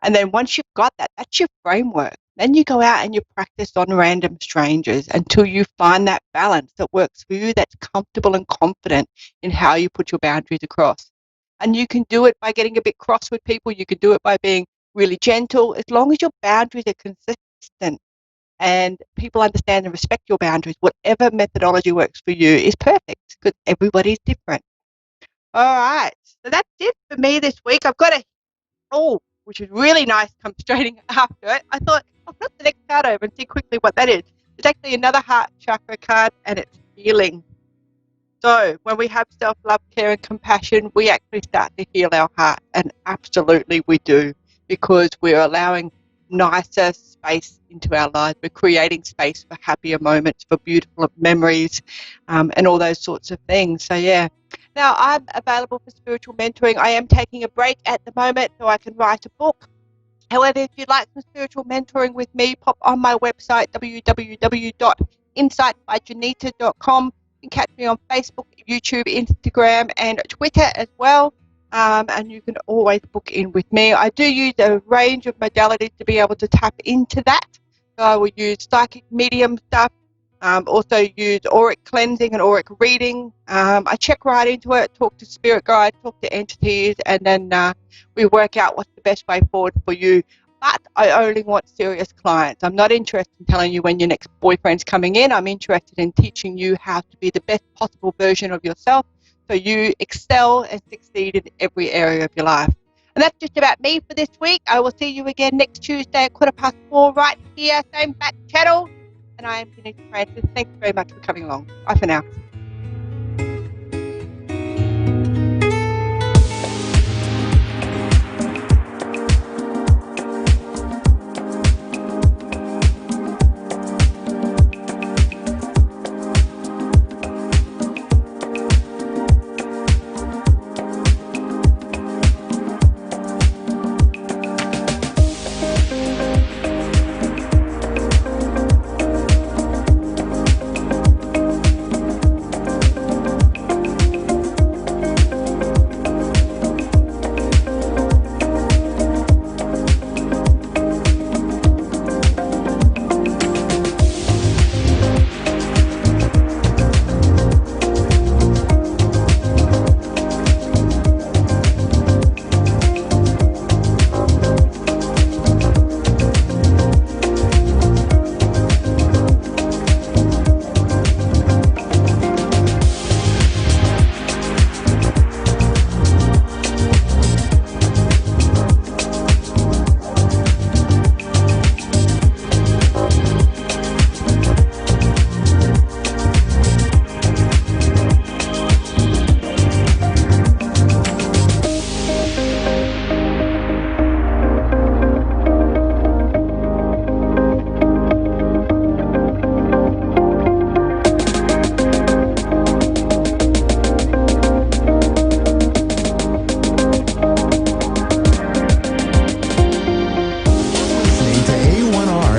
And then once you've got that, that's your framework. Then you go out and you practice on random strangers until you find that balance that works for you, that's comfortable and confident in how you put your boundaries across. And you can do it by getting a bit cross with people. You can do it by being really gentle. As long as your boundaries are consistent and people understand and respect your boundaries, whatever methodology works for you is perfect because everybody's different. All right. So that's it for me this week. I've got which is really nice, come straight after it. I thought, I'll flip the next card over and see quickly what that is. It's actually another heart chakra card, and it's healing. So when we have self-love, care, and compassion, we actually start to heal our heart, and absolutely we do, because we're allowing nicer space into our lives. We're creating space for happier moments, for beautiful memories, and all those sorts of things. So, yeah. Now, I'm available for spiritual mentoring. I am taking a break at the moment so I can write a book. However, if you'd like some spiritual mentoring with me, pop on my website, www.insightbyjanita.com. You can catch me on Facebook, YouTube, Instagram, and Twitter as well. And you can always book in with me. I do use a range of modalities to be able to tap into that. So I will use psychic medium stuff, also use auric cleansing and auric reading. I check right into it, talk to spirit guides, talk to entities, and then we work out what's the best way forward for you. But I only want serious clients. I'm not interested in telling you when your next boyfriend's coming in. I'm interested in teaching you how to be the best possible version of yourself so you excel and succeed in every area of your life. And that's just about me for this week. I will see you again next Tuesday at 4:15 right here, same back channel. And I am Janita Francis. Thanks very much for coming along. Bye for now.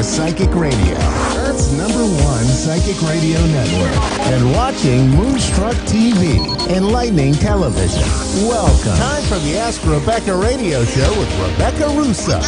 Psychic Radio, Earth's #1 psychic radio network, and watching Moonstruck TV, enlightening television. Welcome. Time for the Ask Rebecca radio show with Rebecca Russo.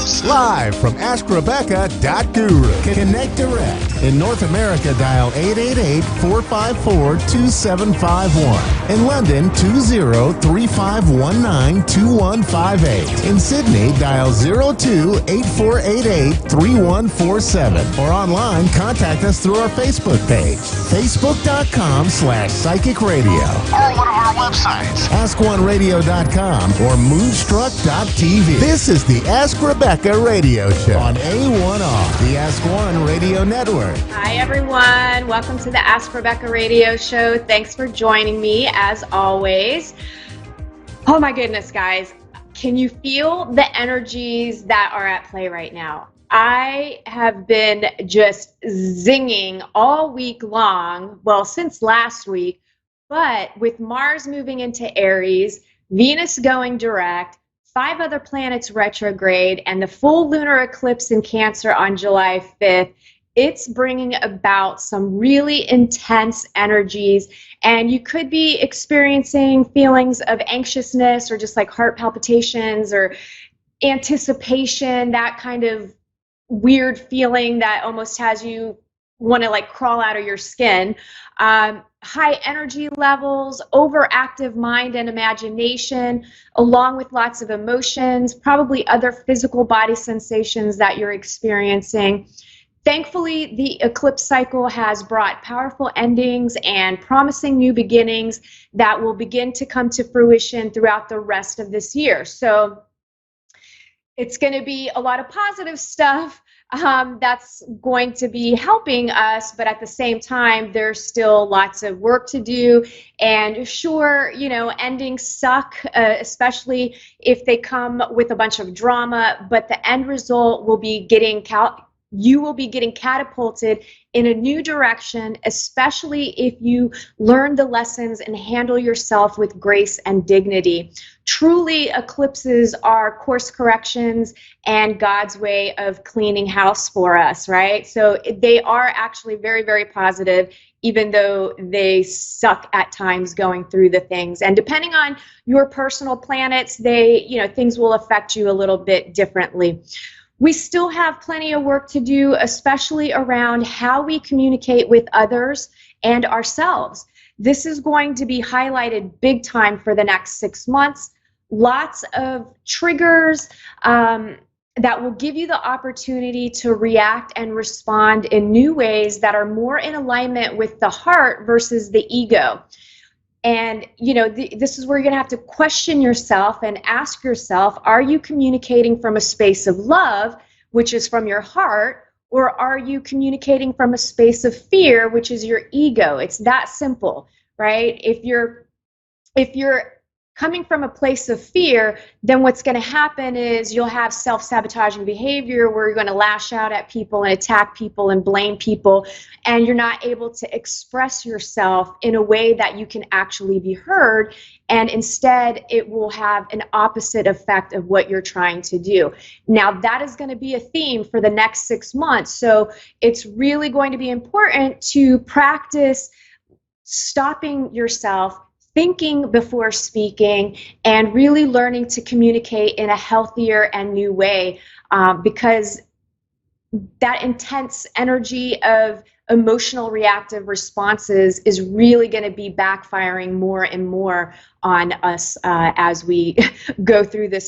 hosts. Live from AskRebecca.guru. Connect direct. In North America, dial 888-454-2751. In London, 20-3519-2158. In Sydney, dial 02-8488-3147. Or online, contact us through our Facebook page, facebook.com/Psychic Radio. Or one of our websites, AskOneRadio.com or Moonstruck.tv. This is the Ask Rebecca Radio Show on A1R, the Ask One Radio Network. Hi, everyone. Welcome to the Ask Rebecca Radio Show. Thanks for joining me, as always. Oh, my goodness, guys. Can you feel the energies that are at play right now? I have been just zinging all week long, well, since last week, but with Mars moving into Aries, Venus going direct, 5 other planets retrograde, and the full lunar eclipse in Cancer on July 5th, it's bringing about some really intense energies, and you could be experiencing feelings of anxiousness or just like heart palpitations or anticipation, that kind of weird feeling that almost has you want to like crawl out of your skin. High energy levels, overactive mind and imagination, along with lots of emotions, probably other physical body sensations that you're experiencing. Thankfully, the eclipse cycle has brought powerful endings and promising new beginnings that will begin to come to fruition throughout the rest of this year. So it's going to be a lot of positive stuff that's going to be helping us, but at the same time, there's still lots of work to do. And sure, you know, endings suck, especially if they come with a bunch of drama, but the end result will be you will be getting catapulted in a new direction, especially if you learn the lessons and handle yourself with grace and dignity. Truly, eclipses are course corrections and God's way of cleaning house for us, right? So they are actually very, very positive, even though they suck at times going through the things. And depending on your personal planets, things will affect you a little bit differently. We still have plenty of work to do, especially around how we communicate with others and ourselves. This is going to be highlighted big time for the next 6 months. Lots of triggers that will give you the opportunity to react and respond in new ways that are more in alignment with the heart versus the ego. And, this is where you're going to have to question yourself and ask yourself, are you communicating from a space of love, which is from your heart, or are you communicating from a space of fear, which is your ego? It's that simple, right? If you're coming from a place of fear, then what's going to happen is you'll have self-sabotaging behavior where you're going to lash out at people and attack people and blame people, and you're not able to express yourself in a way that you can actually be heard, and instead it will have an opposite effect of what you're trying to do. Now, that is going to be a theme for the next 6 months, so it's really going to be important to practice stopping yourself, thinking before speaking, and really learning to communicate in a healthier and new way, because that intense energy of emotional reactive responses is really going to be backfiring more and more on us as we go through this